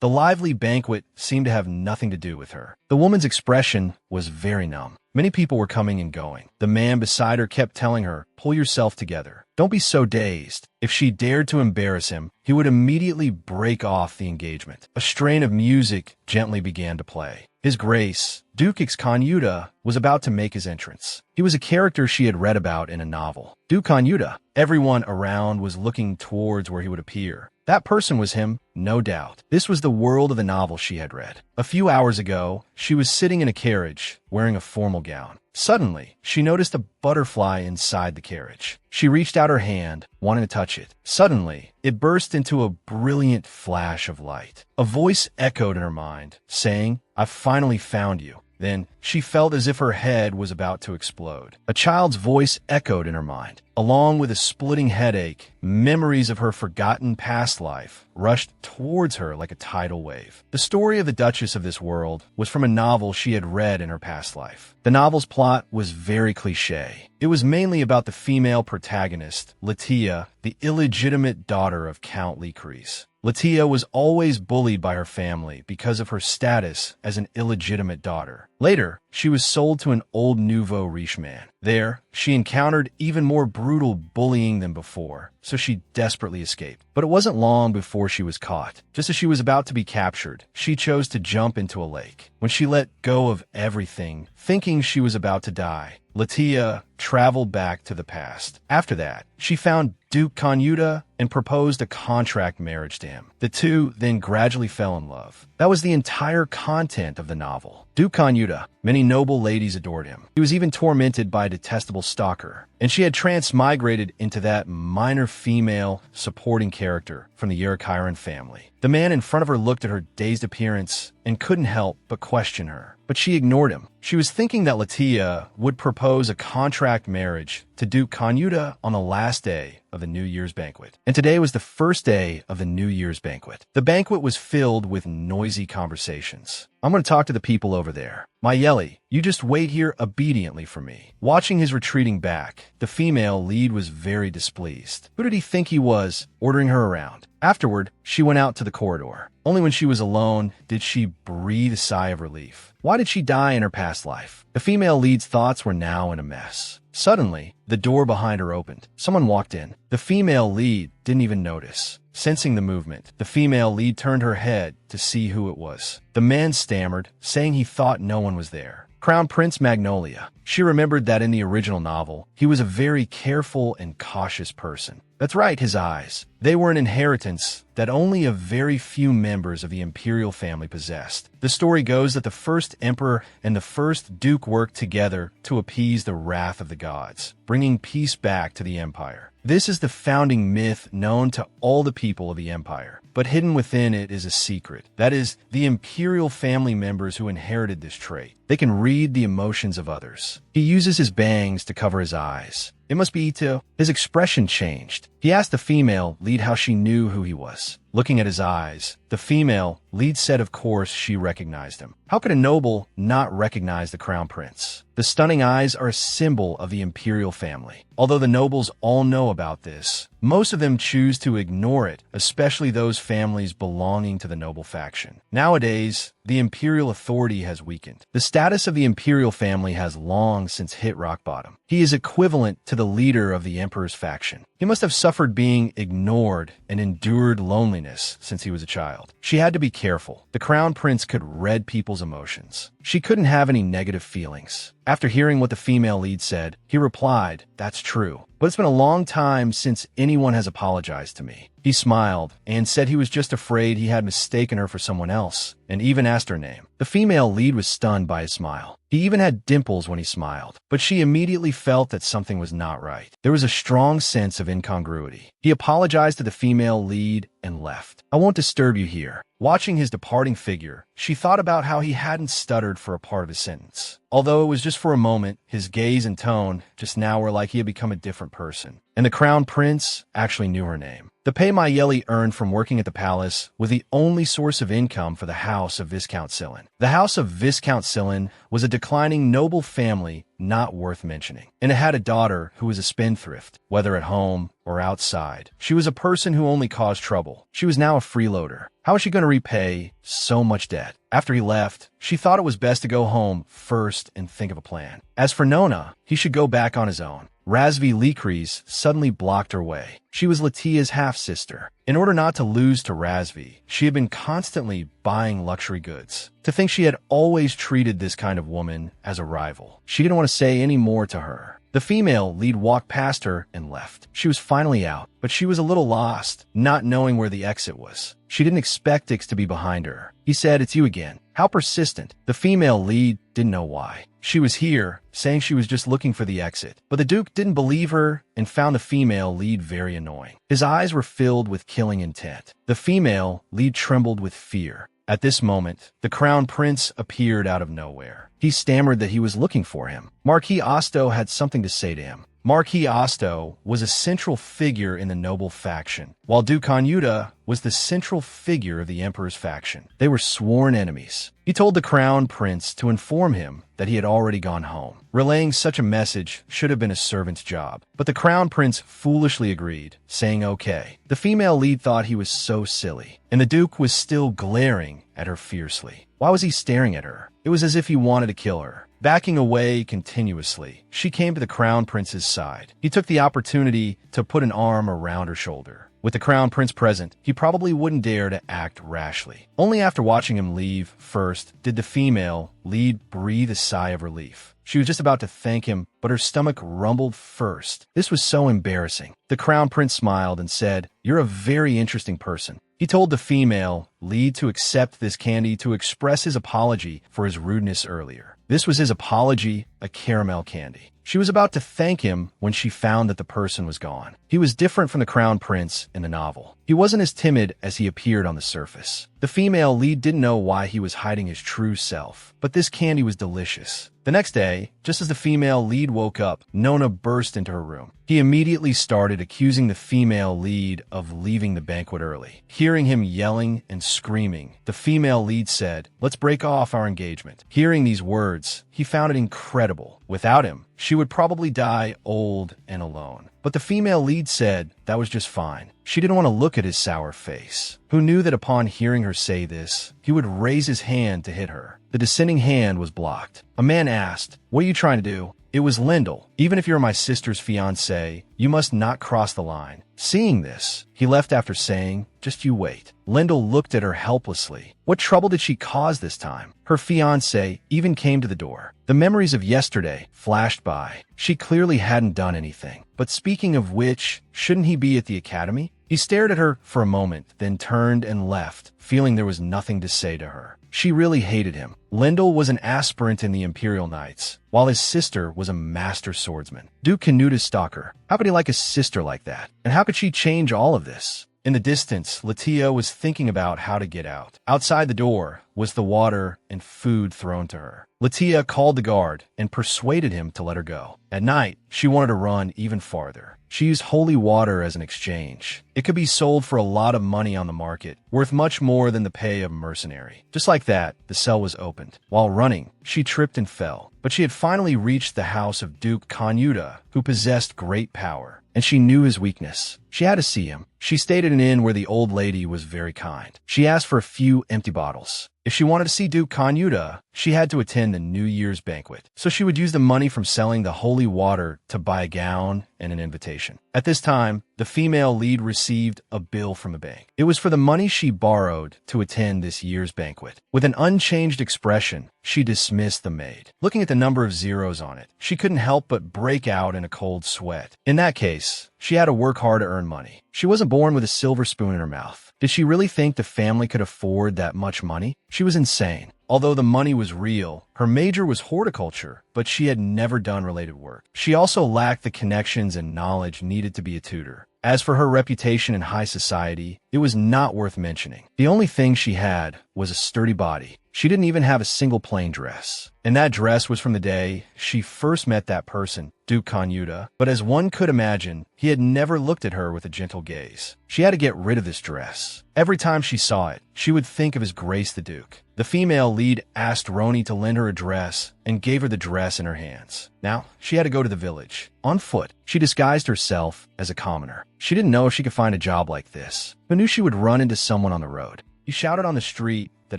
The lively banquet seemed to have nothing to do with her. The woman's expression was very numb. Many people were coming and going. The man beside her kept telling her, "Pull yourself together. Don't be so dazed." If she dared to embarrass him, he would immediately break off the engagement. A strain of music gently began to play. His Grace, Duke Kanyuda, was about to make his entrance. He was a character she had read about in a novel. Duke Kanyuda. Everyone around was looking towards where he would appear. That person was him, no doubt. This was the world of the novel she had read. A few hours ago, she was sitting in a carriage, wearing a formal gown. Suddenly, she noticed a butterfly inside the carriage. She reached out her hand, wanting to touch it. Suddenly, it burst into a brilliant flash of light. A voice echoed in her mind, saying, "I've finally found you." Then, she felt as if her head was about to explode. A child's voice echoed in her mind. Along with a splitting headache, memories of her forgotten past life rushed towards her like a tidal wave. The story of the Duchess of this world was from a novel she had read in her past life. The novel's plot was very cliché. It was mainly about the female protagonist, Latia, the illegitimate daughter of Count Licorice. Latia was always bullied by her family because of her status as an illegitimate daughter. Later, she was sold to an old nouveau riche man. There, she encountered even more brutal bullying than before, so she desperately escaped. But it wasn't long before she was caught. Just as she was about to be captured, she chose to jump into a lake. When she let go of everything, thinking she was about to die, Latia traveled back to the past. After that, she found Duke Kanyuda and proposed a contract marriage to him. The two then gradually fell in love. That was the entire content of the novel. Duke Kanyuda, many noble ladies adored him. He was even tormented by a detestable stalker, and she had transmigrated into that minor female supporting character from the Yerikairan family. The man in front of her looked at her dazed appearance and couldn't help but question her. But she ignored him. She was thinking that Latia would propose a contract marriage to Duke Kanyuda on the last day of the New Year's banquet. And today was the first day of the New Year's banquet. The banquet was filled with noisy conversations. "I'm going to talk to the people over there. Mayeli, you just wait here obediently for me." Watching his retreating back, the female lead was very displeased. Who did he think he was, ordering her around? Afterward, she went out to the corridor. Only when she was alone did she breathe a sigh of relief. Why did she die in her past life? The female lead's thoughts were now in a mess. Suddenly, the door behind her opened. Someone walked in. The female lead didn't even notice. Sensing the movement, the female lead turned her head to see who it was. The man stammered, saying he thought no one was there. Crown Prince Magnolia. She remembered that in the original novel, he was a very careful and cautious person. That's right, his eyes. They were an inheritance that only a very few members of the imperial family possessed. The story goes that the first emperor and the first duke worked together to appease the wrath of the gods, bringing peace back to the empire. This is the founding myth known to all the people of the empire, but hidden within it is a secret. That is, the imperial family members who inherited this trait. They can read the emotions of others. He uses his bangs to cover his eyes. It must be Ito. His expression changed. He asked the female lead how she knew who he was. Looking at his eyes, the female lead said of course she recognized him. How could a noble not recognize the crown prince? The stunning eyes are a symbol of the imperial family. Although the nobles all know about this, most of them choose to ignore it, especially those families belonging to the noble faction. Nowadays, the imperial authority has weakened. The status of the imperial family has long since hit rock bottom. He is equivalent to the leader of the emperor's faction. He must have suffered being ignored and endured loneliness since he was a child. She had to be careful. The crown prince could read people's emotions. She couldn't have any negative feelings. After hearing what the female lead said, he replied, "That's true. But it's been a long time since anyone has apologized to me." He smiled and said he was just afraid he had mistaken her for someone else, and even asked her name. The female lead was stunned by his smile. He even had dimples when he smiled, but she immediately felt that something was not right. There was a strong sense of incongruity. He apologized to the female lead and left. "I won't disturb you here." Watching his departing figure, she thought about how he hadn't stuttered for a part of his sentence. Although it was just for a moment, his gaze and tone just now were like he had become a different person. And the crown prince actually knew her name. The pay Mayeli earned from working at the palace was the only source of income for the house of Viscount Sillin. The house of Viscount Sillin was a declining noble family not worth mentioning. And it had a daughter who was a spendthrift, whether at home or outside. She was a person who only caused trouble. She was now a freeloader. How was she going to repay so much debt? After he left, she thought it was best to go home first and think of a plan. As for Nona, he should go back on his own. Razvi Likris suddenly blocked her way. She was Latia's half-sister. In order not to lose to Razvi, she had been constantly buying luxury goods. To think she had always treated this kind of woman as a rival. She didn't want to say any more to her. The female lead walked past her and left. She was finally out, but she was a little lost, not knowing where the exit was. She didn't expect Ix to be behind her. He said, "It's you again." How persistent. The female lead didn't know why. She was here, saying she was just looking for the exit. But the Duke didn't believe her and found the female lead very annoying. His eyes were filled with killing intent. The female lead trembled with fear. At this moment, the crown prince appeared out of nowhere. He stammered that he was looking for him. Marquis Osto had something to say to him. Marquis Osto was a central figure in the noble faction, while Duke Anyuta was the central figure of the emperor's faction. They were sworn enemies. He told the crown prince to inform him that he had already gone home. Relaying such a message should have been a servant's job, but the crown prince foolishly agreed, saying okay. The female lead thought he was so silly, and the duke was still glaring at her fiercely. Why was he staring at her? It was as if he wanted to kill her. Backing away continuously, she came to the crown prince's side. He took the opportunity to put an arm around her shoulder. With the crown prince present, he probably wouldn't dare to act rashly. Only after watching him leave first did the female lead breathe a sigh of relief. She was just about to thank him, but her stomach rumbled first. This was so embarrassing. The crown prince smiled and said, "You're a very interesting person." He told the female lead to accept this candy to express his apology for his rudeness earlier. This was his apology, a caramel candy. She was about to thank him when she found that the person was gone. He was different from the crown prince in the novel. He wasn't as timid as he appeared on the surface. The female lead didn't know why he was hiding his true self, but this candy was delicious. The next day, just as the female lead woke up, Nona burst into her room. He immediately started accusing the female lead of leaving the banquet early. Hearing him yelling and screaming, the female lead said, "Let's break off our engagement." Hearing these words, he found it incredible. Without him, she would probably die old and alone. But the female lead said that was just fine. She didn't want to look at his sour face. Who knew that upon hearing her say this, he would raise his hand to hit her. The descending hand was blocked. A man asked, "What are you trying to do?" It was Lindell. "Even if you're my sister's fiancé, you must not cross the line." Seeing this, he left after saying, "Just you wait." Lindell looked at her helplessly. What trouble did she cause this time? Her fiancé even came to the door. The memories of yesterday flashed by. She clearly hadn't done anything. But speaking of which, shouldn't he be at the academy? He stared at her for a moment, then turned and left, feeling there was nothing to say to her. She really hated him. Lindell was an aspirant in the Imperial Knights, while his sister was a master swordsman. Duke Canuta's stalker. How could he like a sister like that? And how could she change all of this? In the distance, Latia was thinking about how to get out. Outside the door was the water and food thrown to her. Latia called the guard and persuaded him to let her go. At night, she wanted to run even farther. She used holy water as an exchange. It could be sold for a lot of money on the market, worth much more than the pay of a mercenary. Just like that, the cell was opened. While running, she tripped and fell. But she had finally reached the house of Duke Kanyuta, who possessed great power, and she knew his weakness. She had to see him. She stayed at an inn where the old lady was very kind. She asked for a few empty bottles. If she wanted to see Duke Kanyuta, she had to attend the New Year's banquet. So she would use the money from selling the holy water to buy a gown and an invitation. At this time, the female lead received a bill from the bank. It was for the money she borrowed to attend this year's banquet. With an unchanged expression, she dismissed the maid. Looking at the number of zeros on it, she couldn't help but break out in a cold sweat. In that case, she had to work hard to earn money. She wasn't born with a silver spoon in her mouth. Did she really think the family could afford that much money? She was insane. Although the money was real, her major was horticulture, but she had never done related work. She also lacked the connections and knowledge needed to be a tutor. As for her reputation in high society, It was not worth mentioning. The only thing she had was a sturdy body. She didn't even have a single plain dress. And that dress was from the day she first met that person, Duke Kanyuda. But as one could imagine, he had never looked at her with a gentle gaze. She had to get rid of this dress. Every time she saw it, she would think of his Grace the Duke. The female lead asked Roni to lend her a dress and gave her the dress in her hands. Now, she had to go to the village. On foot, she disguised herself as a commoner. She didn't know if she could find a job like this, but knew she would run into someone on the road. He shouted on the street that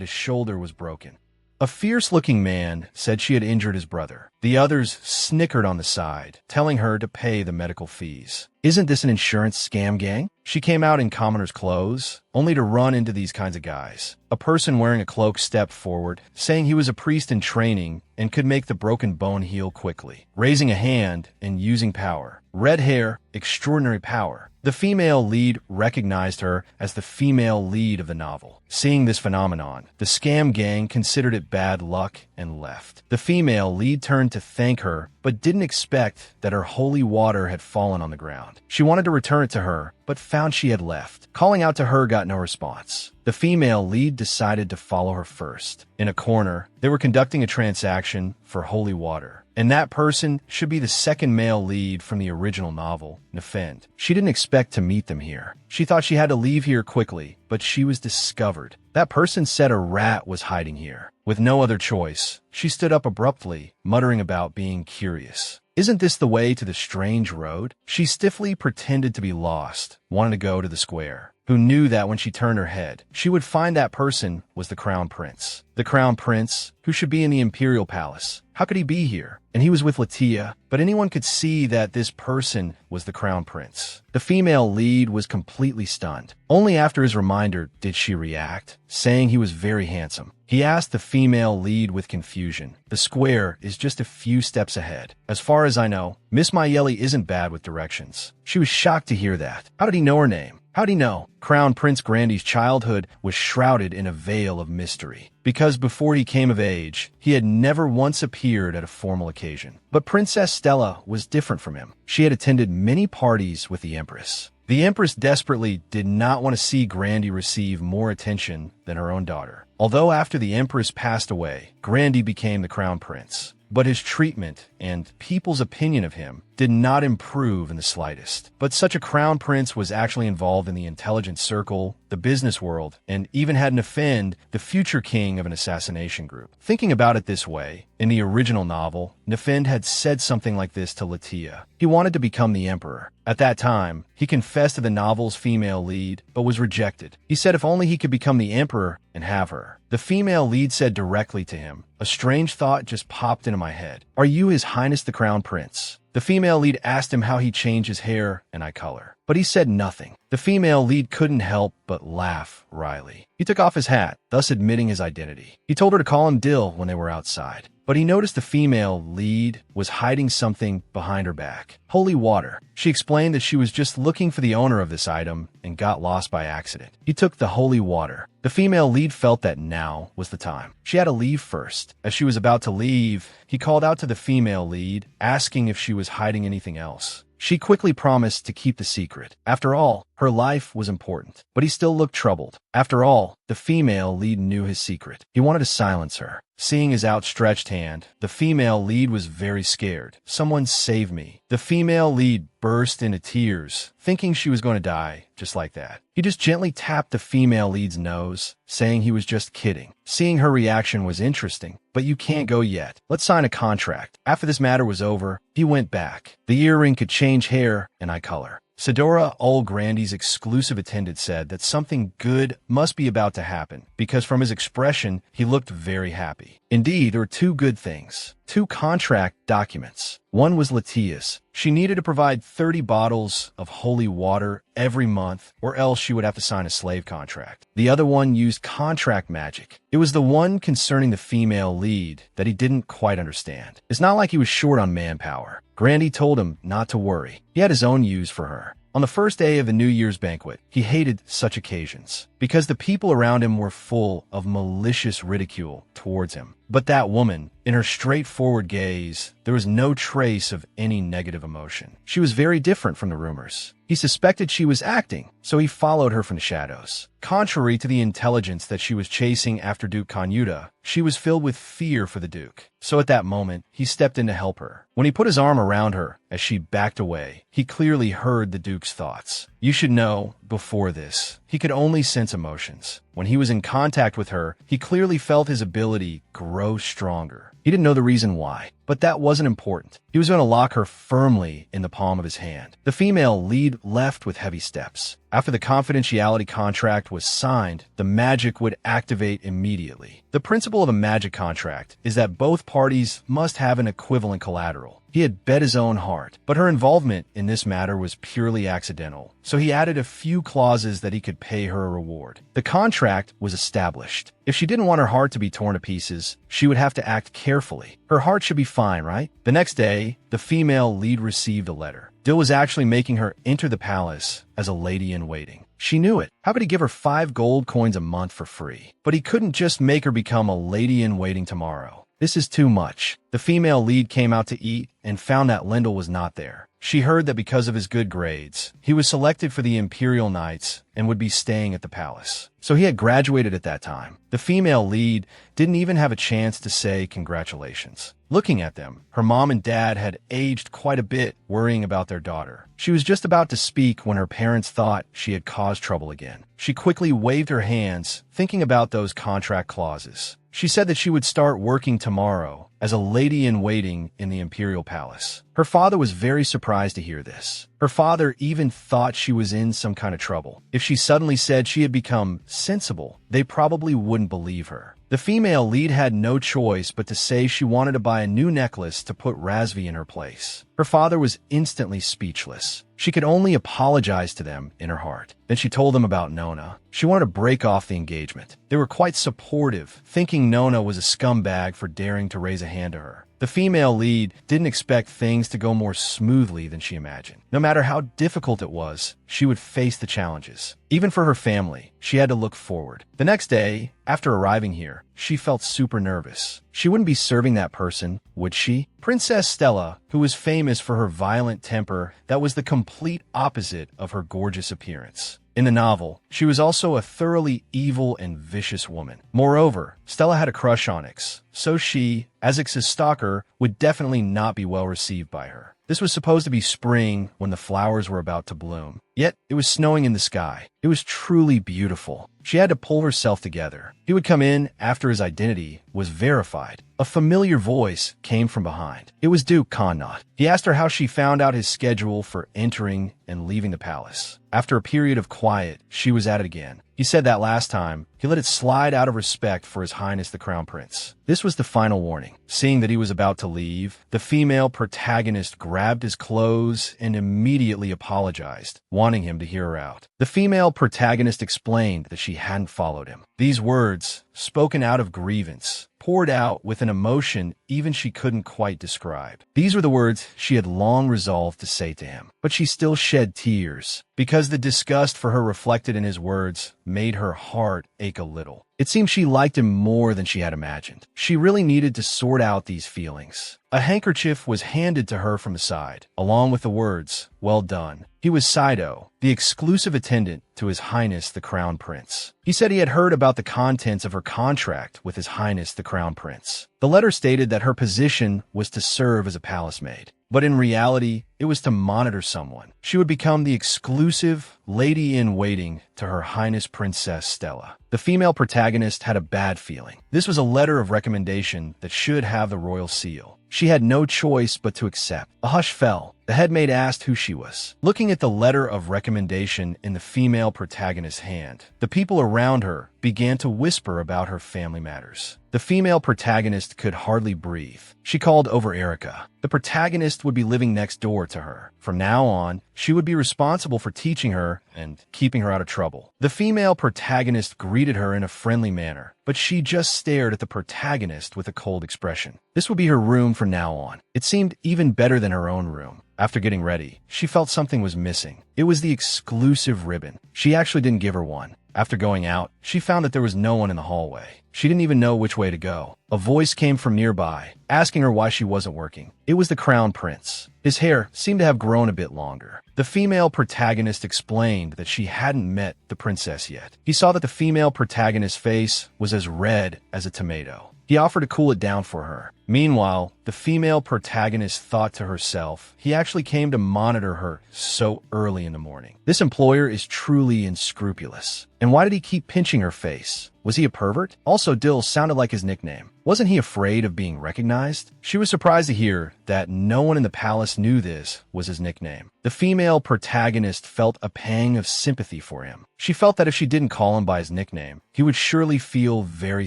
his shoulder was broken. A fierce-looking man said she had injured his brother. The others snickered on the side, telling her to pay the medical fees. Isn't this an insurance scam gang? She came out in commoner's clothes, only to run into these kinds of guys. A person wearing a cloak stepped forward, saying he was a priest in training and could make the broken bone heal quickly, raising a hand and using power. Red hair, extraordinary power. The female lead recognized her as the female lead of the novel. Seeing this phenomenon, the scam gang considered it bad luck and left. The female lead turned to thank her, but didn't expect that her holy water had fallen on the ground. She wanted to return it to her, but found she had left. Calling out to her got no response. The female lead decided to follow her first. In a corner, they were conducting a transaction for holy water. And that person should be the second male lead from the original novel, Nefend. She didn't expect to meet them here. She thought she had to leave here quickly, but she was discovered. That person said a rat was hiding here. With no other choice, she stood up abruptly, muttering about being curious. Isn't this the way to the strange road? She stiffly pretended to be lost, wanting to go to the square. Who knew that when she turned her head, she would find that person was the crown prince. The crown prince, who should be in the imperial palace. How could he be here? And he was with Latia, but anyone could see that this person was the crown prince. The female lead was completely stunned. Only after his reminder did she react, saying he was very handsome. He asked the female lead with confusion. The square is just a few steps ahead. As far as I know, Miss Mayeli isn't bad with directions. She was shocked to hear that. How did he know her name? How'd he know? Crown Prince Grandy's childhood was shrouded in a veil of mystery, because before he came of age, he had never once appeared at a formal occasion. But Princess Stella was different from him. She had attended many parties with the Empress. The Empress desperately did not want to see Grandy receive more attention than her own daughter. Although after the Empress passed away, Grandy became the Crown Prince. But his treatment and people's opinion of him did not improve in the slightest. But such a crown prince was actually involved in the intelligence circle, the business world, and even had Nefend, the future king of an assassination group. Thinking about it this way, in the original novel, Nefend had said something like this to Latia. He wanted to become the emperor. At that time, he confessed to the novel's female lead, but was rejected. He said if only he could become the emperor and have her. The female lead said directly to him, "A strange thought just popped into my head. Are you His Highness the Crown Prince?" The female lead asked him how he changed his hair and eye color, but he said nothing. The female lead couldn't help but laugh wryly. He took off his hat, thus admitting his identity. He told her to call him Dill when they were outside, but he noticed the female lead was hiding something behind her back. Holy water. She explained that she was just looking for the owner of this item and got lost by accident. He took the holy water. The female lead felt that now was the time. She had to leave first. As she was about to leave, he called out to the female lead, asking if she was hiding anything else. She quickly promised to keep the secret. After all, her life was important, but he still looked troubled. After all, the female lead knew his secret. He wanted to silence her. Seeing his outstretched hand, the female lead was very scared. "Someone save me." The female lead burst into tears, thinking she was going to die, just like that. He just gently tapped the female lead's nose, saying he was just kidding. Seeing her reaction was interesting, but you can't go yet. Let's sign a contract. After this matter was over, he went back. The earring could change hair and eye color. Sidora Old Grandy's exclusive attendant said that something good must be about to happen, because from his expression, he looked very happy. Indeed, there were two good things. 2 contract documents. One was Latia's. She needed to provide 30 bottles of holy water every month, or else she would have to sign a slave contract. The other one used contract magic. It was the one concerning the female lead that he didn't quite understand. It's not like he was short on manpower. Grandy told him not to worry. He had his own use for her. On the first day of the New Year's banquet, he hated such occasions because the people around him were full of malicious ridicule towards him. But that woman, in her straightforward gaze, there was no trace of any negative emotion. She was very different from the rumors. He suspected she was acting, so he followed her from the shadows. Contrary to the intelligence that she was chasing after Duke Kanyuda, she was filled with fear for the Duke. So at that moment, he stepped in to help her. When he put his arm around her as she backed away, he clearly heard the Duke's thoughts. You should know, before this, he could only sense emotions. When he was in contact with her, he clearly felt his ability grow stronger. He didn't know the reason why, but that wasn't important. He was going to lock her firmly in the palm of his hand. The female lead left with heavy steps. After the confidentiality contract was signed, the magic would activate immediately. The principle of a magic contract is that both parties must have an equivalent collateral. He had bet his own heart, but her involvement in this matter was purely accidental, so he added a few clauses that he could pay her a reward. The contract was established. If she didn't want her heart to be torn to pieces, she would have to act carefully. Her heart should be fine, right? The next day, the female lead received a letter. Dill was actually making her enter the palace as a lady-in-waiting. She knew it. How could he give her 5 gold coins a month for free? But he couldn't just make her become a lady-in-waiting tomorrow. This is too much. The female lead came out to eat and found that Lindell was not there. She heard that because of his good grades, he was selected for the Imperial Knights and would be staying at the palace. So he had graduated at that time. The female lead didn't even have a chance to say congratulations. Looking at them, her mom and dad had aged quite a bit, worrying about their daughter. She was just about to speak when her parents thought she had caused trouble again. She quickly waved her hands, thinking about those contract clauses. She said that she would start working tomorrow as a lady-in-waiting in the Imperial Palace. Her father was very surprised to hear this. Her father even thought she was in some kind of trouble. If she suddenly said she had become sensible, they probably wouldn't believe her. The female lead had no choice but to say she wanted to buy a new necklace to put Razvi in her place. Her father was instantly speechless. She could only apologize to them in her heart. Then she told them about Nona. She wanted to break off the engagement. They were quite supportive, thinking Nona was a scumbag for daring to raise a hand to her. The female lead didn't expect things to go more smoothly than she imagined. No matter how difficult it was, she would face the challenges. Even for her family, she had to look forward. The next day, after arriving here, she felt super nervous. She wouldn't be serving that person, would she? Princess Stella, who was famous for her violent temper that was the complete opposite of her gorgeous appearance. In the novel, she was also a thoroughly evil and vicious woman. Moreover, Stella had a crush on Ix, so she, as Ix's stalker, would definitely not be well received by her. This was supposed to be spring when the flowers were about to bloom. Yet, it was snowing in the sky. It was truly beautiful. She had to pull herself together. He would come in after his identity was verified. A familiar voice came from behind. It was Duke Connaught. He asked her how she found out his schedule for entering and leaving the palace. After a period of quiet, she was at it again. He said that last time, he let it slide out of respect for His Highness the Crown Prince. This was the final warning. Seeing that he was about to leave, the female protagonist grabbed his clothes and immediately apologized, wanting him to hear her out. The female protagonist explained that she hadn't followed him. These words, spoken out of grievance, poured out with an emotion even she couldn't quite describe. These were the words she had long resolved to say to him, but she still shed tears, because the disgust for her reflected in his words made her heart ache a little. It seemed she liked him more than she had imagined. She really needed to sort out these feelings. A handkerchief was handed to her from the side, along with the words, "Well done." He was Saido, the exclusive attendant to His Highness the Crown Prince. He said he had heard about the contents of her contract with His Highness the Crown Prince. The letter stated that her position was to serve as a palace maid, but in reality, it was to monitor someone. She would become the exclusive lady-in-waiting to Her Highness Princess Stella. The female protagonist had a bad feeling. This was a letter of recommendation that should have the royal seal. She had no choice but to accept. A hush fell. The headmaid asked who she was. Looking at the letter of recommendation in the female protagonist's hand, the people around her began to whisper about her family matters. The female protagonist could hardly breathe. She called over Erica. The protagonist would be living next door to her. From now on, she would be responsible for teaching her and keeping her out of trouble. The female protagonist greeted her in a friendly manner, but she just stared at the protagonist with a cold expression. This would be her room from now on. It seemed even better than her own room. After getting ready, she felt something was missing. It was the exclusive ribbon. She actually didn't give her one. After going out, she found that there was no one in the hallway. She didn't even know which way to go. A voice came from nearby, asking her why she wasn't working. It was the Crown Prince. His hair seemed to have grown a bit longer. The female protagonist explained that she hadn't met the princess yet. He saw that the female protagonist's face was as red as a tomato. He offered to cool it down for her. Meanwhile, the female protagonist thought to herself, he actually came to monitor her so early in the morning. This employer is truly unscrupulous. And why did he keep pinching her face? Was he a pervert? Also, Dill sounded like his nickname. Wasn't he afraid of being recognized? She was surprised to hear that no one in the palace knew this was his nickname. The female protagonist felt a pang of sympathy for him. She felt that if she didn't call him by his nickname, he would surely feel very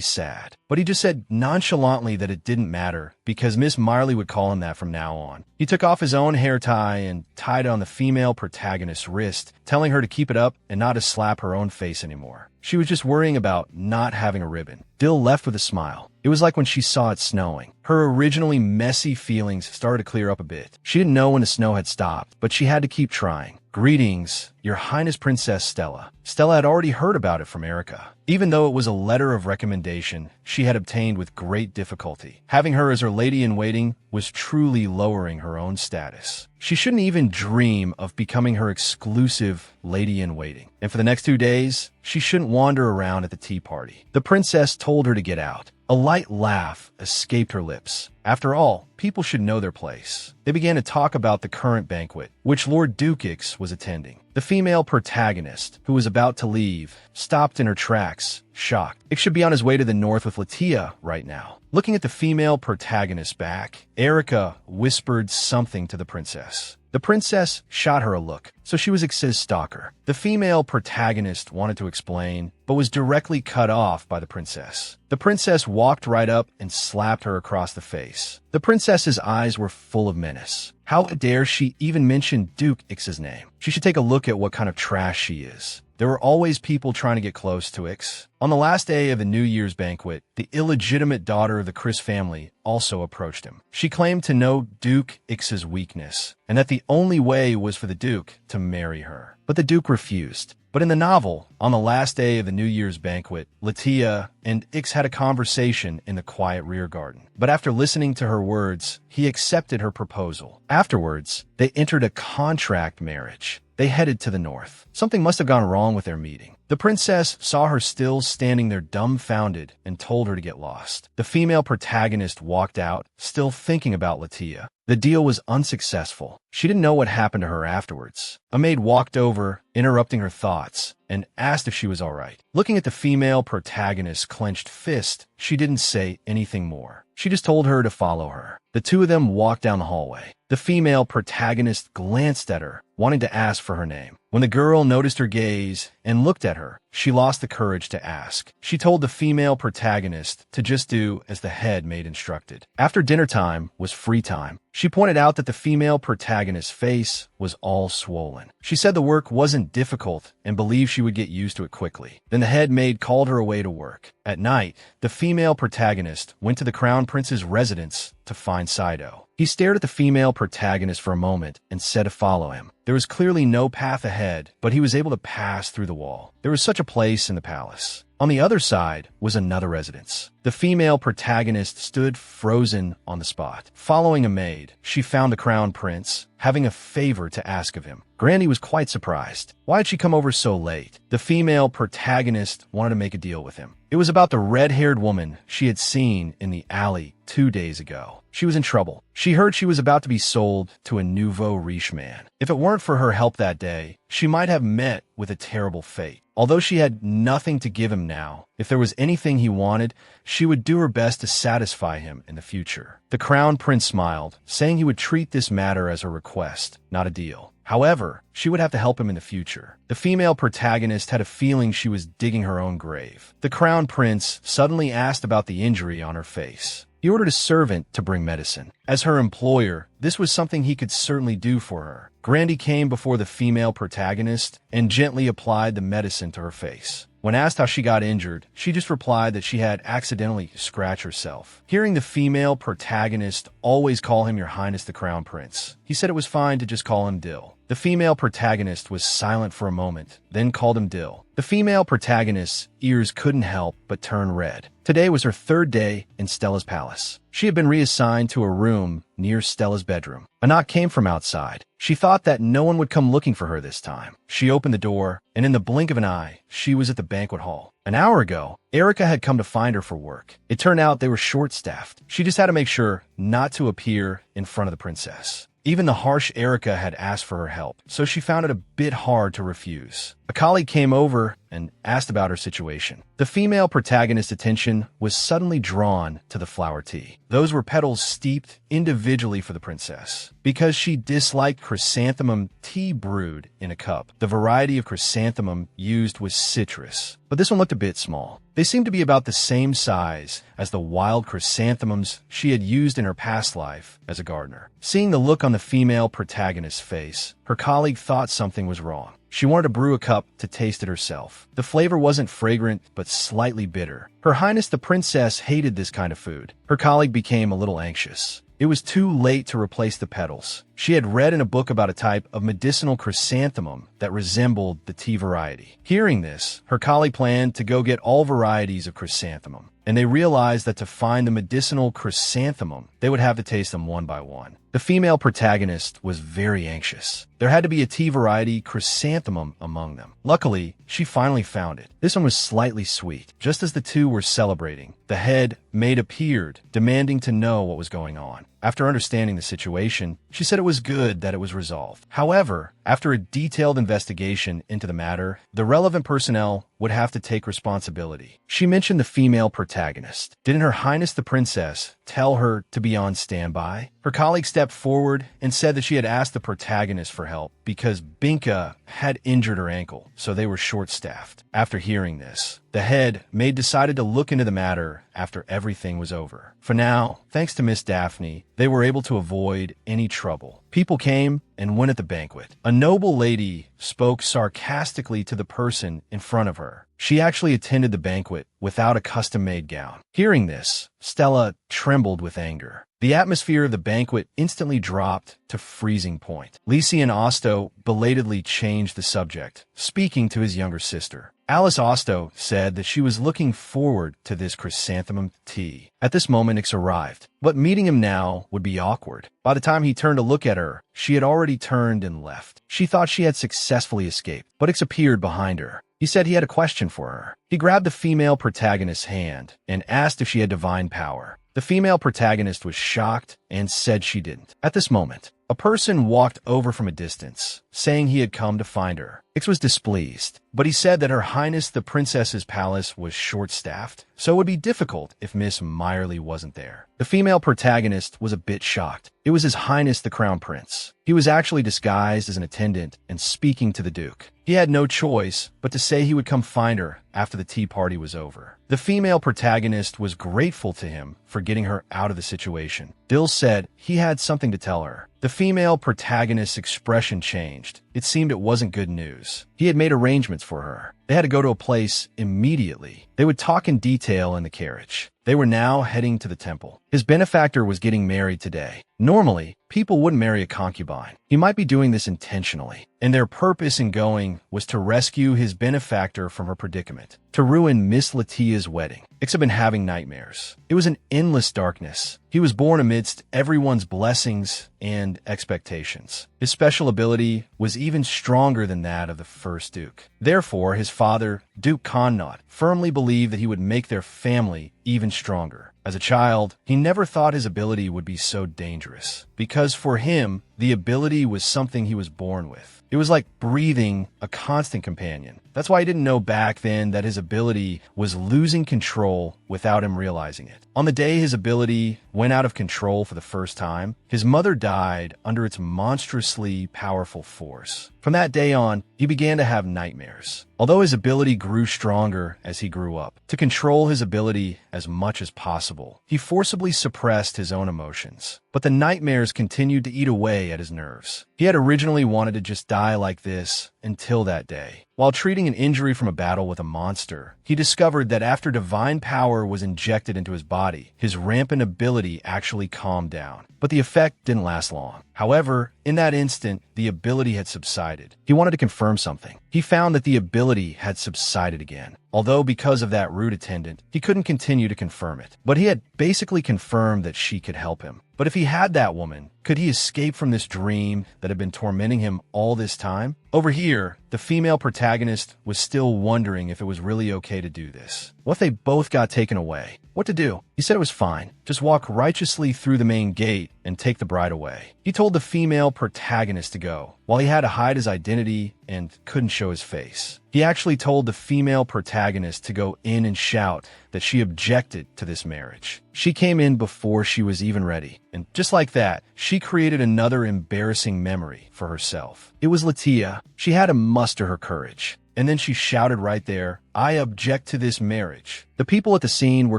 sad. But he just said nonchalantly that it didn't matter because Miss Marley would call him that from now on. He took off his own hair tie and tied it on the female protagonist's wrist, telling her to keep it up and not to slap her own face anymore. She was just worrying about not having a ribbon. Dill left with a smile. It was like when she saw it snowing. Her originally messy feelings started to clear up a bit. She didn't know when the snow had stopped, but she had to keep trying. Greetings, Your Highness Princess Stella. Stella had already heard about it from Erica. Even though it was a letter of recommendation she had obtained with great difficulty, having her as her lady-in-waiting was truly lowering her own status. She shouldn't even dream of becoming her exclusive lady-in-waiting. And for the next 2 days, she shouldn't wander around at the tea party. The princess told her to get out. A light laugh escaped her lips. After all, people should know their place. They began to talk about the current banquet, which Lord Duchesses was attending. The female protagonist, who was about to leave, stopped in her tracks, shocked. Ix should be on his way to the north with Latia right now. Looking at the female protagonist's back, Erica whispered something to the princess. The princess shot her a look, so she was Ix's stalker. The female protagonist wanted to explain, but was directly cut off by the princess. The princess walked right up and slapped her across the face. The princess's eyes were full of menace. How dare she even mention Duke Ix's name? She should take a look at what kind of trash she is. There were always people trying to get close to Ix. On the last day of the New Year's banquet, the illegitimate daughter of the Chris family also approached him. She claimed to know Duke Ix's weakness, and that the only way was for the Duke to marry her. But the Duke refused. But in the novel, on the last day of the New Year's banquet, Latia and Ix had a conversation in the quiet rear garden. But after listening to her words, he accepted her proposal. Afterwards, they entered a contract marriage. They headed to the north. Something must have gone wrong with their meeting. The princess saw her still standing there dumbfounded and told her to get lost. The female protagonist walked out, still thinking about Latia. The deal was unsuccessful. She didn't know what happened to her afterwards. A maid walked over, interrupting her thoughts, and asked if she was all right. Looking at the female protagonist's clenched fist, she didn't say anything more. She just told her to follow her. The two of them walked down the hallway. The female protagonist glanced at her, wanting to ask for her name. When the girl noticed her gaze and looked at her, she lost the courage to ask. She told the female protagonist to just do as the head maid instructed. After dinner time was free time. She pointed out that the female protagonist's face was all swollen. She said the work wasn't difficult and believed she would get used to it quickly. Then the head maid called her away to work. At night, the female protagonist went to the Crown Prince's residence to find Saito. He stared at the female protagonist for a moment and said to follow him. There was clearly no path ahead, but he was able to pass through the wall. There was such a place in the palace. On the other side was another residence. The female protagonist stood frozen on the spot. Following a maid, she found the Crown Prince, having a favor to ask of him. Grandy was quite surprised. Why had she come over so late? The female protagonist wanted to make a deal with him. It was about the red-haired woman she had seen in the alley 2 days ago. She was in trouble. She heard she was about to be sold to a nouveau riche man. If it weren't for her help that day, she might have met with a terrible fate. Although she had nothing to give him now, if there was anything he wanted, she would do her best to satisfy him in the future. The Crown Prince smiled, saying he would treat this matter as a request, not a deal. However, she would have to help him in the future. The female protagonist had a feeling she was digging her own grave. The Crown Prince suddenly asked about the injury on her face. He ordered a servant to bring medicine. As her employer, this was something he could certainly do for her. Grandy came before the female protagonist and gently applied the medicine to her face. When asked how she got injured, she just replied that she had accidentally scratched herself. Hearing the female protagonist always call him Your Highness the Crown Prince, he said it was fine to just call him Dill. The female protagonist was silent for a moment, then called him Dill. The female protagonist's ears couldn't help but turn red. Today was her third day in Stella's palace. She had been reassigned to a room near Stella's bedroom. A knock came from outside. She thought that no one would come looking for her this time. She opened the door, and in the blink of an eye, she was at the banquet hall. An hour ago, Erica had come to find her for work. It turned out they were short-staffed. She just had to make sure not to appear in front of the princess. Even the harsh Erica had asked for her help, so she found it a bit hard to refuse. A colleague came over and asked about her situation. The female protagonist's attention was suddenly drawn to the flower tea. Those were petals steeped individually for the princess. Because she disliked chrysanthemum tea brewed in a cup, the variety of chrysanthemum used was citrus. But this one looked a bit small. They seemed to be about the same size as the wild chrysanthemums she had used in her past life as a gardener. Seeing the look on the female protagonist's face, her colleague thought something was wrong. She wanted to brew a cup to taste it herself. The flavor wasn't fragrant, but slightly bitter. Her Highness the Princess hated this kind of food. Her colleague became a little anxious. It was too late to replace the petals. She had read in a book about a type of medicinal chrysanthemum that resembled the tea variety. Hearing this, her colleague planned to go get all varieties of chrysanthemum, and they realized that to find the medicinal chrysanthemum, they would have to taste them one by one. The female protagonist was very anxious. There had to be a tea variety chrysanthemum among them. Luckily, she finally found it. This one was slightly sweet. Just as the two were celebrating, the head maid appeared, demanding to know what was going on. After understanding the situation, she said it was good that it was resolved. However, after a detailed investigation into the matter, the relevant personnel would have to take responsibility. She mentioned the female protagonist. Didn't Her Highness the Princess tell her to be on standby? Her colleague stepped forward and said that she had asked the protagonist for help because Binka had injured her ankle, so they were short-staffed. After hearing this, the head maid decided to look into the matter after everything was over. For now, thanks to Miss Daphne, they were able to avoid any trouble. People came and went at the banquet. A noble lady spoke sarcastically to the person in front of her. She actually attended the banquet without a custom-made gown. Hearing this, Stella trembled with anger. The atmosphere of the banquet instantly dropped to freezing point. Lisi and Osto belatedly changed the subject, speaking to his younger sister. Alice Osto said that she was looking forward to this chrysanthemum tea. At this moment, Ix arrived, but meeting him now would be awkward. By the time he turned to look at her, she had already turned and left. She thought she had successfully escaped, but Ix appeared behind her. He said he had a question for her. He grabbed the female protagonist's hand and asked if she had divine power. The female protagonist was shocked and said she didn't. At this moment, a person walked over from a distance, saying he had come to find her. Ix was displeased, but he said that Her Highness the Princess's palace was short-staffed, so it would be difficult if Miss Meyerly wasn't there. The female protagonist was a bit shocked. It was His Highness the Crown Prince. He was actually disguised as an attendant and speaking to the Duke. He had no choice but to say he would come find her after the tea party was over. The female protagonist was grateful to him for getting her out of the situation. Dill said he had something to tell her. The female protagonist's expression changed. It seemed it wasn't good news. He had made arrangements for her. They had to go to a place immediately. They would talk in detail in the carriage. They were now heading to the temple. His benefactor was getting married today. Normally, people wouldn't marry a concubine. He might be doing this intentionally, and their purpose in going was to rescue his benefactor from her predicament, to ruin Miss Latia's wedding. Ix had been having nightmares. It was an endless darkness. He was born amidst everyone's blessings and expectations. His special ability was even stronger than that of the first Duke. Therefore, his father, Duke Connaught, firmly believed that he would make their family even stronger. As a child, he never thought his ability would be so dangerous, because for him, the ability was something he was born with. It was like breathing a constant companion. That's why he didn't know back then that his ability was losing control without him realizing it. On the day his ability went out of control for the first time, his mother died under its monstrously powerful force. From that day on, he began to have nightmares. Although his ability grew stronger as he grew up, to control his ability as much as possible, he forcibly suppressed his own emotions. But the nightmares continued to eat away at his nerves. He had originally wanted to just die like this until that day. While treating an injury from a battle with a monster, he discovered that after divine power was injected into his body, his rampant ability actually calmed down. But the effect didn't last long. However, in that instant, the ability had subsided. He wanted to confirm something. He found that the ability had subsided again. Although because of that rude attendant, he couldn't continue to confirm it. But he had basically confirmed that she could help him. But if he had that woman, could he escape from this dream that had been tormenting him all this time? Over here, the female protagonist was still wondering if it was really okay to do this. What if they both got taken away? What to do? He said it was fine. Just walk righteously through the main gate and take the bride away. He told the female protagonist to go, while he had to hide his identity and couldn't show his face. He actually told the female protagonist to go in and shout that she objected to this marriage. She came in before she was even ready, and just like that, she created another embarrassing memory for herself. It was Latia. She had to muster her courage. And then she shouted right there, "I object to this marriage." The people at the scene were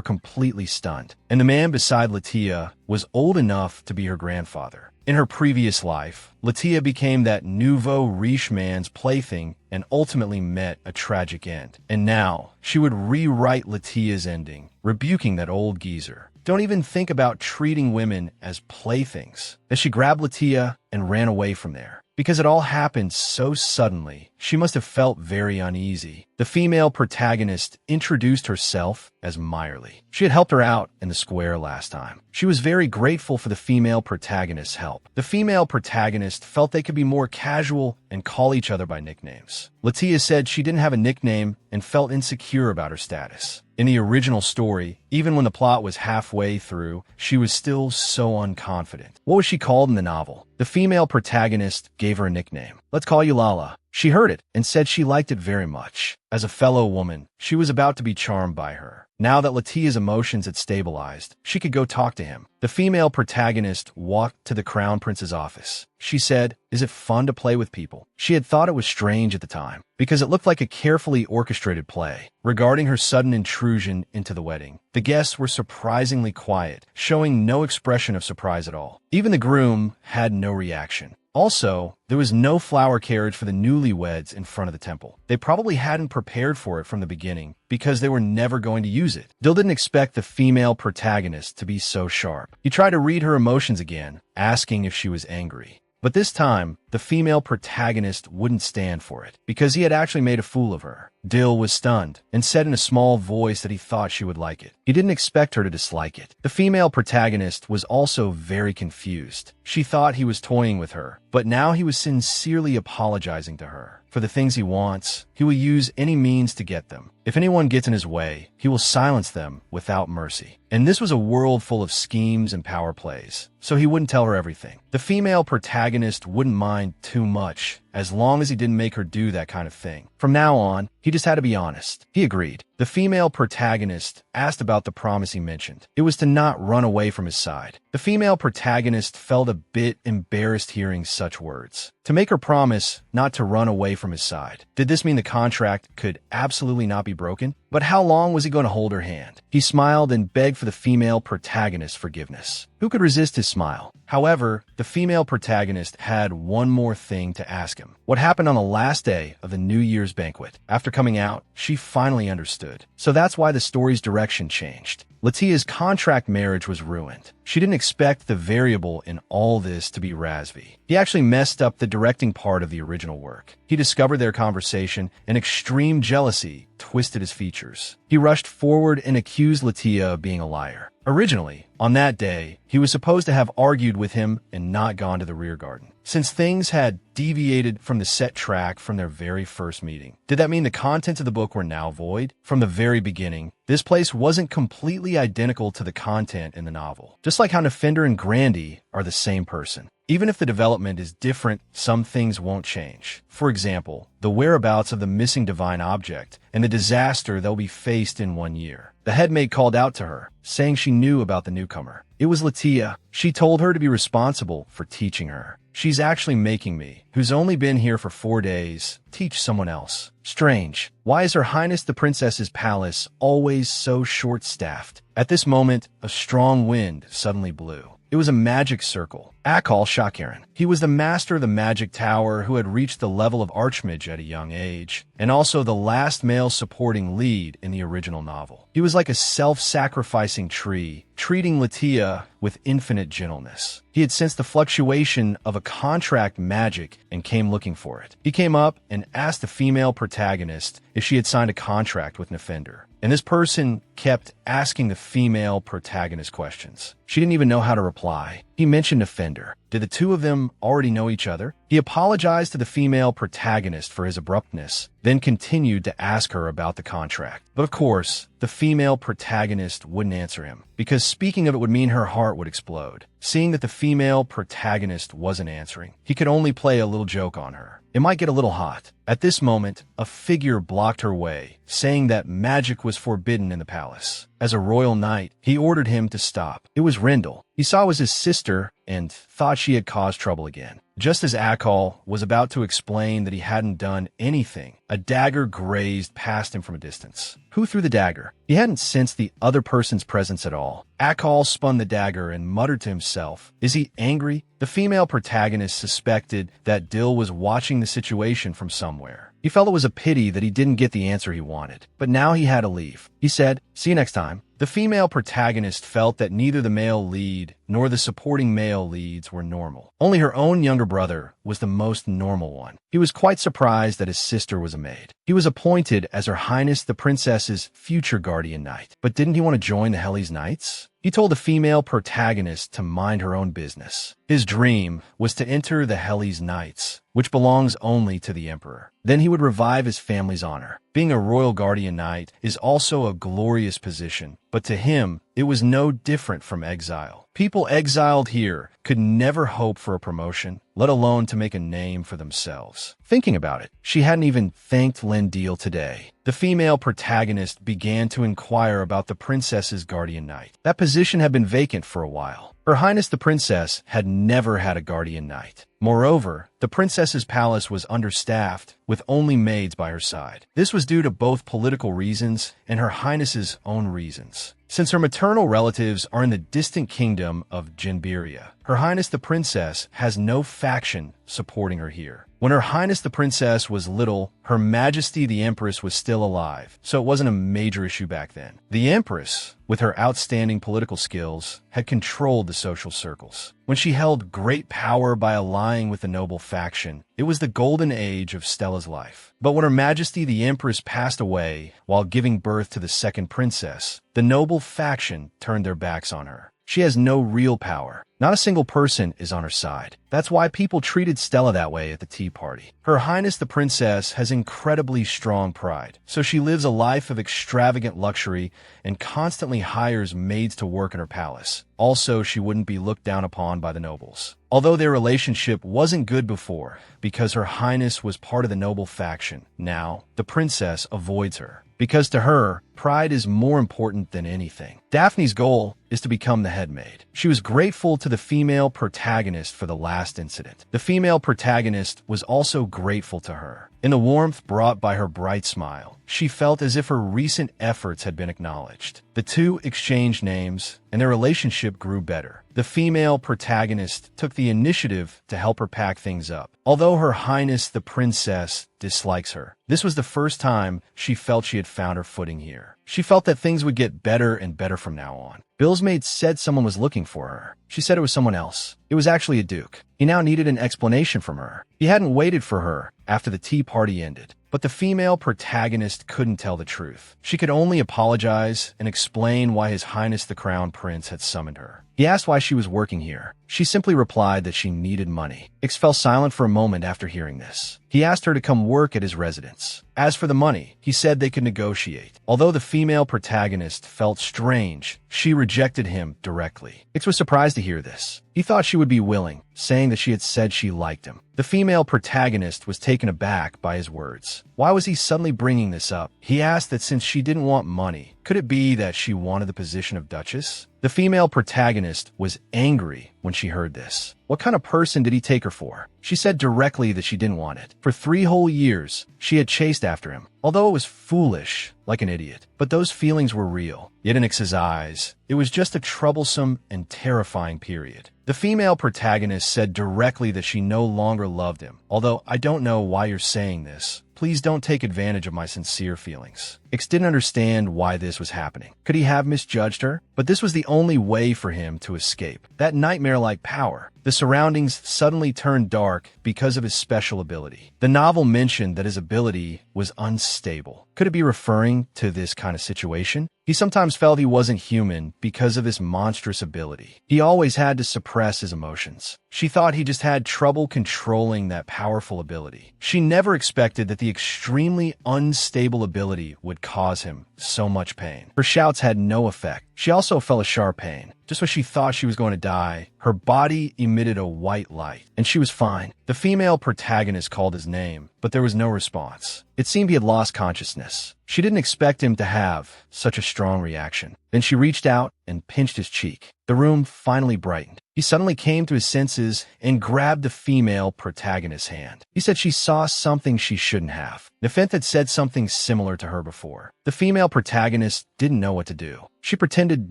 completely stunned, and the man beside Latia was old enough to be her grandfather. In her previous life, Latia became that nouveau riche man's plaything and ultimately met a tragic end. And now, she would rewrite Latia's ending, rebuking that old geezer. Don't even think about treating women as playthings. As she grabbed Latia and ran away from there. Because it all happened so suddenly, she must have felt very uneasy. The female protagonist introduced herself as Meyerly. She had helped her out in the square last time. She was very grateful for the female protagonist's help. The female protagonist felt they could be more casual and call each other by nicknames. Latia said she didn't have a nickname and felt insecure about her status. In the original story, even when the plot was halfway through, she was still so unconfident. What was she called in the novel? The female protagonist gave her a nickname. "Let's call you Lala." She heard it and said she liked it very much. As a fellow woman, she was about to be charmed by her. Now that Latia's emotions had stabilized, she could go talk to him. The female protagonist walked to the Crown Prince's office. She said, "Is it fun to play with people?" She had thought it was strange at the time, because it looked like a carefully orchestrated play. Regarding her sudden intrusion into the wedding, the guests were surprisingly quiet, showing no expression of surprise at all. Even the groom had no reaction. Also, there was no flower carriage for the newlyweds in front of the temple. They probably hadn't prepared for it from the beginning because they were never going to use it. Dill didn't expect the female protagonist to be so sharp. He tried to read her emotions again, asking if she was angry. But this time, the female protagonist wouldn't stand for it, because he had actually made a fool of her. Dill was stunned, and said in a small voice that he thought she would like it. He didn't expect her to dislike it. The female protagonist was also very confused. She thought he was toying with her, but now he was sincerely apologizing to her. For the things he wants, he will use any means to get them. If anyone gets in his way, he will silence them without mercy. And this was a world full of schemes and power plays, so he wouldn't tell her everything. The female protagonist wouldn't mind too much, as long as he didn't make her do that kind of thing. From now on, he just had to be honest. He agreed. The female protagonist asked about the promise he mentioned. It was to not run away from his side. The female protagonist felt a bit embarrassed hearing such words. To make her promise not to run away from his side. Did this mean the contract could absolutely not be broken? But how long was he going to hold her hand? He smiled and begged for the female protagonist's forgiveness. Who could resist his smile? However, the female protagonist had one more thing to ask him. What happened on the last day of the New Year's banquet? After coming out, she finally understood. So that's why the story's direction changed. Latia's contract marriage was ruined. She didn't expect the variable in all this to be Razvi. He actually messed up the directing part of the original work. He discovered their conversation, and extreme jealousy twisted his features. He rushed forward and accused Latia of being a liar. Originally, on that day, he was supposed to have argued with him and not gone to the rear garden, since things had deviated from the set track from their very first meeting. Did that mean the contents of the book were now void? From the very beginning, this place wasn't completely identical to the content in the novel. Just like how Nefender and Grandy are the same person. Even if the development is different, some things won't change. For example, the whereabouts of the missing divine object and the disaster they'll be faced in 1 year. The headmaid called out to her, saying she knew about the newcomer. It was Latia. She told her to be responsible for teaching her. She's actually making me, who's only been here for 4 days, teach someone else. Strange. Why is Her Highness the Princess's palace always so short-staffed? At this moment, a strong wind suddenly blew. It was a magic circle. Akal Shakaran. He was the master of the magic tower who had reached the level of Archmage at a young age, and also the last male supporting lead in the original novel. He was like a self-sacrificing tree, treating Latia with infinite gentleness. He had sensed the fluctuation of a contract magic and came looking for it. He came up and asked the female protagonist if she had signed a contract with Nefender. And this person kept asking the female protagonist questions. She didn't even know how to reply. He mentioned Nefender. Did the two of them already know each other? He apologized to the female protagonist for his abruptness, then continued to ask her about the contract. But of course, the female protagonist wouldn't answer him, because speaking of it would mean her heart would explode. Seeing that the female protagonist wasn't answering, he could only play a little joke on her. It might get a little hot. At this moment, a figure blocked her way, saying that magic was forbidden in the palace. As a royal knight, he ordered him to stop. It was Rendell. He saw it was his sister and thought she had caused trouble again. Just as Akal was about to explain that he hadn't done anything, a dagger grazed past him from a distance. Who threw the dagger? He hadn't sensed the other person's presence at all. Akal spun the dagger and muttered to himself, "Is he angry?" The female protagonist suspected that Dill was watching the situation from somewhere. He felt it was a pity that he didn't get the answer he wanted, but now he had to leave. He said, "See you next time." The female protagonist felt that neither the male lead nor the supporting male leads were normal. Only her own younger brother was the most normal one. He was quite surprised that his sister was a maid. He was appointed as Her Highness the Princess's future guardian knight. But didn't he want to join the Hellies Knights? He told the female protagonist to mind her own business. His dream was to enter the Hellies Knights, which belongs only to the Emperor. Then he would revive his family's honor. Being a royal guardian knight is also a glorious position, but to him, it was no different from exile. People exiled here could never hope for a promotion, let alone to make a name for themselves. Thinking about it, she hadn't even thanked Lendil today. The female protagonist began to inquire about the princess's guardian knight. That position had been vacant for a while. Her Highness the Princess had never had a guardian knight. Moreover, the princess's palace was understaffed, with only maids by her side. This was due to both political reasons and Her Highness's own reasons. Since her maternal relatives are in the distant kingdom of Jinberia, Her Highness the Princess has no faction supporting her here. When Her Highness the Princess was little, Her Majesty the Empress was still alive, so it wasn't a major issue back then. The Empress, with her outstanding political skills, had controlled the social circles. When she held great power by allying with the noble faction, it was the golden age of Stella's life. But when Her Majesty the Empress passed away while giving birth to the second princess, the noble faction turned their backs on her. She has no real power. Not a single person is on her side. That's why people treated Stella that way at the tea party. Her Highness the Princess has incredibly strong pride, so she lives a life of extravagant luxury and constantly hires maids to work in her palace. Also, she wouldn't be looked down upon by the nobles. Although their relationship wasn't good before, because Her Highness was part of the noble faction, now the princess avoids her. Because to her, pride is more important than anything. Daphne's goal is to become the head maid. She was grateful to the female protagonist for the last incident. The female protagonist was also grateful to her. In the warmth brought by her bright smile, she felt as if her recent efforts had been acknowledged. The two exchanged names, and their relationship grew better. The female protagonist took the initiative to help her pack things up. Although Her Highness the Princess dislikes her, this was the first time she felt she had found her footing here. She felt that things would get better and better from now on. Bill's maid said someone was looking for her. She said it was someone else. It was actually a duke. He now needed an explanation from her. He hadn't waited for her after the tea party ended. But the female protagonist couldn't tell the truth. She could only apologize and explain why His Highness the Crown Prince had summoned her. He asked why she was working here. She simply replied that she needed money. Ix fell silent for a moment after hearing this. He asked her to come work at his residence. As for the money, he said they could negotiate. Although the female protagonist felt strange, she rejected him directly. Ix was surprised to hear this. He thought she would be willing, saying that she had said she liked him. The female protagonist was taken aback by his words. Why was he suddenly bringing this up? He asked that since she didn't want money, could it be that she wanted the position of Duchess? The female protagonist was angry when she heard this. What kind of person did he take her for? She said directly that she didn't want it. For 3 whole years, she had chased after him. Although it was foolish, like an idiot, but those feelings were real. yet in Ix's eyes, it was just a troublesome and terrifying period. The female protagonist said directly that she no longer loved him. Although I don't know why you're saying this. Please don't take advantage of my sincere feelings. Ix didn't understand why this was happening. Could he have misjudged her? But this was the only way for him to escape. That nightmare-like power. The surroundings suddenly turned dark because of his special ability. The novel mentioned that his ability was unstable. Could it be referring to this kind of situation? He sometimes felt he wasn't human because of this monstrous ability. He always had to suppress his emotions. She thought he just had trouble controlling that powerful ability. She never expected that the extremely unstable ability would cause him so much pain. Her shouts had no effect. She also felt a sharp pain. Just when she thought she was going to die, her body emitted a white light, and she was fine. The female protagonist called his name, but there was no response. It seemed he had lost consciousness. She didn't expect him to have such a strong reaction. Then she reached out and pinched his cheek. The room finally brightened. He suddenly came to his senses and grabbed the female protagonist's hand. He said she saw something she shouldn't have. Nefent had said something similar to her before. The female protagonist didn't know what to do. She pretended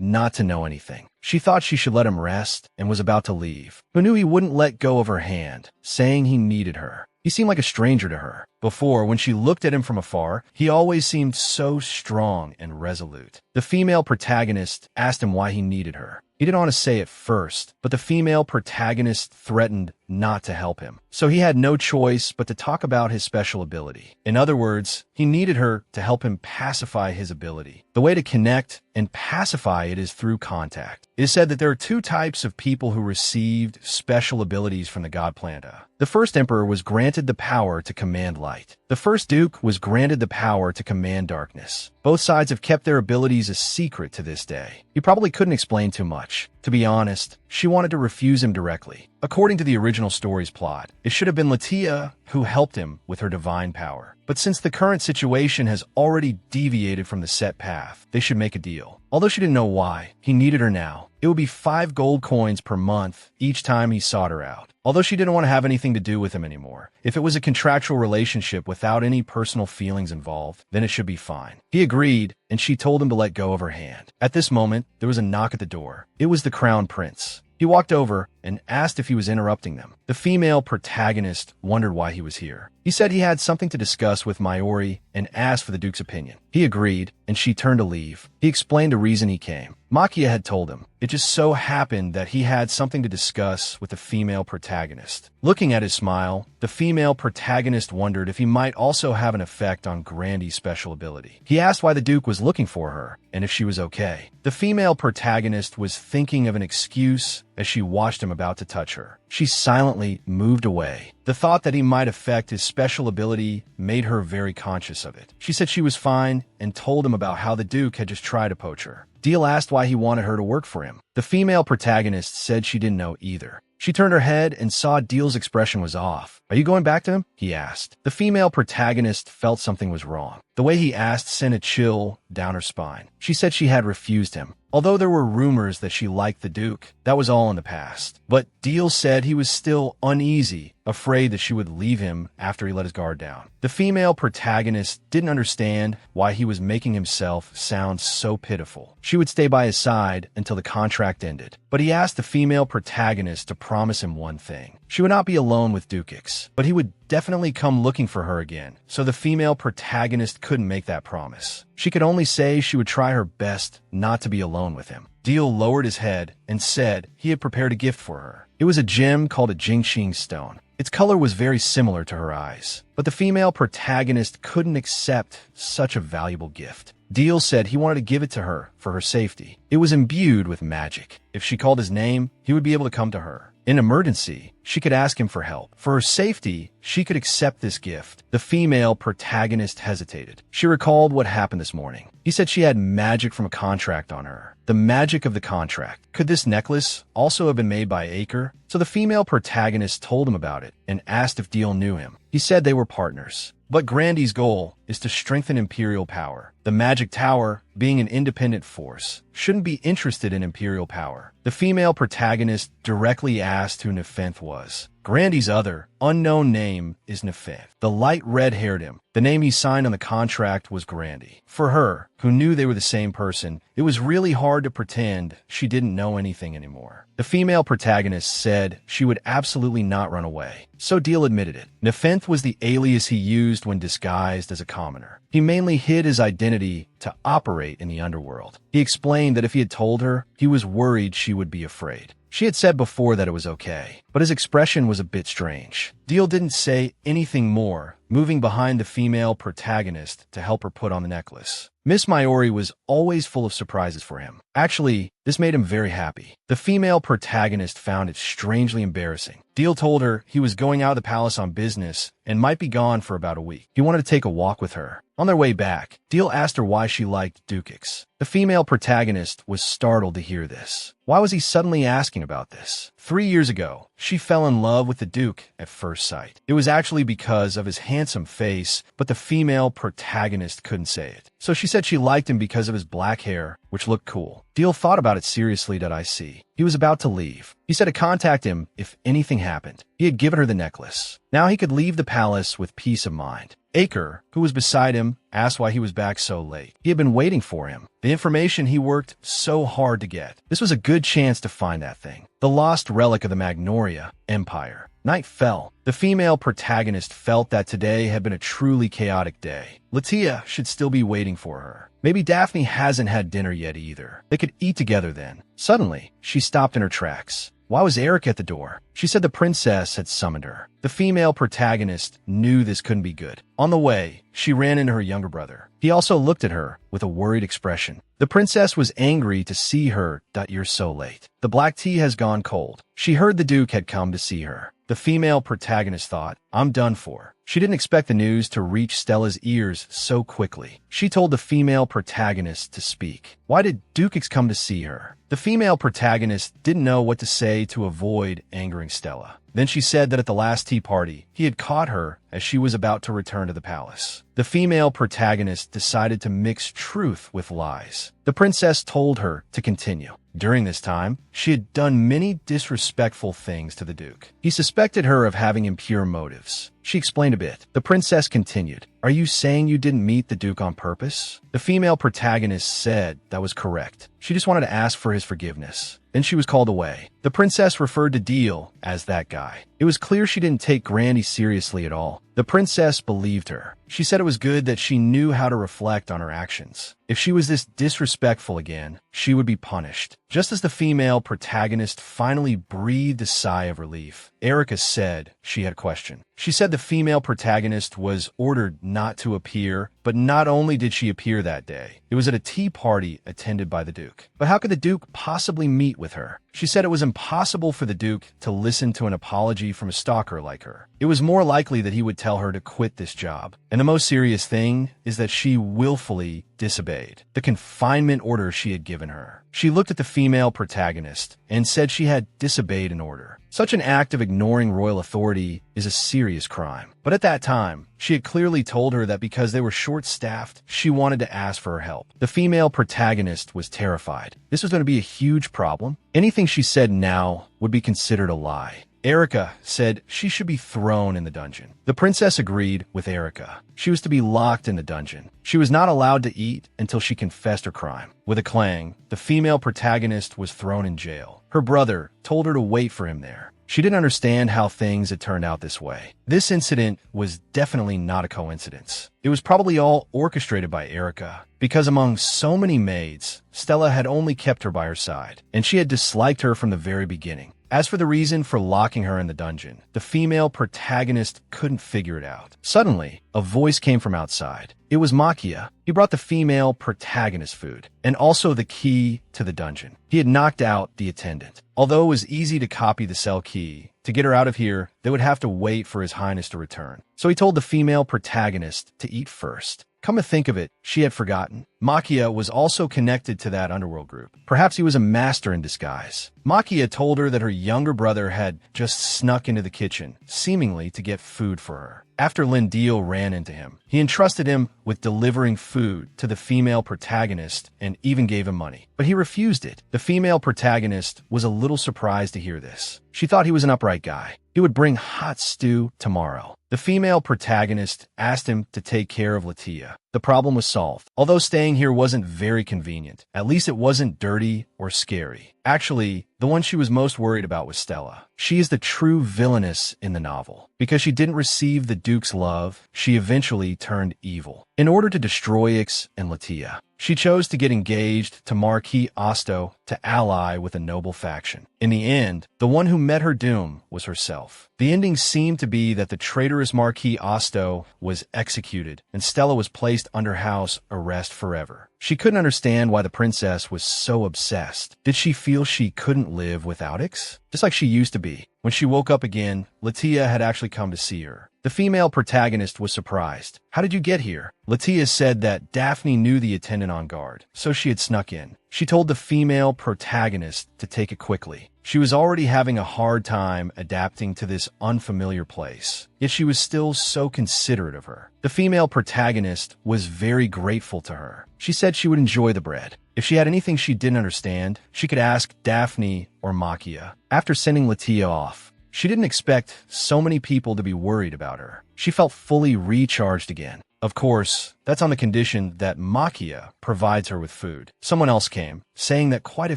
not to know anything. She thought she should let him rest and was about to leave, but knew he wouldn't let go of her hand, saying he needed her. He seemed like a stranger to her. Before, when she looked at him from afar, he always seemed so strong and resolute. The female protagonist asked him why he needed her. He didn't want to say it first, but the female protagonist threatened not to help him. So he had no choice but to talk about his special ability. In other words, he needed her to help him pacify his ability. The way to connect and pacify it is through contact. It is said that there are two types of people who received special abilities from the god Planta. The first emperor was granted the power to command light. The first duke was granted the power to command darkness. Both sides have kept their abilities a secret to this day. He probably couldn't explain too much. To be honest, she wanted to refuse him directly. According to the original story's plot, it should have been Latia who helped him with her divine power. But since the current situation has already deviated from the set path, they should make a deal. Although she didn't know why, he needed her now. It would be 5 gold coins per month each time he sought her out. Although she didn't want to have anything to do with him anymore. If it was a contractual relationship without any personal feelings involved, then it should be fine. He agreed, and she told him to let go of her hand. At this moment, there was a knock at the door. It was the crown prince. He walked over and asked if he was interrupting them. The female protagonist wondered why he was here. He said he had something to discuss with Mayuri and asked for the Duke's opinion. He agreed, and she turned to leave. He explained the reason he came. Makia had told him. It just so happened that he had something to discuss with the female protagonist. Looking at his smile, the female protagonist wondered if he might also have an effect on Grandy's special ability. He asked why the Duke was looking for her, and if she was okay. The female protagonist was thinking of an excuse as she watched him about to touch her. She silently moved away. The thought that he might affect his special ability made her very conscious of it. She said she was fine and told him about how the Duke had just tried to poach her. Deal asked why he wanted her to work for him. The female protagonist said she didn't know either. She turned her head and saw Deal's expression was off. "Are you going back to him?" he asked. The female protagonist felt something was wrong. The way he asked sent a chill down her spine. She said she had refused him. Although there were rumors that she liked the Duke, that was all in the past. But Deal said he was still uneasy, afraid that she would leave him after he let his guard down. The female protagonist didn't understand why he was making himself sound so pitiful. She would stay by his side until the contract ended. But he asked the female protagonist to promise him one thing. She would not be alone with Dukix, but he would definitely come looking for her again. So the female protagonist couldn't make that promise. She could only say she would try her best not to be alone with him. Deal lowered his head and said he had prepared a gift for her. It was a gem called a Jingxing stone. Its color was very similar to her eyes, but the female protagonist couldn't accept such a valuable gift. Deal said he wanted to give it to her for her safety. It was imbued with magic. If she called his name, he would be able to come to her. In emergency, she could ask him for help. For her safety, she could accept this gift. The female protagonist hesitated. She recalled what happened this morning. He said she had magic from a contract on her. The magic of the contract. Could this necklace also have been made by Acre? So the female protagonist told him about it and asked if Deal knew him. He said they were partners. But Grandy's goal is to strengthen imperial power. The Magic Tower, being an independent force, shouldn't be interested in imperial power. The female protagonist directly asked who Nefenth was. Grandy's other, unknown name is Nefith. The light red-haired him. The name he signed on the contract was Grandy. For her, who knew they were the same person, it was really hard to pretend she didn't know anything anymore. The female protagonist said she would absolutely not run away, so Deal admitted it. Nefith was the alias he used when disguised as a commoner. He mainly hid his identity to operate in the underworld. He explained that if he had told her, he was worried she would be afraid. She had said before that it was okay, but his expression was a bit strange. Deal didn't say anything more, moving behind the female protagonist to help her put on the necklace. Miss Mayuri was always full of surprises for him. Actually, this made him very happy. The female protagonist found it strangely embarrassing. Deal told her he was going out of the palace on business and might be gone for about a week. He wanted to take a walk with her. On their way back, Deal asked her why she liked duchesses. The female protagonist was startled to hear this. Why was he suddenly asking about this? 3 years ago, she fell in love with the Duke at first sight. It was actually because of his handsome face, but the female protagonist couldn't say it. So she said she liked him because of his black hair, which looked cool. Deal thought about it seriously. I see. He was about to leave. He said to contact him if anything happened. He had given her the necklace. Now he could leave the palace with peace of mind. Aker, who was beside him, asked why he was back so late. He had been waiting for him. The information he worked so hard to get. This was a good chance to find that thing. The lost relic of the Magnolia Empire. Night fell. The female protagonist felt that today had been a truly chaotic day. Latia should still be waiting for her. Maybe Daphne hasn't had dinner yet either. They could eat together then. Suddenly, she stopped in her tracks. Why was Eric at the door? She said the princess had summoned her. The female protagonist knew this couldn't be good. On the way, she ran into her younger brother. He also looked at her with a worried expression. The princess was angry to see her. You're so late. The black tea has gone cold. She heard the Duke had come to see her. The female protagonist thought, I'm done for. She didn't expect the news to reach Stella's ears so quickly. She told the female protagonist to speak. Why did Dukex come to see her? The female protagonist didn't know what to say to avoid angering Stella. Then she said that at the last tea party, he had caught her as she was about to return to the palace. The female protagonist decided to mix truth with lies. The princess told her to continue. During this time, she had done many disrespectful things to the Duke. He suspected her of having impure motives. She explained a bit. The princess continued. Are you saying you didn't meet the Duke on purpose? The female protagonist said that was correct. She just wanted to ask for his forgiveness. Then she was called away. The princess referred to Deal as that guy. It was clear she didn't take Grandy seriously at all. The princess believed her. She said it was good that she knew how to reflect on her actions. If she was this disrespectful again, she would be punished. Just as the female protagonist finally breathed a sigh of relief, Erica said she had a question. She said the female protagonist was ordered not to appear, but not only did she appear that day, it was at a tea party attended by the Duke. But how could the Duke possibly meet with her? She said it was impossible for the Duke to listen to an apology from a stalker like her. It was more likely that he would tell her to quit this job. And the most serious thing is that she willfully disobeyed the confinement order she had given her. She looked at the female protagonist and said she had disobeyed an order. Such an act of ignoring royal authority is a serious crime. But at that time, she had clearly told her that because they were short-staffed, she wanted to ask for her help. The female protagonist was terrified. This was going to be a huge problem. Anything she said now would be considered a lie. Erica said she should be thrown in the dungeon. The princess agreed with Erica. She was to be locked in the dungeon. She was not allowed to eat until she confessed her crime. With a clang, the female protagonist was thrown in jail. Her brother told her to wait for him there. She didn't understand how things had turned out this way. This incident was definitely not a coincidence. It was probably all orchestrated by Erica, because among so many maids, Stella had only kept her by her side, and she had disliked her from the very beginning. As for the reason for locking her in the dungeon, the female protagonist couldn't figure it out. Suddenly, a voice came from outside. It was Makia. He brought the female protagonist food, and also the key to the dungeon. He had knocked out the attendant. Although it was easy to copy the cell key, to get her out of here, they would have to wait for His Highness to return. So he told the female protagonist to eat first. Come to think of it, she had forgotten. Makia was also connected to that underworld group. Perhaps he was a master in disguise. Makia told her that her younger brother had just snuck into the kitchen, seemingly to get food for her. After Lindeel ran into him, he entrusted him with delivering food to the female protagonist and even gave him money. But he refused it. The female protagonist was a little surprised to hear this. She thought he was an upright guy. He would bring hot stew tomorrow. The female protagonist asked him to take care of Latia. The problem was solved. Although staying here wasn't very convenient, at least it wasn't dirty or scary. Actually, the one she was most worried about was Stella. She is the true villainess in the novel. Because she didn't receive the Duke's love, she eventually turned evil. In order to destroy Ix and Latia, she chose to get engaged to Marquis Osto to ally with a noble faction. In the end, the one who met her doom was herself. The ending seemed to be that the traitorous Marquis Osto was executed, and Stella was placed under house arrest forever. She couldn't understand why the princess was so obsessed. Did she feel she couldn't live without Ix? Just like she used to be. When she woke up again, Latia had actually come to see her. The female protagonist was surprised. How did you get here? Latia said that Daphne knew the attendant on guard, so she had snuck in. She told the female protagonist to take it quickly. She was already having a hard time adapting to this unfamiliar place, yet she was still so considerate of her. The female protagonist was very grateful to her. She said she would enjoy the bread. If she had anything she didn't understand, she could ask Daphne or Makia. After sending Latia off, she didn't expect so many people to be worried about her. She felt fully recharged again. Of course, that's on the condition that Makia provides her with food. Someone else came, saying that quite a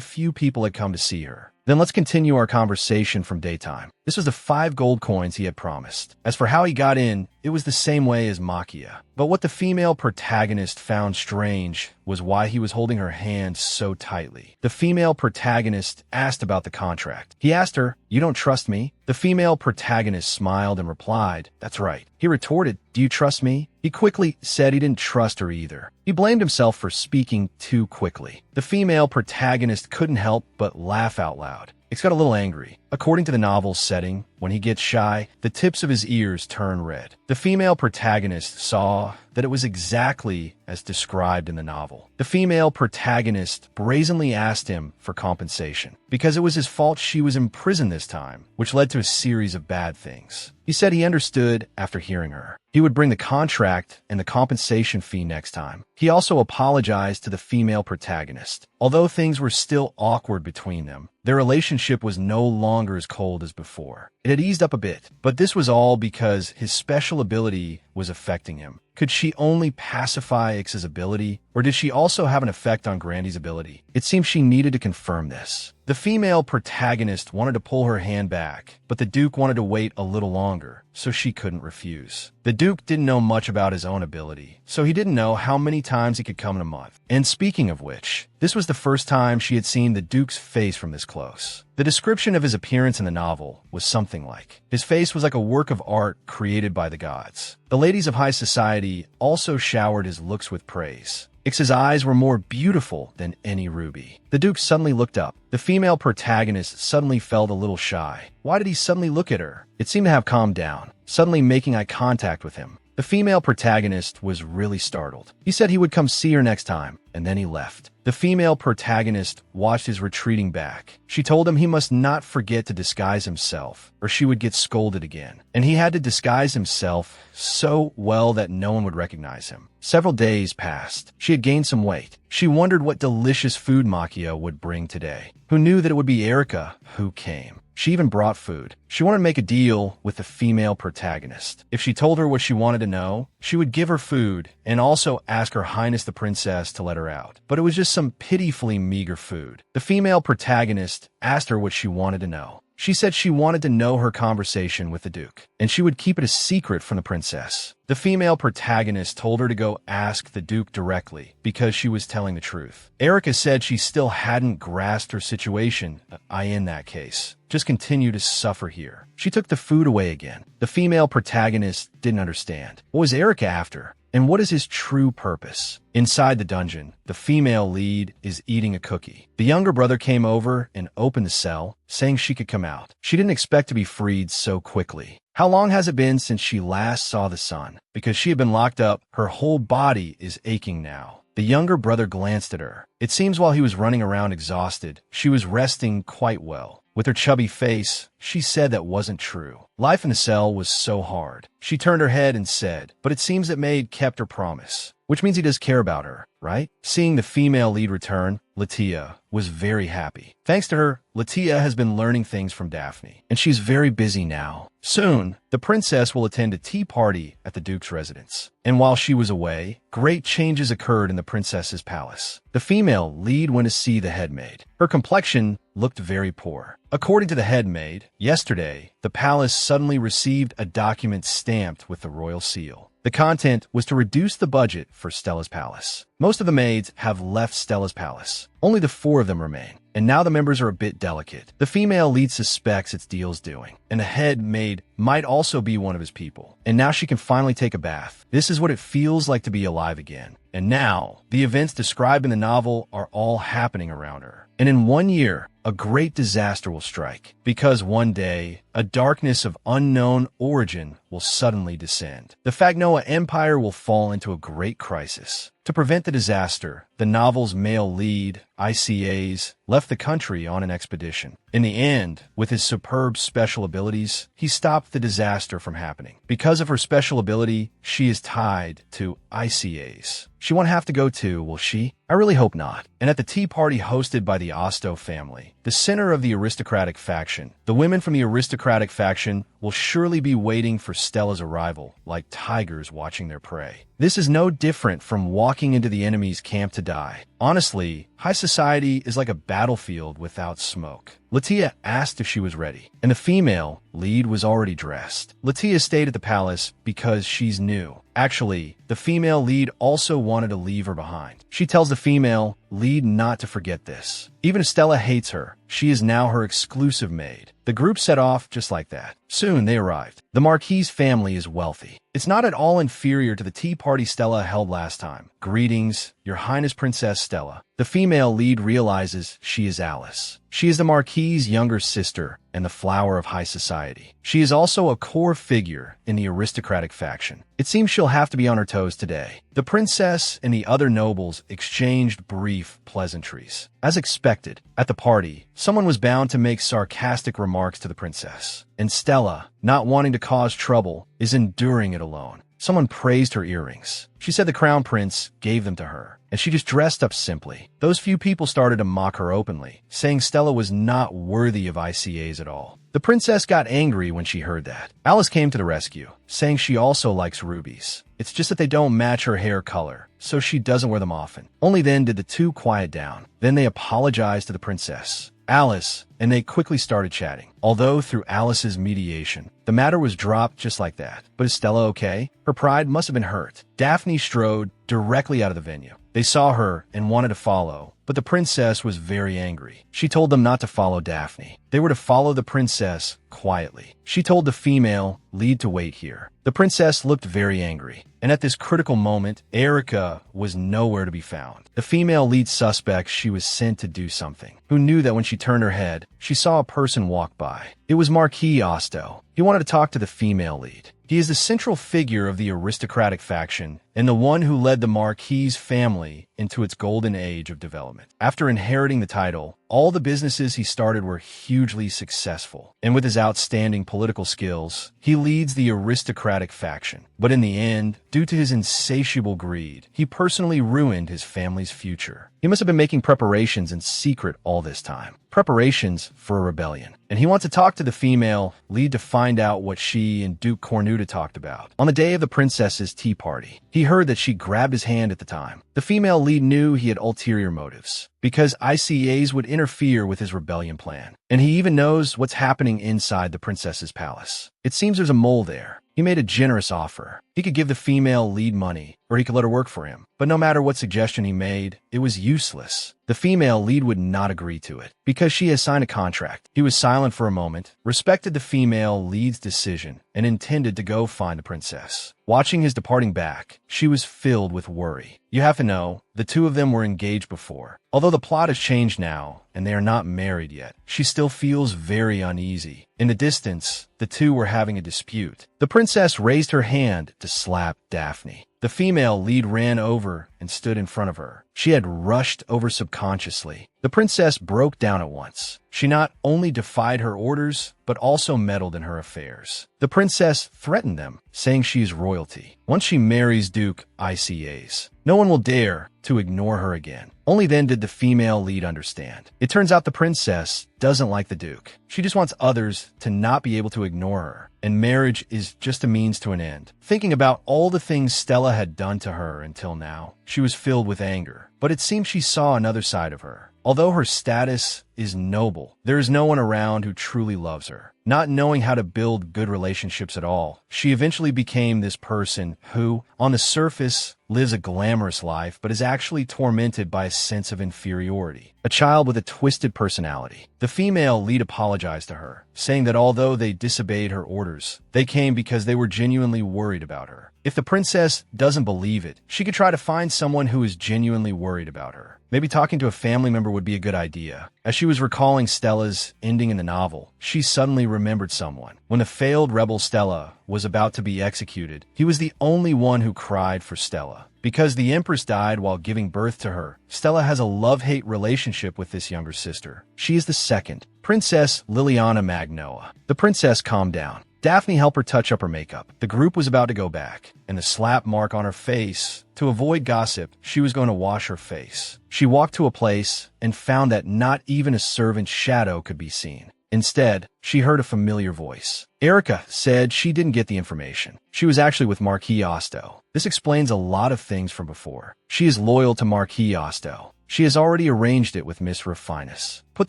few people had come to see her. Then let's continue our conversation from daytime. This was the 5 gold coins he had promised. As for how he got in, it was the same way as Makia. But what the female protagonist found strange was why he was holding her hand so tightly. The female protagonist asked about the contract. He asked her, "You don't trust me?" The female protagonist smiled and replied, "That's right." He retorted, "Do you trust me?" He quickly said he didn't trust her either. He blamed himself for speaking too quickly. The female protagonist couldn't help but laugh out loud. Ix got a little angry. According to the novel's setting, when he gets shy, the tips of his ears turn red. The female protagonist saw that it was exactly as described in the novel. The female protagonist brazenly asked him for compensation because it was his fault she was in prison this time, which led to a series of bad things. He said he understood after hearing her. He would bring the contract and the compensation fee next time. He also apologized to the female protagonist. Although things were still awkward between them, their relationship was no longer as cold as before. It had eased up a bit, but this was all because his special ability was affecting him. Could she only pacify Ix's ability, or did she also have an effect on Grandy's ability? It seemed she needed to confirm this. The female protagonist wanted to pull her hand back, but the Duke wanted to wait a little longer, so she couldn't refuse. The Duke didn't know much about his own ability, so he didn't know how many times he could come in a month. And speaking of which, this was the first time she had seen the Duke's face from this close. The description of his appearance in the novel was something like, his face was like a work of art created by the gods. The ladies of high society also showered his looks with praise. Ix's eyes were more beautiful than any ruby. The Duke suddenly looked up. The female protagonist suddenly felt a little shy. Why did he suddenly look at her? It seemed to have calmed down, suddenly making eye contact with him. The female protagonist was really startled. He said he would come see her next time, and then he left. The female protagonist watched his retreating back. She told him he must not forget to disguise himself, or she would get scolded again. And he had to disguise himself so well that no one would recognize him. Several days passed. She had gained some weight. She wondered what delicious food Makia would bring today. Who knew that it would be Erica who came? She even brought food. She wanted to make a deal with the female protagonist. If she told her what she wanted to know, she would give her food and also ask Her Highness the Princess to let her out. But it was just some pitifully meager food. The female protagonist asked her what she wanted to know. She said she wanted to know her conversation with the Duke, and she would keep it a secret from the princess. The female protagonist told her to go ask the Duke directly because she was telling the truth. Erica said she still hadn't grasped her situation. In that case, just continue to suffer here. She took the food away again. The female protagonist didn't understand. What was Erica after? And what is his true purpose? Inside the dungeon, the female lead is eating a cookie. The younger brother came over and opened the cell, saying she could come out. She didn't expect to be freed so quickly. How long has it been since she last saw the sun? Because she had been locked up, her whole body is aching now. The younger brother glanced at her. It seems while he was running around exhausted, she was resting quite well. With her chubby face, she said that wasn't true. Life in the cell was so hard. She turned her head and said, but it seems that Maid kept her promise. Which means he does care about her, right? Seeing the female lead return, Latia was very happy. Thanks to her, Latia has been learning things from Daphne, and she's very busy now. Soon, the princess will attend a tea party at the Duke's residence. And while she was away, great changes occurred in the princess's palace. The female lead went to see the head maid. Her complexion looked very poor. According to the head maid, yesterday, the palace suddenly received a document stamped with the royal seal. The content was to reduce the budget for Stella's palace. Most of the maids have left Stella's palace. Only the 4 of them remain, and now the members are a bit delicate. The female lead suspects it's Deal's doing, and the head maid might also be one of his people. And now she can finally take a bath. This is what it feels like to be alive again. And now, the events described in the novel are all happening around her. And in 1 year, a great disaster will strike, because one day, a darkness of unknown origin will suddenly descend. The Fagnoa Empire will fall into a great crisis. To prevent the disaster, the novel's male lead, ICAs, left the country on an expedition. In the end, with his superb special abilities, he stopped the disaster from happening. Because of her special ability, she is tied to ICAs. She won't have to go too, will she? I really hope not. And at the tea party hosted by the Osto family, the center of the aristocratic faction, the women from the aristocratic faction will surely be waiting for Stella's arrival, like tigers watching their prey. This is no different from walking into the enemy's camp to die. Honestly, high society is like a battlefield without smoke. Latia asked if she was ready, and the female lead was already dressed. Latia stayed at the palace because she's new. Actually, the female lead also wanted to leave her behind. She tells the female lead not to forget this. Even if Stella hates her, she is now her exclusive maid. The group set off just like that. Soon they arrived. The Marquis family is wealthy. It's not at all inferior to the tea party Stella held last time. Greetings, Your Highness Princess Stella. The female lead realizes she is Alice. She is the Marquis's younger sister and the flower of high society. She is also a core figure in the aristocratic faction. It seems she'll have to be on her toes today. The princess and the other nobles exchanged brief pleasantries. As expected, at the party, someone was bound to make sarcastic remarks to the princess. And Stella, not wanting to cause trouble, is enduring it alone. Someone praised her earrings. She said the crown prince gave them to her, and she just dressed up simply. Those few people started to mock her openly, saying Stella was not worthy of ICAs at all. The princess got angry when she heard that. Alice came to the rescue, saying she also likes rubies. It's just that they don't match her hair color, so she doesn't wear them often. Only then did the two quiet down. Then they apologized to the princess, Alice, and they quickly started chatting. Although through Alice's mediation, the matter was dropped just like that. But is Stella okay? Her pride must have been hurt. Daphne strode directly out of the venue. They saw her and wanted to follow, but the princess was very angry. She told them not to follow Daphne. They were to follow the princess quietly. She told the female lead to wait here. The princess looked very angry, and at this critical moment, Erica was nowhere to be found. The female lead suspect she was sent to do something, who knew that when she turned her head, she saw a person walk by. It was Marquis Osto. He wanted to talk to the female lead. He is the central figure of the aristocratic faction and the one who led the Marquis family into its golden age of development. After inheriting the title, all the businesses he started were hugely successful, and with his outstanding political skills, he leads the aristocratic faction. But in the end, due to his insatiable greed, he personally ruined his family's future. He must have been making preparations in secret all this time. Preparations for a rebellion. And he wants to talk to the female lead to find out what she and Duke Cornuta talked about. On the day of the princess's tea party, he heard that she grabbed his hand at the time. The female lead knew he had ulterior motives, because ICAs would interfere with his rebellion plan. And he even knows what's happening inside the princess's palace. It seems there's a mole there. He made a generous offer. He could give the female lead money, or he could let her work for him. But no matter what suggestion he made, it was useless. The female lead would not agree to it, because she has signed a contract. He was silent for a moment, respected the female lead's decision, and intended to go find the princess. Watching his departing back, she was filled with worry. You have to know, the two of them were engaged before. Although the plot has changed now, and they are not married yet, she still feels very uneasy. In the distance, the two were having a dispute. The princess raised her hand to slap Daphne. The female lead ran over and stood in front of her. She had rushed over subconsciously. The princess broke down at once. She not only defied her orders, but also meddled in her affairs. The princess threatened them, saying she is royalty. Once she marries Duke ICAs, no one will dare to ignore her again. Only then did the female lead understand. It turns out the princess doesn't like the Duke. She just wants others to not be able to ignore her, and marriage is just a means to an end. Thinking about all the things Stella had done to her until now, she was filled with anger. But it seemed she saw another side of her. Although her status is noble, there is no one around who truly loves her. Not knowing how to build good relationships at all, she eventually became this person who, on the surface, lives a glamorous life but is actually tormented by a sense of inferiority. A child with a twisted personality. The female lead apologized to her, saying that although they disobeyed her orders, they came because they were genuinely worried about her. If the princess doesn't believe it, she could try to find someone who is genuinely worried about her. Maybe talking to a family member would be a good idea. As she was recalling Stella's ending in the novel, she suddenly remembered someone. When the failed rebel Stella was about to be executed, he was the only one who cried for Stella. Because the Empress died while giving birth to her, Stella has a love-hate relationship with this younger sister. She is the second, Princess Liliana Magnoa. The princess calmed down. Daphne helped her touch up her makeup. The group was about to go back, and the slap mark on her face. To avoid gossip, she was going to wash her face. She walked to a place and found that not even a servant's shadow could be seen. Instead, she heard a familiar voice. Erica said she didn't get the information. She was actually with Marquis Osto. This explains a lot of things from before. She is loyal to Marquis Osto. She has already arranged it with Miss Refinus. Put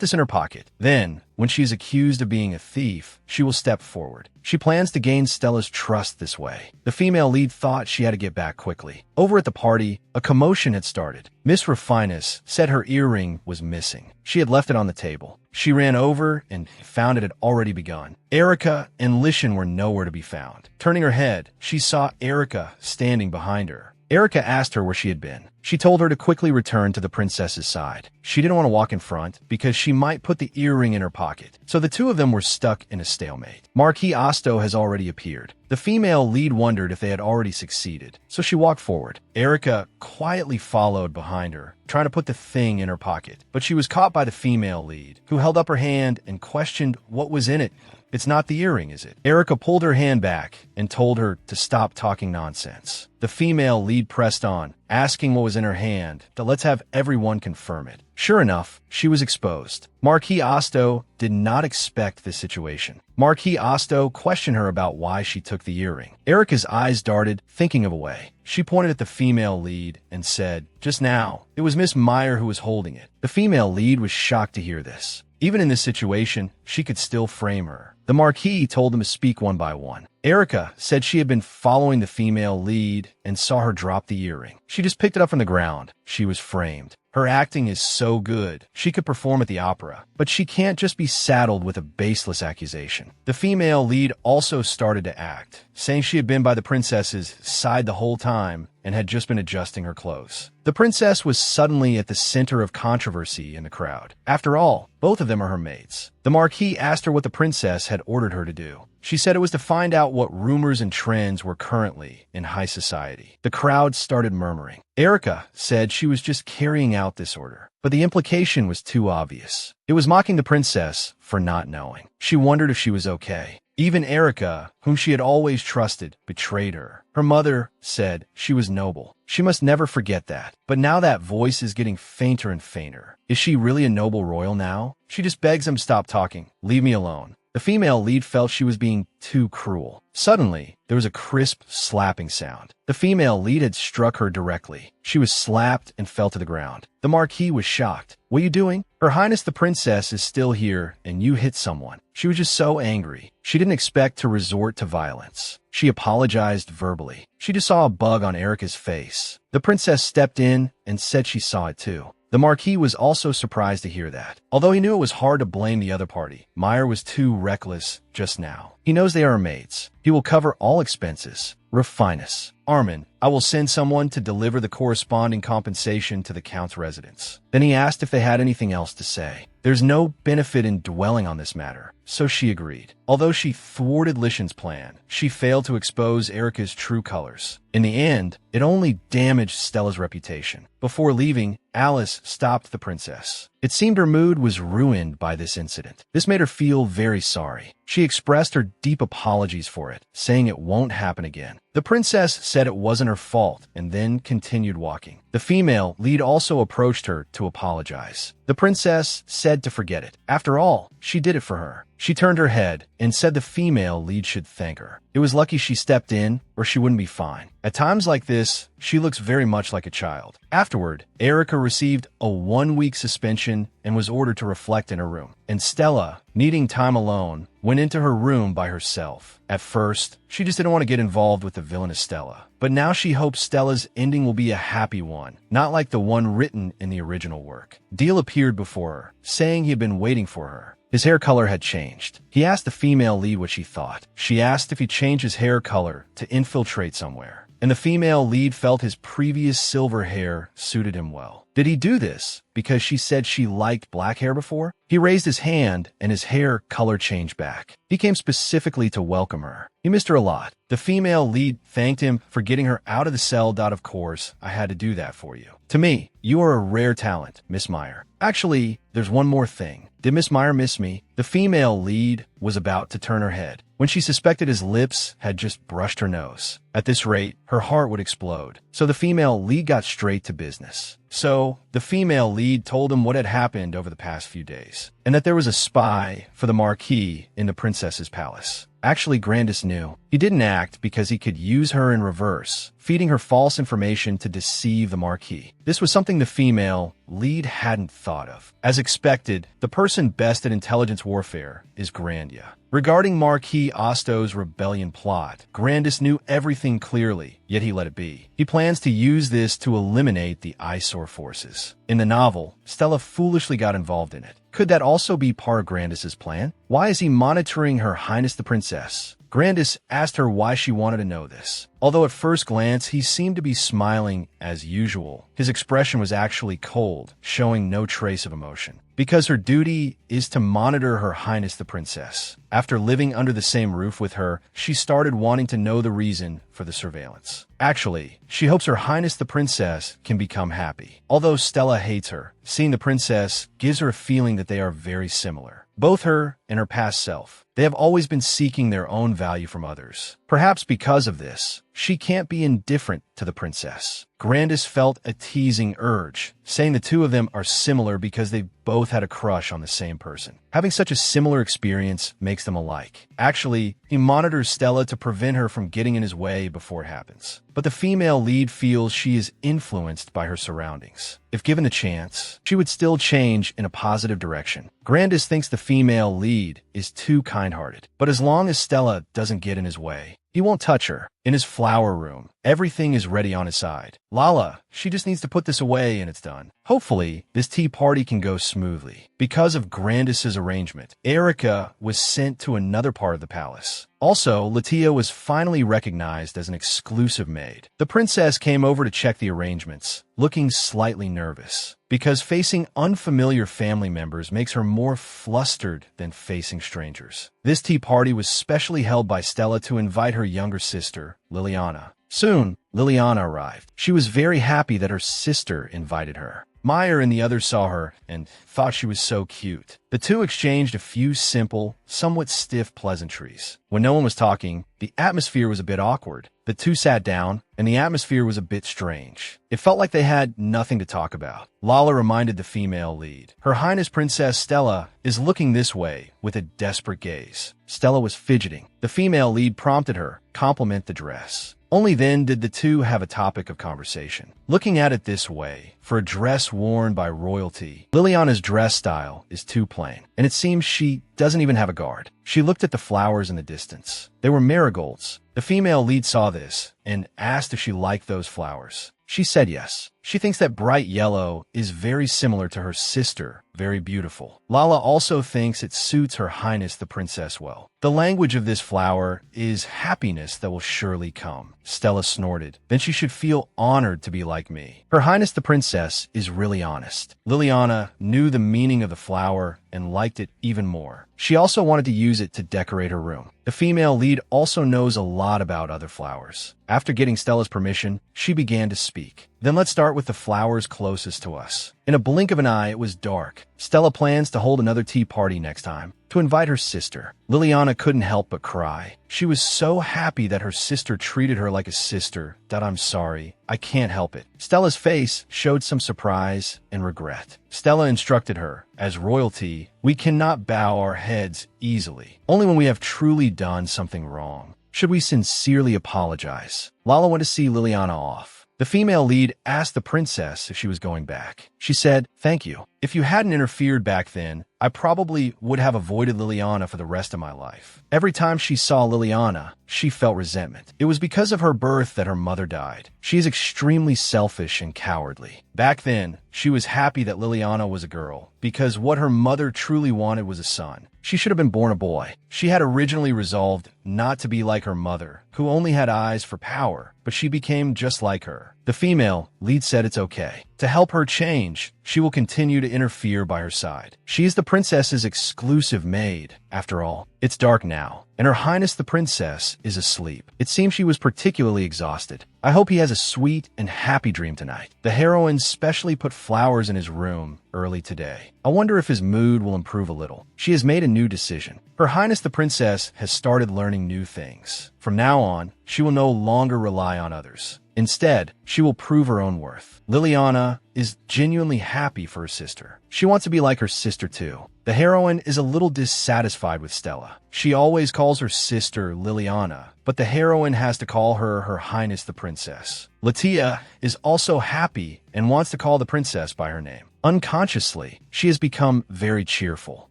this in her pocket. Then, when she is accused of being a thief, she will step forward. She plans to gain Stella's trust this way. The female lead thought she had to get back quickly. Over at the party, a commotion had started. Miss Refinus said her earring was missing. She had left it on the table. She ran over and found it had already begun. Erica and Lishan were nowhere to be found. Turning her head, she saw Erica standing behind her. Erica asked her where she had been. She told her to quickly return to the princess's side. She didn't want to walk in front because she might put the earring in her pocket. So the two of them were stuck in a stalemate. Marquis Osto has already appeared. The female lead wondered if they had already succeeded, so she walked forward. Erica quietly followed behind her, trying to put the thing in her pocket. But she was caught by the female lead, who held up her hand and questioned what was in it. It's not the earring, is it? Erica pulled her hand back and told her to stop talking nonsense. The female lead pressed on, asking what was in her hand, that let's have everyone confirm it. Sure enough, she was exposed. Marquis Osto did not expect this situation. Marquis Osto questioned her about why she took the earring. Erica's eyes darted, thinking of a way. She pointed at the female lead and said, "Just now, it was Miss Meyer who was holding it." The female lead was shocked to hear this. Even in this situation, she could still frame her. The Marquis told them to speak one by one. Erica said she had been following the female lead and saw her drop the earring. She just picked it up from the ground. She was framed. Her acting is so good, she could perform at the opera. But she can't just be saddled with a baseless accusation. The female lead also started to act, saying she had been by the princess's side the whole time and had just been adjusting her clothes. The princess was suddenly at the center of controversy in the crowd. After all, both of them are her maids. The Marquis asked her what the princess had ordered her to do. She said it was to find out what rumors and trends were currently in high society. The crowd started murmuring. Erica said she was just carrying out this order, but the implication was too obvious. It was mocking the princess for not knowing. She wondered if she was okay. Even Erica, whom she had always trusted, betrayed her. Her mother said she was noble. She must never forget that. But now that voice is getting fainter and fainter. Is she really a noble royal now? She just begs them to stop talking. Leave me alone. The female lead felt she was being too cruel. Suddenly, there was a crisp slapping sound. The female lead had struck her directly. She was slapped and fell to the ground. The Marquis was shocked. "What are you doing?" "Her Highness the Princess is still here, and you hit someone." She was just so angry. She didn't expect to resort to violence. She apologized verbally. She just saw a bug on Erica's face. The princess stepped in and said she saw it too. The Marquis was also surprised to hear that. Although he knew it was hard to blame the other party, Meyer was too reckless just now. He knows they are maids. He will cover all expenses. Refinus. Armin, I will send someone to deliver the corresponding compensation to the Count's residence. Then he asked if they had anything else to say. There's no benefit in dwelling on this matter. so she agreed. Although she thwarted Lishan's plan, she failed to expose Erika's true colors. In the end, it only damaged Stella's reputation. Before leaving, Alice stopped the princess. It seemed her mood was ruined by this incident. This made her feel very sorry. She expressed her deep apologies for it, saying it won't happen again. The princess said it wasn't her fault and then continued walking. The female lead also approached her to apologize. The princess said to forget it. After all, she did it for her. She turned her head and said the female lead should thank her. It was lucky she stepped in, or she wouldn't be fine. At times like this, she looks very much like a child. Afterward, Erika received a 1-week suspension and was ordered to reflect in her room. And Stella, needing time alone, went into her room by herself. At first, she just didn't want to get involved with the villainous Stella. But now she hopes Stella's ending will be a happy one, not like the one written in the original work. Deal appeared before her, saying he had been waiting for her. His hair color had changed. He asked the female lead what she thought. She asked if he changed his hair color to infiltrate somewhere. And the female lead felt his previous silver hair suited him well. Did he do this because she said she liked black hair before? He raised his hand and his hair color changed back. He came specifically to welcome her. He missed her a lot. The female lead thanked him for getting her out of the cell. Of course, I had to do that for you. To me, you are a rare talent, Miss Meyer. Actually, there's one more thing. Did Miss Meyer miss me? The female lead was about to turn her head when she suspected his lips had just brushed her nose. At this rate, her heart would explode. So the female lead got straight to business. So the female lead told him what had happened over the past few days, and that there was a spy for the Marquis in the princess's palace. Actually, Grandis knew. He didn't act because he could use her in reverse, feeding her false information to deceive the Marquis. This was something the female lead hadn't thought of. As expected, the person best at intelligence warfare is Grandia. Regarding Marquis Osto's rebellion plot, Grandis knew everything clearly, yet he let it be. He plans to use this to eliminate the eyesore forces. In the novel, Stella foolishly got involved in it. Could that also be part of Grandis's plan? Why is he monitoring Her Highness the Princess? Grandis asked her why she wanted to know this. Although at first glance he seemed to be smiling as usual, his expression was actually cold, showing no trace of emotion. Because her duty is to monitor Her Highness the Princess. After living under the same roof with her, she started wanting to know the reason for the surveillance. Actually, she hopes Her Highness the Princess can become happy. Although Stella hates her, seeing the princess gives her a feeling that they are very similar. Both her and her past self. They have always been seeking their own value from others. Perhaps because of this, she can't be indifferent to the princess. Grandis felt a teasing urge, saying the two of them are similar because they both had a crush on the same person. Having such a similar experience makes them alike. Actually, he monitors Stella to prevent her from getting in his way before it happens. But the female lead feels she is influenced by her surroundings. If given the chance, she would still change in a positive direction. Grandis thinks the female lead is too kind-hearted. But as long as Stella doesn't get in his way, he won't touch her. In his flower room, everything is ready on his side. Lala, she just needs to put this away and it's done. Hopefully, this tea party can go smoothly. Because of Grandis's arrangement, Erika was sent to another part of the palace. Also, Latia was finally recognized as an exclusive maid. The princess came over to check the arrangements, looking slightly nervous, because facing unfamiliar family members makes her more flustered than facing strangers. This tea party was specially held by Stella to invite her younger sister, Liliana. Soon, Liliana arrived. She was very happy that her sister invited her. Meyer and the others saw her and thought she was so cute. The two exchanged a few simple, somewhat stiff pleasantries. When no one was talking, the atmosphere was a bit awkward. The two sat down, and the atmosphere was a bit strange. It felt like they had nothing to talk about. Lala reminded the female lead. Her Highness Princess Stella is looking this way with a desperate gaze. Stella was fidgeting. The female lead prompted her, compliment the dress. Only then did the two have a topic of conversation. Looking at it this way, for a dress worn by royalty, Liliana's dress style is too plain, and it seems she doesn't even have a guard. She looked at the flowers in the distance. They were marigolds. The female lead saw this and asked if she liked those flowers. She said yes. She thinks that bright yellow is very similar to her sister, very beautiful. Lala also thinks it suits Her Highness the Princess well. The language of this flower is happiness that will surely come. Stella snorted. Then she should feel honored to be like me. Her Highness the Princess is really honest. Liliana knew the meaning of the flower and liked it even more. She also wanted to use it to decorate her room. The female lead also knows a lot about other flowers. After getting Stella's permission, she began to speak. Then let's start with the flowers closest to us. In a blink of an eye, it was dark. Stella plans to hold another tea party next time, to invite her sister. Liliana couldn't help but cry. She was so happy that her sister treated her like a sister that I'm sorry, I can't help it. Stella's face showed some surprise and regret. Stella instructed her, as royalty, we cannot bow our heads easily. Only when we have truly done something wrong should we sincerely apologize. Lala went to see Liliana off. The female lead asked the princess if she was going back. She said, "Thank you. If you hadn't interfered back then, I probably would have avoided Liliana for the rest of my life." Every time she saw Liliana, she felt resentment. It was because of her birth that her mother died. She is extremely selfish and cowardly. Back then, she was happy that Liliana was a girl, because what her mother truly wanted was a son. She should have been born a boy. She had originally resolved not to be like her mother, who only had eyes for power, but she became just like her. The female lead said it's okay. To help her change, she will continue to interfere by her side. She is the princess's exclusive maid, after all. It's dark now, and Her Highness the Princess is asleep. It seems she was particularly exhausted. I hope he has a sweet and happy dream tonight. The heroine specially put flowers in his room early today. I wonder if his mood will improve a little. She has made a new decision. Her Highness the Princess has started learning new things. From now on, she will no longer rely on others. Instead, she will prove her own worth. Liliana is genuinely happy for her sister. She wants to be like her sister too. The heroine is a little dissatisfied with Stella. She always calls her sister Liliana, but the heroine has to call her Her Highness the Princess. Latia is also happy and wants to call the princess by her name. Unconsciously, she has become very cheerful.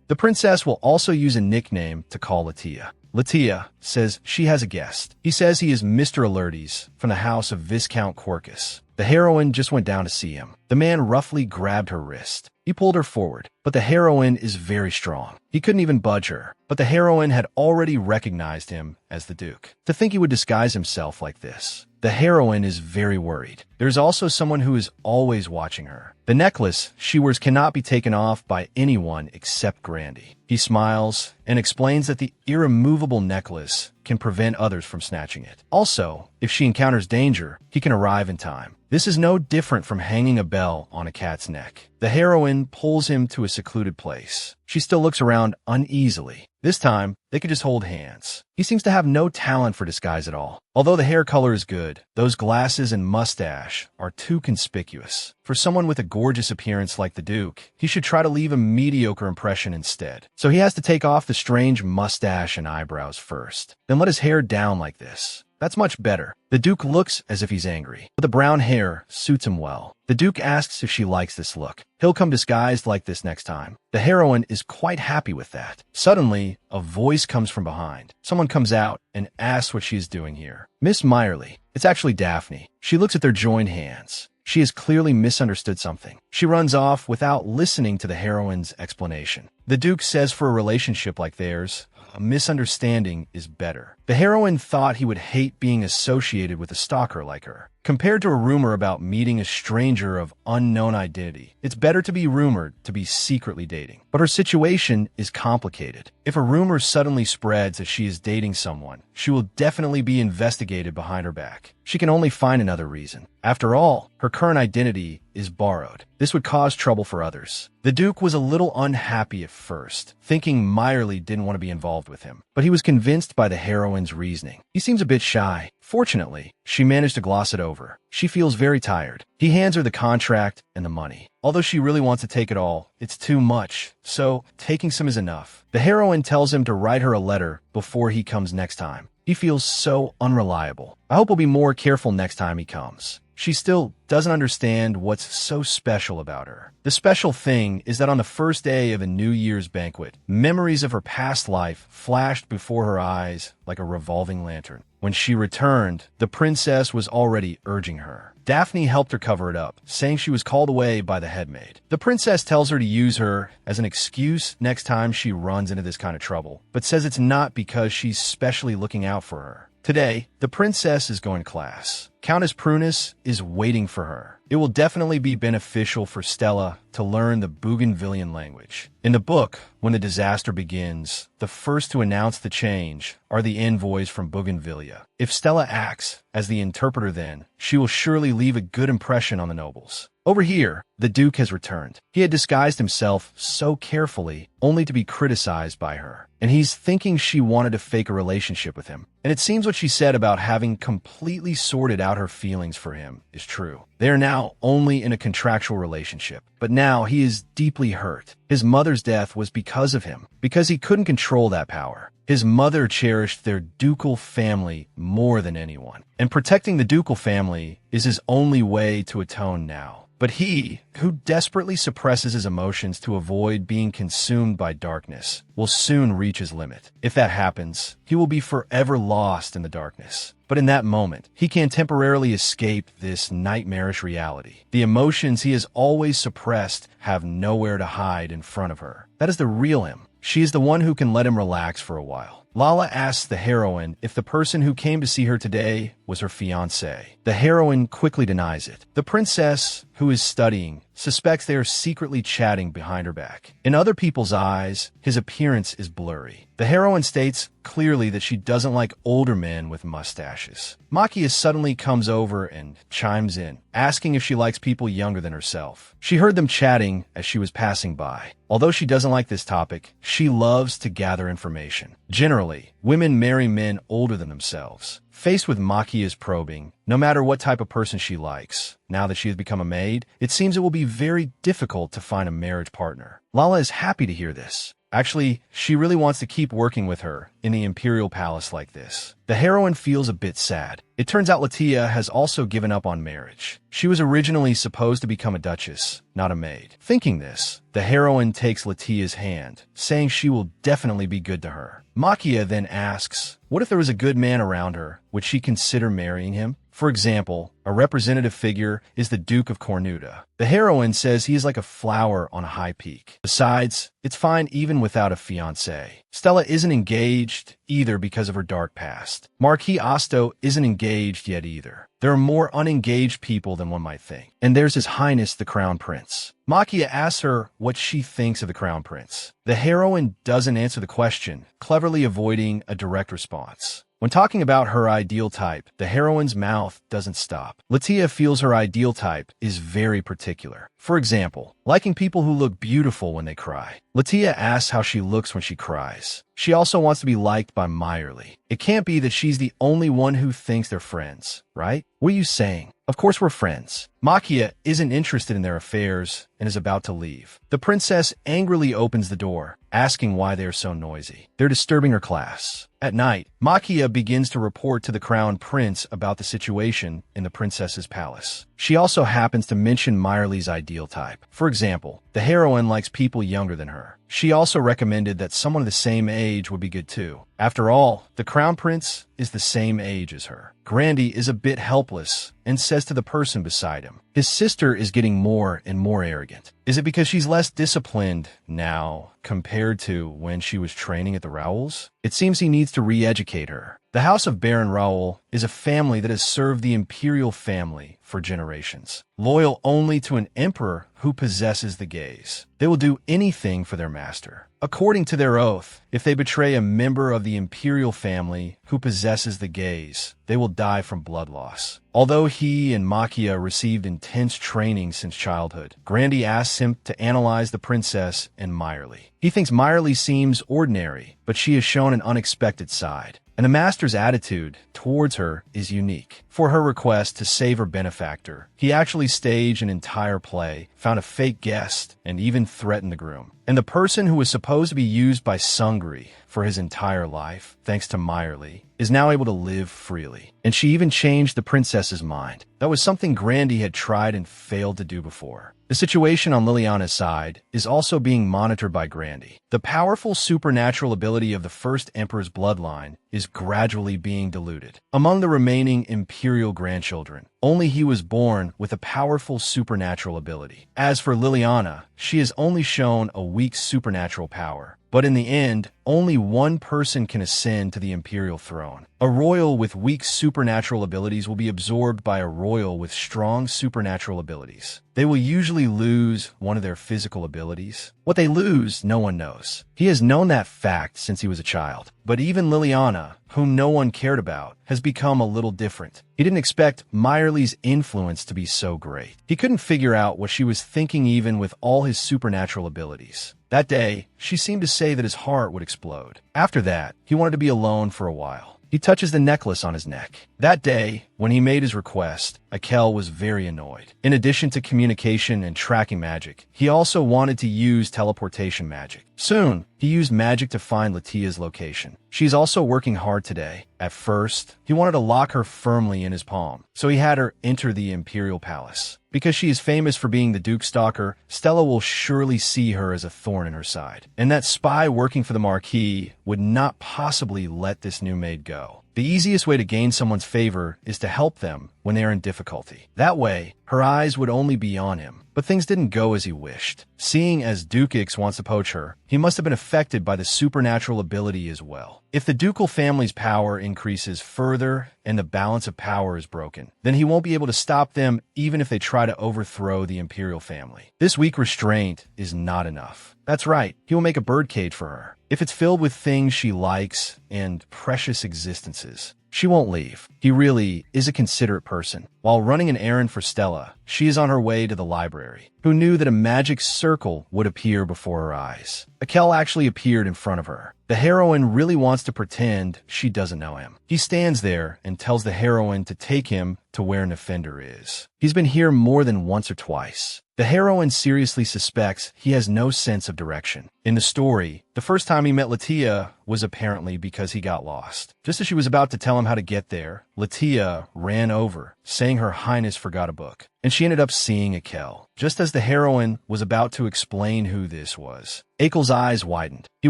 The princess will also use a nickname to call Latia. Latia says she has a guest. He says he is Mr. Alertes from the house of Viscount Corcus. The heroine just went down to see him. The man roughly grabbed her wrist. He pulled her forward, but the heroine is very strong. He couldn't even budge her, but the heroine had already recognized him as the Duke. To think he would disguise himself like this. The heroine is very worried. There's also someone who is always watching her. The necklace she wears cannot be taken off by anyone except Grandy. He smiles and explains that the irremovable necklace can prevent others from snatching it. Also, if she encounters danger, he can arrive in time. This is no different from hanging a bell on a cat's neck. The heroine pulls him to a secluded place. She still looks around uneasily. This time, they could just hold hands. He seems to have no talent for disguise at all. Although the hair color is good, those glasses and mustache are too conspicuous. For someone with a gorgeous appearance like the Duke, he should try to leave a mediocre impression instead. So he has to take off the strange mustache and eyebrows first, then let his hair down like this. That's much better. The Duke looks as if he's angry, but the brown hair suits him well. The Duke asks if she likes this look. He'll come disguised like this next time. The heroine is quite happy with that. Suddenly, a voice comes from behind. Someone comes out and asks what she is doing here. Miss Meyerly. It's actually Daphne. She looks at their joined hands. She has clearly misunderstood something. She runs off without listening to the heroine's explanation. The Duke says for a relationship like theirs, a misunderstanding is better. The heroine thought he would hate being associated with a stalker like her. Compared to a rumor about meeting a stranger of unknown identity, it's better to be rumored to be secretly dating. But her situation is complicated. If a rumor suddenly spreads that she is dating someone, she will definitely be investigated behind her back. She can only find another reason. After all, her current identity is borrowed. This would cause trouble for others. The Duke was a little unhappy at first, thinking Meyerly didn't want to be involved with him, but he was convinced by the heroine's reasoning. He seems a bit shy. Fortunately, she managed to gloss it over. She feels very tired. He hands her the contract and the money. Although she really wants to take it all, it's too much, so taking some is enough. The heroine tells him to write her a letter before he comes next time. He feels so unreliable. I hope he'll be more careful next time he comes. She still doesn't understand what's so special about her. The special thing is that on the first day of a New Year's banquet, memories of her past life flashed before her eyes like a revolving lantern. When she returned, the princess was already urging her. Daphne helped her cover it up, saying she was called away by the headmaid. The princess tells her to use her as an excuse next time she runs into this kind of trouble, but says it's not because she's specially looking out for her. Today, the princess is going to class. Countess Prunus is waiting for her. It will definitely be beneficial for Stella to learn the Bougainvillean language. In the book, when the disaster begins, the first to announce the change are the envoys from Bougainvillea. If Stella acts as the interpreter then, she will surely leave a good impression on the nobles. Over here, the Duke has returned. He had disguised himself so carefully, only to be criticized by her. And he's thinking she wanted to fake a relationship with him. And it seems what she said about having completely sorted out her feelings for him is true. They are now only in a contractual relationship. But now he is deeply hurt. His mother's death was because of him, because he couldn't control that power. His mother cherished their ducal family more than anyone. And protecting the ducal family is his only way to atone now. But he, who desperately suppresses his emotions to avoid being consumed by darkness, will soon reach his limit. If that happens, he will be forever lost in the darkness. But in that moment, he can temporarily escape this nightmarish reality. The emotions he has always suppressed have nowhere to hide in front of her. That is the real him. She is the one who can let him relax for a while. Lala asks the heroine if the person who came to see her today was her fiancé. The heroine quickly denies it. The princess, who is studying, suspects they are secretly chatting behind her back. In other people's eyes, his appearance is blurry. The heroine states clearly that she doesn't like older men with mustaches. Makia suddenly comes over and chimes in, asking if she likes people younger than herself. She heard them chatting as she was passing by. Although she doesn't like this topic, she loves to gather information. Generally, women marry men older than themselves. Faced with Makia's probing, no matter what type of person she likes, now that she has become a maid, it seems it will be very difficult to find a marriage partner. Lala is happy to hear this. Actually, she really wants to keep working with her in the imperial palace like this. The heroine feels a bit sad. It turns out Latia has also given up on marriage. She was originally supposed to become a duchess, not a maid. Thinking this, the heroine takes Latia's hand, saying she will definitely be good to her. Makia then asks, what if there was a good man around her? Would she consider marrying him? For example, a representative figure is the Duke of Cornuda. The heroine says he is like a flower on a high peak. Besides, it's fine even without a fiancé. Stella isn't engaged either because of her dark past. Marquis Asto isn't engaged yet either. There are more unengaged people than one might think. And there's His Highness the Crown Prince. Makia asks her what she thinks of the Crown Prince. The heroine doesn't answer the question, cleverly avoiding a direct response. When talking about her ideal type, the heroine's mouth doesn't stop. Latia feels her ideal type is very particular. For example, liking people who look beautiful when they cry. Latia asks how she looks when she cries. She also wants to be liked by Meyerly. It can't be that she's the only one who thinks they're friends, right? What are you saying? Of course we're friends. Makia isn't interested in their affairs and is about to leave. The princess angrily opens the door, asking why they are so noisy. They're disturbing her class. At night, Makia begins to report to the crown prince about the situation in the princess's palace. She also happens to mention Meyerly's ideal type. For example, the heroine likes people younger than her. She also recommended that someone of the same age would be good too. After all, the crown prince is the same age as her. Grandy is a bit helpless and says to the person beside him, his sister is getting more and more arrogant. Is it because she's less disciplined now compared to when she was training at the Rowells? It seems he needs to re-educate her. The House of Baron Rowell is a family that has served the imperial family for generations, loyal only to an emperor who possesses the gaze. They will do anything for their master. According to their oath, if they betray a member of the imperial family who possesses the gaze, they will die from blood loss. Although he and Makia received intense training since childhood, Grandy asks him to analyze the princess and Meyerly. He thinks Meyerly seems ordinary, but she has shown an unexpected side. And the master's attitude towards her is unique. For her request to save her benefactor, he actually staged an entire play, found a fake guest, and even threatened the groom. And the person who was supposed to be used by Sungri for his entire life, thanks to Meyerly, is now able to live freely. And she even changed the princess's mind. That was something Grandy had tried and failed to do before. The situation on Liliana's side is also being monitored by Grandy. The powerful supernatural ability of the first emperor's bloodline is gradually being diluted. Among the remaining imperial grandchildren, only he was born with a powerful supernatural ability. As for Liliana, she has only shown a weak supernatural power. But in the end, only one person can ascend to the imperial throne. A royal with weak supernatural abilities will be absorbed by a royal with strong supernatural abilities. They will usually lose one of their physical abilities. What they lose, no one knows. He has known that fact since he was a child. But even Liliana, whom no one cared about, has become a little different. He didn't expect Meyerly's influence to be so great. He couldn't figure out what she was thinking even with all his supernatural abilities. That day, she seemed to say that his heart would explode. After that, he wanted to be alone for a while. He touches the necklace on his neck. That day, when he made his request, Akel was very annoyed. In addition to communication and tracking magic, he also wanted to use teleportation magic. Soon, he used magic to find Latia's location. She's also working hard today. At first, he wanted to lock her firmly in his palm, so he had her enter the imperial palace. Because she is famous for being the Duke's stalker, Stella will surely see her as a thorn in her side. And that spy working for the Marquis would not possibly let this new maid go. The easiest way to gain someone's favor is to help them when they are in difficulty. That way, her eyes would only be on him. But things didn't go as he wished. Seeing as Dukix wants to poach her, he must have been affected by the supernatural ability as well. If the ducal family's power increases further and the balance of power is broken, then he won't be able to stop them even if they try to overthrow the imperial family. This weak restraint is not enough. That's right, he will make a birdcage for her. If it's filled with things she likes and precious existences, she won't leave. He really is a considerate person. While running an errand for Stella, she is on her way to the library. Who knew that a magic circle would appear before her eyes? Akel actually appeared in front of her. The heroine really wants to pretend she doesn't know him. He stands there and tells the heroine to take him to where Nefender is. He's been here more than once or twice. The heroine seriously suspects he has no sense of direction. In the story, the first time he met Latia was apparently because he got lost. Just as she was about to tell him how to get there, Latia ran over, saying her highness forgot a book. And she ended up seeing Akel. Just as the heroine was about to explain who this was, Akel's eyes widened. He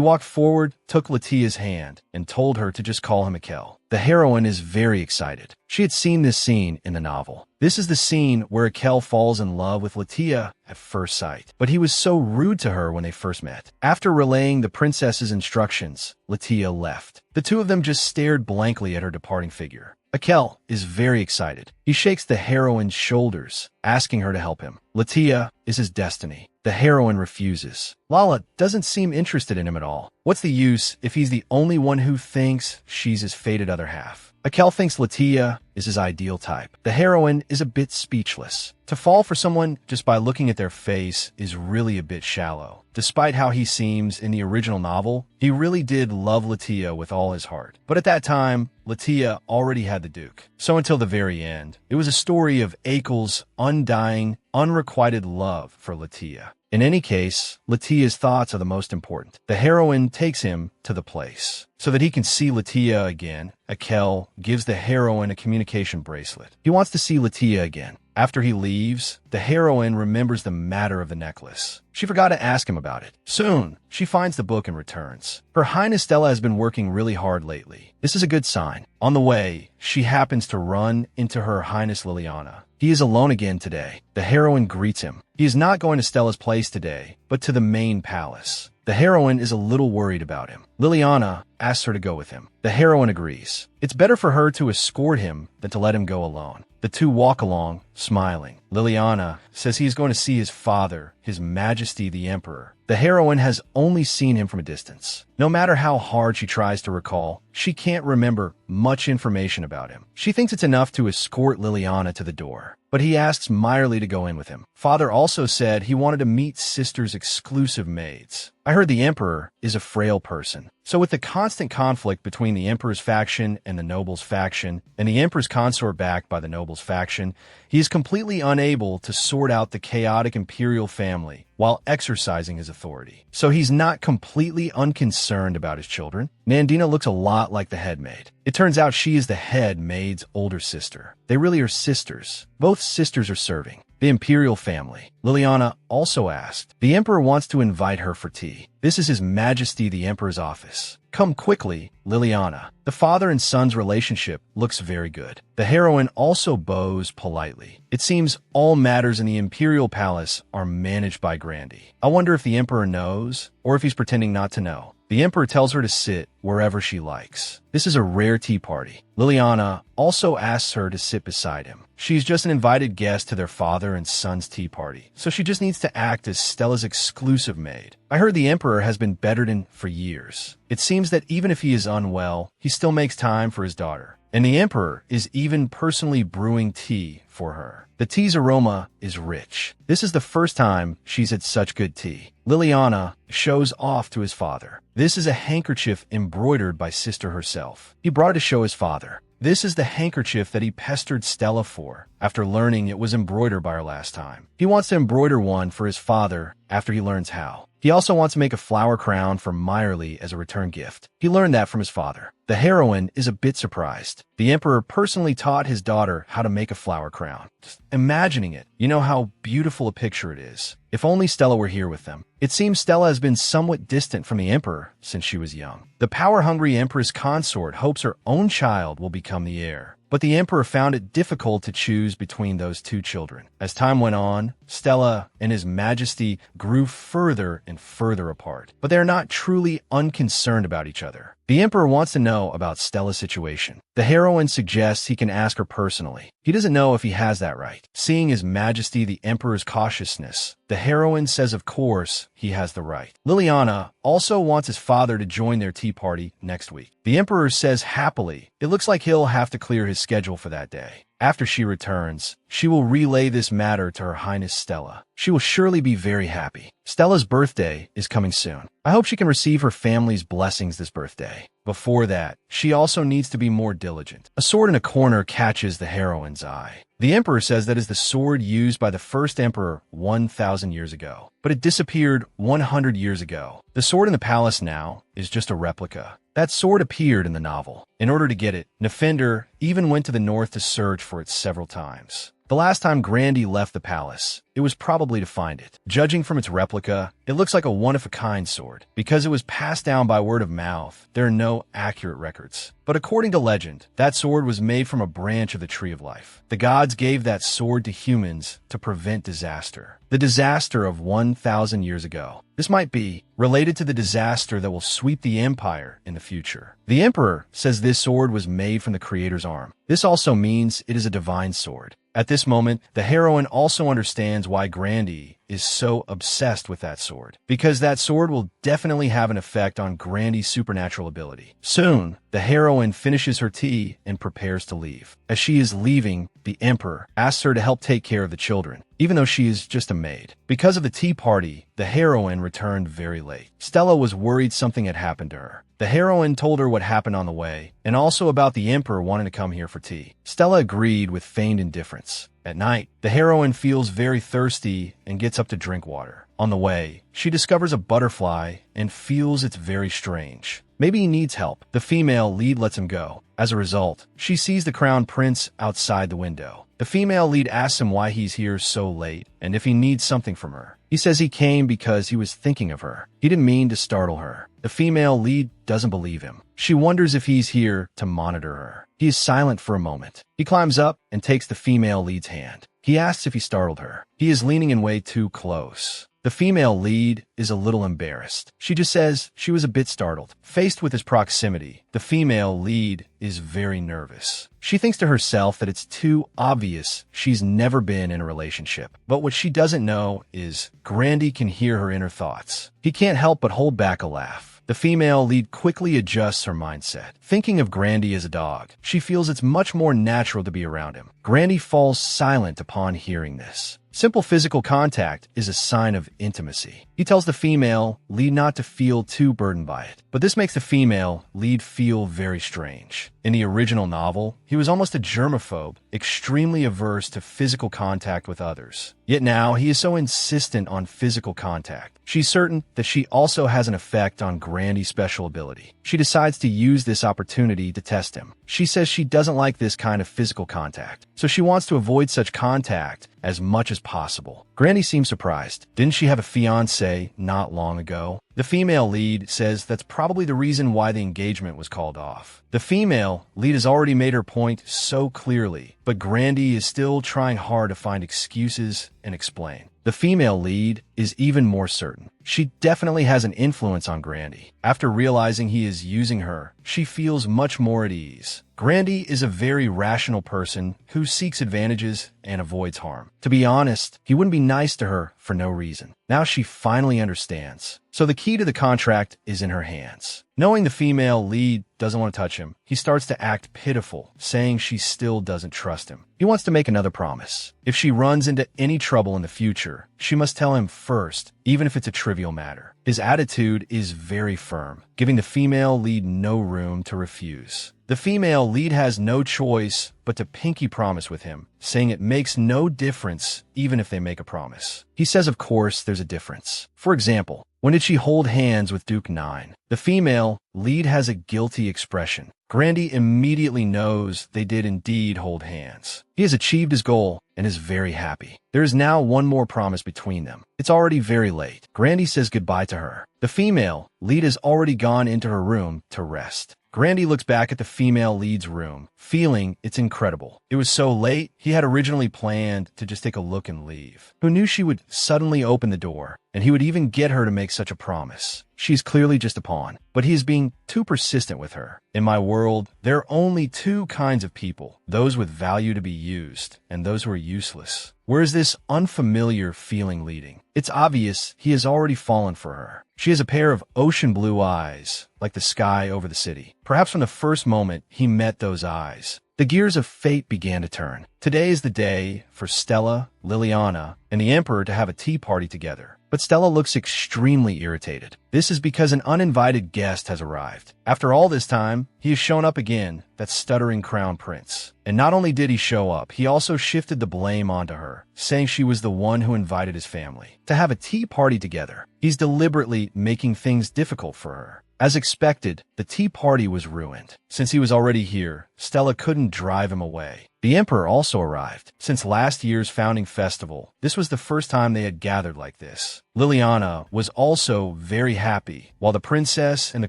walked forward, took Latia's hand, and told her to just call him Akel. The heroine is very excited. She had seen this scene in the novel. This is the scene where Akel falls in love with Latia at first sight. But he was so rude to her when they first met. After relaying the princess's instructions, Latia left. The two of them just stared blankly at her departing figure. Akel is very excited. He shakes the heroine's shoulders, asking her to help him. Latia is his destiny. The heroine refuses. Lala doesn't seem interested in him at all. What's the use if he's the only one who thinks she's his fated other half? Akel thinks Latia is his ideal type. The heroine is a bit speechless. To fall for someone just by looking at their face is really a bit shallow. Despite how he seems in the original novel, he really did love Latia with all his heart. But at that time, Latia already had the Duke. So until the very end, it was a story of Akel's undying, unrequited love for Latia. In any case, Latia's thoughts are the most important. The heroine takes him to the place. So that he can see Latia again, Akel gives the heroine a communication bracelet. He wants to see Latia again. After he leaves, the heroine remembers the matter of the necklace. She forgot to ask him about it. Soon, she finds the book and returns. Her Highness Stella has been working really hard lately. This is a good sign. On the way, she happens to run into Her Highness Liliana. He is alone again today. The heroine greets him. He is not going to Stella's place today, but to the main palace. The heroine is a little worried about him. Liliana asks her to go with him. The heroine agrees. It's better for her to escort him than to let him go alone. The two walk along, smiling. Liliana says he is going to see his father, His Majesty the Emperor. The heroine has only seen him from a distance. No matter how hard she tries to recall, she can't remember much information about him. She thinks it's enough to escort Liliana to the door. But he asks Meyerly to go in with him. Father also said he wanted to meet Sister's exclusive maids. I heard the emperor is a frail person. So with the constant conflict between the emperor's faction and the nobles' faction, and the emperor's consort backed by the nobles' faction, he is completely unable to sort out the chaotic imperial family while exercising his authority. So he's not completely unconcerned about his children. Nandina looks a lot like the head maid. It turns out she is the head maid's older sister. They really are sisters. Both sisters are serving the imperial family. Liliana also asked. The emperor wants to invite her for tea. This is His Majesty the Emperor's office. Come quickly, Liliana. The father and son's relationship looks very good. The heroine also bows politely. It seems all matters in the imperial palace are managed by Grandy. I wonder if the emperor knows, or if he's pretending not to know. The emperor tells her to sit wherever she likes. This is a rare tea party. Liliana also asks her to sit beside him. She's just an invited guest to their father and son's tea party, so she just needs to act as Stella's exclusive maid. I heard the emperor has been bedridden for years. It seems that even if he is unwell, he still makes time for his daughter. And the emperor is even personally brewing tea for her. The tea's aroma is rich. This is the first time she's had such good tea. Liliana shows off to his father. This is a handkerchief embroidered by Sister herself. He brought it to show his father. This is the handkerchief that he pestered Stella for after learning it was embroidered by her last time. He wants to embroider one for his father after he learns how. He also wants to make a flower crown for Meyerly as a return gift. He learned that from his father. The heroine is a bit surprised. The emperor personally taught his daughter how to make a flower crown. Just imagining it, you know how beautiful a picture it is. If only Stella were here with them. It seems Stella has been somewhat distant from the emperor since she was young. The power-hungry empress consort hopes her own child will become the heir. But the emperor found it difficult to choose between those two children. As time went on, Stella and His Majesty grew further and further apart. But they are not truly unconcerned about each other. The emperor wants to know about Stella's situation. The heroine suggests he can ask her personally. He doesn't know if he has that right. Seeing His Majesty the Emperor's cautiousness, the heroine says of course he has the right. Liliana also wants his father to join their tea party next week. The emperor says happily. It looks like he'll have to clear his schedule for that day. After she returns, she will relay this matter to Her Highness Stella. She will surely be very happy. Stella's birthday is coming soon. I hope she can receive her family's blessings this birthday. Before that, she also needs to be more diligent. A sword in a corner catches the heroine's eye. The emperor says that is the sword used by the first emperor 1,000 years ago, but it disappeared 100 years ago. The sword in the palace now is just a replica. That sword appeared in the novel. In order to get it, Nefender even went to the north to search for it several times. The last time Grandy left the palace, it was probably to find it. Judging from its replica, it looks like a one-of-a-kind sword. Because it was passed down by word of mouth, there are no accurate records. But according to legend, that sword was made from a branch of the Tree of Life. The gods gave that sword to humans to prevent disaster. The disaster of 1,000 years ago. This might be related to the disaster that will sweep the empire in the future. The emperor says this sword was made from the creator's arm. This also means it is a divine sword. At this moment, the heroine also understands why Grandy is so obsessed with that sword, because that sword will definitely have an effect on Grandy's supernatural ability. Soon, the heroine finishes her tea and prepares to leave. As she is leaving, the emperor asks her to help take care of the children, even though she is just a maid. Because of the tea party, the heroine returned very late. Stella was worried something had happened to her. The heroine told her what happened on the way, and also about the emperor wanting to come here for tea. Stella agreed with feigned indifference. At night, the heroine feels very thirsty and gets up to drink water. On the way, she discovers a butterfly and feels it's very strange. Maybe he needs help. The female lead lets him go. As a result, she sees the crown prince outside the window. The female lead asks him why he's here so late and if he needs something from her. He says he came because he was thinking of her. He didn't mean to startle her. The female lead doesn't believe him. She wonders if he's here to monitor her. He is silent for a moment. He climbs up and takes the female lead's hand. He asks if he startled her. He is leaning in way too close. The female lead is a little embarrassed. She just says she was a bit startled. Faced with his proximity, the female lead is very nervous. She thinks to herself that it's too obvious she's never been in a relationship. But what she doesn't know is Grandy can hear her inner thoughts. He can't help but hold back a laugh. The female lead quickly adjusts her mindset. Thinking of Grandy as a dog, she feels it's much more natural to be around him. Grandy falls silent upon hearing this. Simple physical contact is a sign of intimacy. He tells the female lead not to feel too burdened by it, but this makes the female lead feel very strange. In the original novel, he was almost a germaphobe, extremely averse to physical contact with others. Yet now he is so insistent on physical contact. She's certain that she also has an effect on Grandy's special ability. She decides to use this opportunity to test him. She says she doesn't like this kind of physical contact, so she wants to avoid such contact as much as possible. Grandy seems surprised. Didn't she have a fiancé not long ago? The female lead says that's probably the reason why the engagement was called off. The female lead has already made her point so clearly, but Grandy is still trying hard to find excuses and explain. The female lead is even more certain. She definitely has an influence on Grandy. After realizing he is using her, she feels much more at ease. Grandy is a very rational person who seeks advantages and avoids harm. To be honest, he wouldn't be nice to her for no reason. Now she finally understands. So the key to the contract is in her hands. Knowing the female lead doesn't want to touch him, he starts to act pitiful, saying she still doesn't trust him. He wants to make another promise. If she runs into any trouble in the future, she must tell him first, even if it's a trivial matter. His attitude is very firm, giving the female lead no room to refuse. The female lead has no choice but to pinky promise with him, saying it makes no difference even if they make a promise. He says of course there's a difference. For example, when did she hold hands with Duke 9? The female lead has a guilty expression. Grandy immediately knows they did indeed hold hands. He has achieved his goal and is very happy. There is now one more promise between them. It's already very late. Grandy says goodbye to her. The female lead has already gone into her room to rest. Grandy looks back at the female lead's room, feeling it's incredible. It was so late, he had originally planned to just take a look and leave. Who knew she would suddenly open the door, and he would even get her to make such a promise? She's clearly just a pawn, but he is being too persistent with her. In my world, there are only two kinds of people, those with value to be used, and those who are useless. Where is this unfamiliar feeling leading? It's obvious he has already fallen for her. She has a pair of ocean blue eyes, like the sky over the city. Perhaps from the first moment he met those eyes, the gears of fate began to turn. Today is the day for Stella, Liliana, and the Emperor to have a tea party together. But Stella looks extremely irritated. This is because an uninvited guest has arrived. After all this time, he has shown up again, that stuttering crown prince. And not only did he show up, he also shifted the blame onto her, saying she was the one who invited his family to have a tea party together. He's deliberately making things difficult for her. As expected, the tea party was ruined. Since he was already here, Stella couldn't drive him away. The Emperor also arrived. Since last year's founding festival, this was the first time they had gathered like this. Liliana was also very happy, while the princess and the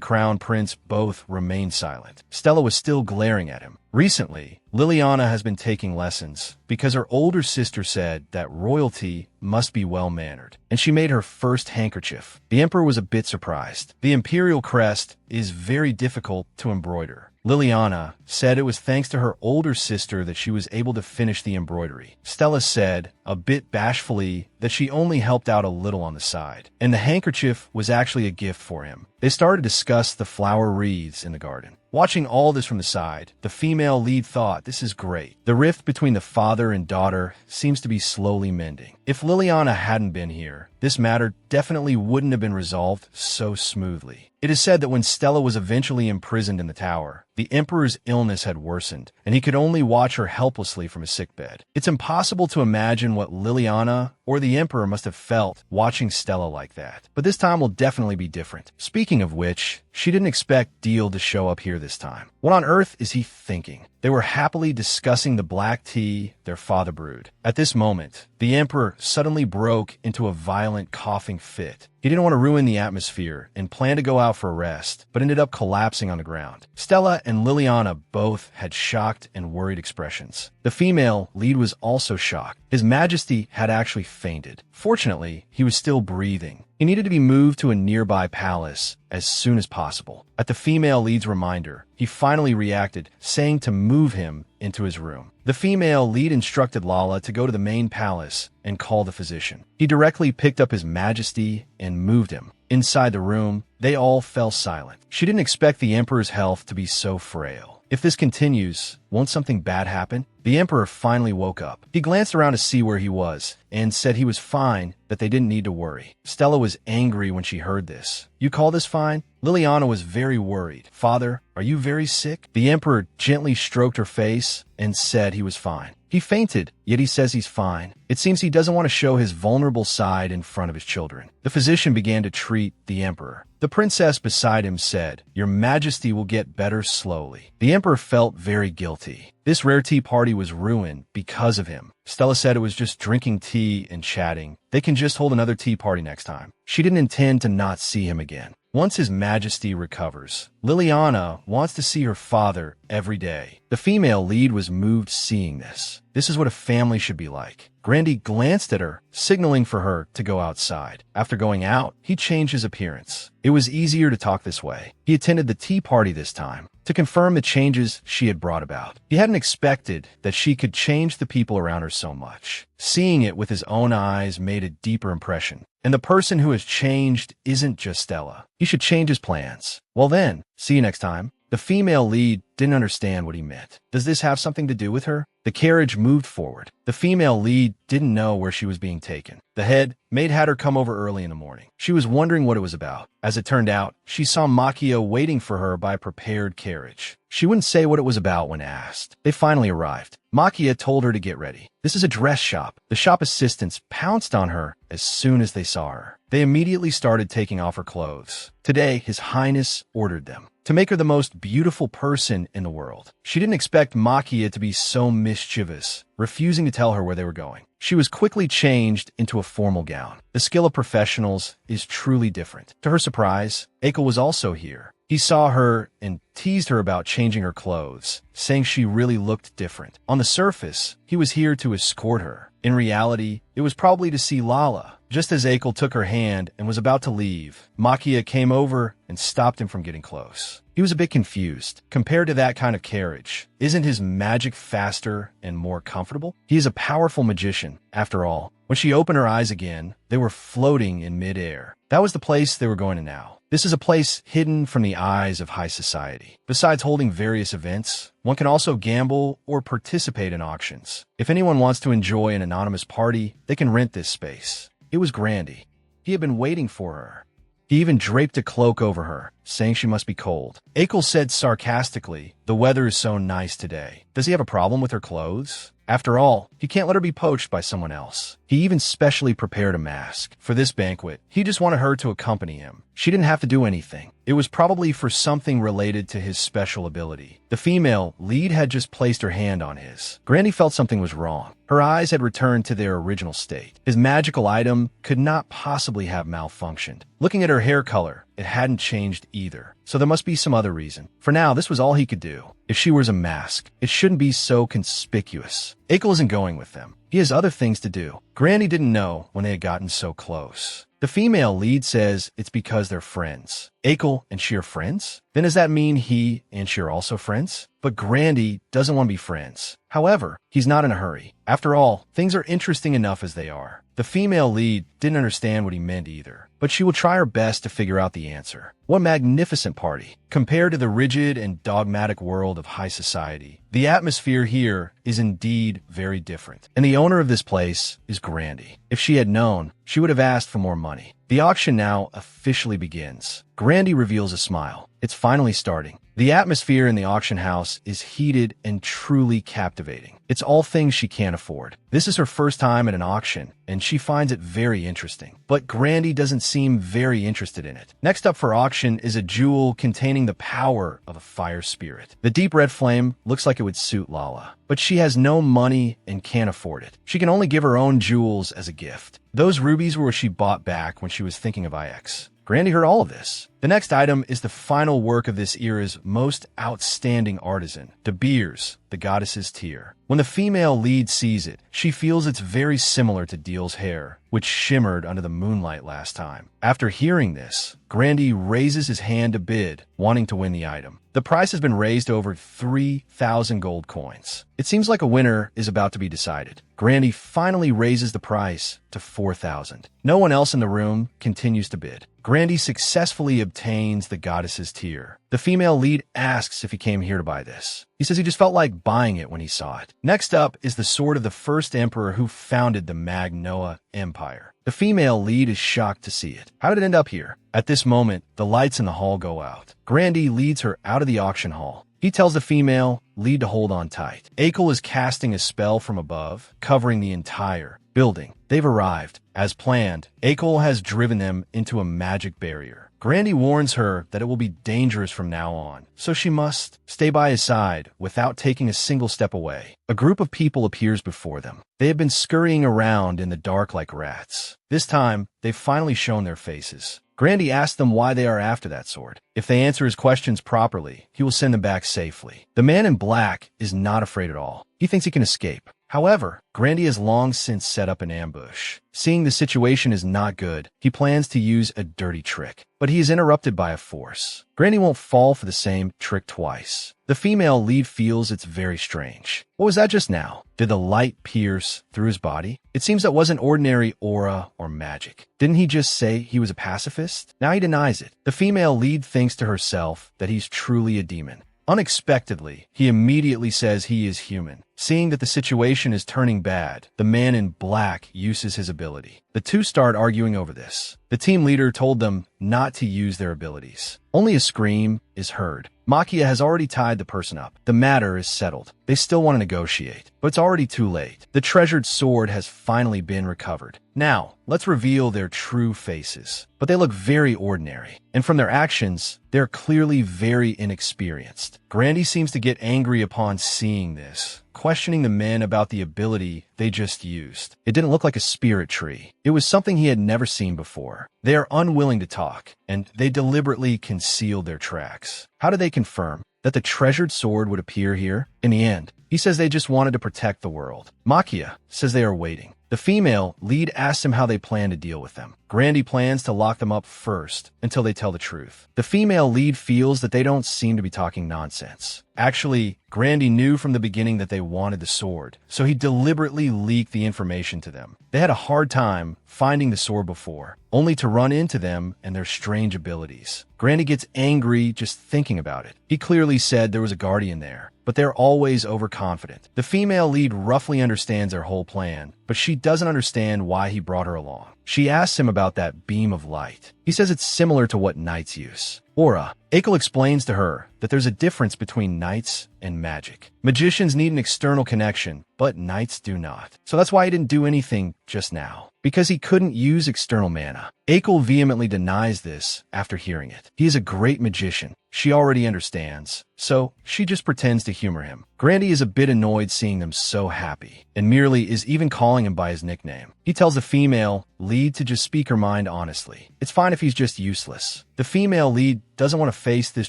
crown prince both remained silent. Stella was still glaring at him. Recently, Liliana has been taking lessons because her older sister said that royalty must be well-mannered, and she made her first handkerchief. The Emperor was a bit surprised. The imperial crest is very difficult to embroider. Liliana said it was thanks to her older sister that she was able to finish the embroidery. Stella said, a bit bashfully, that she only helped out a little on the side, and the handkerchief was actually a gift for him. They started to discuss the flower wreaths in the garden. Watching all this from the side, the female lead thought, this is great. The rift between the father and daughter seems to be slowly mending. If Liliana hadn't been here, this matter definitely wouldn't have been resolved so smoothly. It is said that when Stella was eventually imprisoned in the tower, the Emperor's illness had worsened, and he could only watch her helplessly from his sickbed. It's impossible to imagine what Liliana or the Emperor must have felt watching Stella like that. But this time will definitely be different. Speaking of which, she didn't expect Deal to show up here this time. What on earth is he thinking? They were happily discussing the black tea their father brewed. At this moment, the Emperor suddenly broke into a violent coughing fit. He didn't want to ruin the atmosphere and planned to go out for a rest, but ended up collapsing on the ground. Stella and Liliana both had shocked and worried expressions. The female lead was also shocked. His Majesty had actually fainted. Fortunately, he was still breathing. He needed to be moved to a nearby palace as soon as possible. At the female lead's reminder, he finally reacted, saying to move him into his room. The female lead instructed Lala to go to the main palace and call the physician. He directly picked up his Majesty and moved him. Inside the room, they all fell silent. She didn't expect the Emperor's health to be so frail. If this continues, won't something bad happen? The The emperor finally woke up. He glanced around to see where he was and said he was fine, that they didn't need to worry. Stella was angry when she heard this. You call this fine? Liliana was very worried. Father, are you very sick? The emperor gently stroked her face and said he was fine. He fainted, yet he says he's fine. It seems he doesn't want to show his vulnerable side in front of his children. The physician began to treat the emperor. The princess beside him said, Your Majesty will get better slowly. The emperor felt very guilty. This rare tea party was ruined because of him. Stella said it was just drinking tea and chatting. They can just hold another tea party next time. She didn't intend to not see him again. Once His Majesty recovers, Liliana wants to see her father every day. The female lead was moved seeing this. This is what a family should be like. Grandy glanced at her, signaling for her to go outside. After going out, he changed his appearance. It was easier to talk this way. He attended the tea party this time to confirm the changes she had brought about. He hadn't expected that she could change the people around her so much. Seeing it with his own eyes made a deeper impression. And the person who has changed isn't just Stella. He should change his plans. Well then, see you next time. The female lead didn't understand what he meant. Does this have something to do with her? The carriage moved forward. The female lead didn't know where she was being taken. The head maid had her come over early in the morning. She was wondering what it was about. As it turned out, she saw Makia waiting for her by a prepared carriage. She wouldn't say what it was about when asked. They finally arrived. Makia told her to get ready. This is a dress shop. The shop assistants pounced on her as soon as they saw her. They immediately started taking off her clothes. Today, His Highness ordered them to make her the most beautiful person in the world. She didn't expect Makia to be so mischievous, refusing to tell her where they were going. She was quickly changed into a formal gown. The skill of professionals is truly different. To her surprise, Akel was also here. He saw her and teased her about changing her clothes, saying she really looked different. On the surface, he was here to escort her. In reality, it was probably to see Lala. Just as Akel took her hand and was about to leave, Makia came over and stopped him from getting close. He was a bit confused. Compared to that kind of carriage, isn't his magic faster and more comfortable? He is a powerful magician, after all. When she opened her eyes again, they were floating in midair. That was the place they were going to now. This is a place hidden from the eyes of high society. Besides holding various events, one can also gamble or participate in auctions. If anyone wants to enjoy an anonymous party, they can rent this space. It was Grandy. He had been waiting for her. He even draped a cloak over her, saying she must be cold. Akel said sarcastically, The weather is so nice today. Does he have a problem with her clothes? After all, he can't let her be poached by someone else. He even specially prepared a mask. For this banquet, he just wanted her to accompany him. She didn't have to do anything. It was probably for something related to his special ability. The female lead had just placed her hand on his. Grandy felt something was wrong. Her eyes had returned to their original state. His magical item could not possibly have malfunctioned. Looking at her hair color, it hadn't changed either. So there must be some other reason. For now, this was all he could do. If she wears a mask, it shouldn't be so conspicuous. Akel isn't going with them. He has other things to do. Grandy didn't know when they had gotten so close. The female lead says it's because they're friends. Akel and she are friends? Then does that mean he and she are also friends? But Grandy doesn't want to be friends. However, he's not in a hurry. After all, things are interesting enough as they are. The female lead didn't understand what he meant either, but she will try her best to figure out the answer. What magnificent party. Compared to the rigid and dogmatic world of high society, the atmosphere here is indeed very different. And the owner of this place is Grandy. If she had known, she would have asked for more money. The auction now officially begins. Grandy reveals a smile. It's finally starting. The atmosphere in the auction house is heated and truly captivating. It's all things she can't afford. This is her first time at an auction, and she finds it very interesting. But Grandy doesn't seem very interested in it. Next up for auction is a jewel containing the power of a fire spirit. The deep red flame looks like it would suit Lala, but she has no money and can't afford it. She can only give her own jewels as a gift. Those rubies were what she bought back when she was thinking of IX. Grandy heard all of this. The next item is the final work of this era's most outstanding artisan, De Beers, the goddess's tear. When the female lead sees it, she feels it's very similar to Deal's hair, which shimmered under the moonlight last time. After hearing this, Grandy raises his hand to bid, wanting to win the item. The price has been raised to over 3,000 gold coins. It seems like a winner is about to be decided. Grandy finally raises the price to 4,000. No one else in the room continues to bid. Grandy successfully obtains the goddess's tear. The female lead asks if he came here to buy this. He says he just felt like buying it when he saw it. Next up is the sword of the first emperor who founded the Manhwa Empire. The female lead is shocked to see it. How did it end up here? At this moment, the lights in the hall go out. Grandy leads her out of the auction hall. He tells the female lead to hold on tight. Akel is casting a spell from above, covering the entire building. They've arrived. As planned, Akel has driven them into a magic barrier. Grandy warns her that it will be dangerous from now on, so she must stay by his side without taking a single step away. A group of people appears before them. They have been scurrying around in the dark like rats. This time, they've finally shown their faces. Grandy asks them why they are after that sword. If they answer his questions properly, he will send them back safely. The man in black is not afraid at all. He thinks he can escape. However, Grandy has long since set up an ambush. Seeing the situation is not good, he plans to use a dirty trick, but he is interrupted by a force. Grandy won't fall for the same trick twice. The female lead feels it's very strange. What was that just now? Did the light pierce through his body? It seems that wasn't ordinary aura or magic. Didn't he just say he was a pacifist? Now he denies it. The female lead thinks to herself that he's truly a demon. Unexpectedly, he immediately says he is human. Seeing that the situation is turning bad, the man in black uses his ability. The two start arguing over this. The team leader told them not to use their abilities. Only a scream is heard. Makia has already tied the person up. The matter is settled. They still want to negotiate, but it's already too late. The treasured sword has finally been recovered. Now, let's reveal their true faces. But they look very ordinary, and from their actions, they're clearly very inexperienced. Grandy seems to get angry upon seeing this, questioning the men about the ability they just used. It didn't look like a spirit tree. It was something he had never seen before. They are unwilling to talk, and they deliberately concealed their tracks. How did they confirm that the treasured sword would appear here? In the end, he says they just wanted to protect the world. Makia says they are waiting. The female lead asks him how they plan to deal with them. Grandy plans to lock them up first until they tell the truth. The female lead feels that they don't seem to be talking nonsense. Actually, Grandy knew from the beginning that they wanted the sword, so he deliberately leaked the information to them. They had a hard time finding the sword before, only to run into them and their strange abilities. Grandy gets angry just thinking about it. He clearly said there was a guardian there, but they're always overconfident. The female lead roughly understands their whole plan, but she doesn't understand why he brought her along. She asks him about that beam of light. He says it's similar to what knights use. Aura. Akel explains to her that there's a difference between knights and magic. Magicians need an external connection, but knights do not. So that's why he didn't do anything just now, because he couldn't use external mana. Akel vehemently denies this after hearing it. He is a great magician. She already understands, so she just pretends to humor him. Grandy is a bit annoyed seeing them so happy, and merely is even calling him by his nickname. He tells the female lead to just speak her mind honestly. It's fine if he's just useless. The female lead doesn't want to face this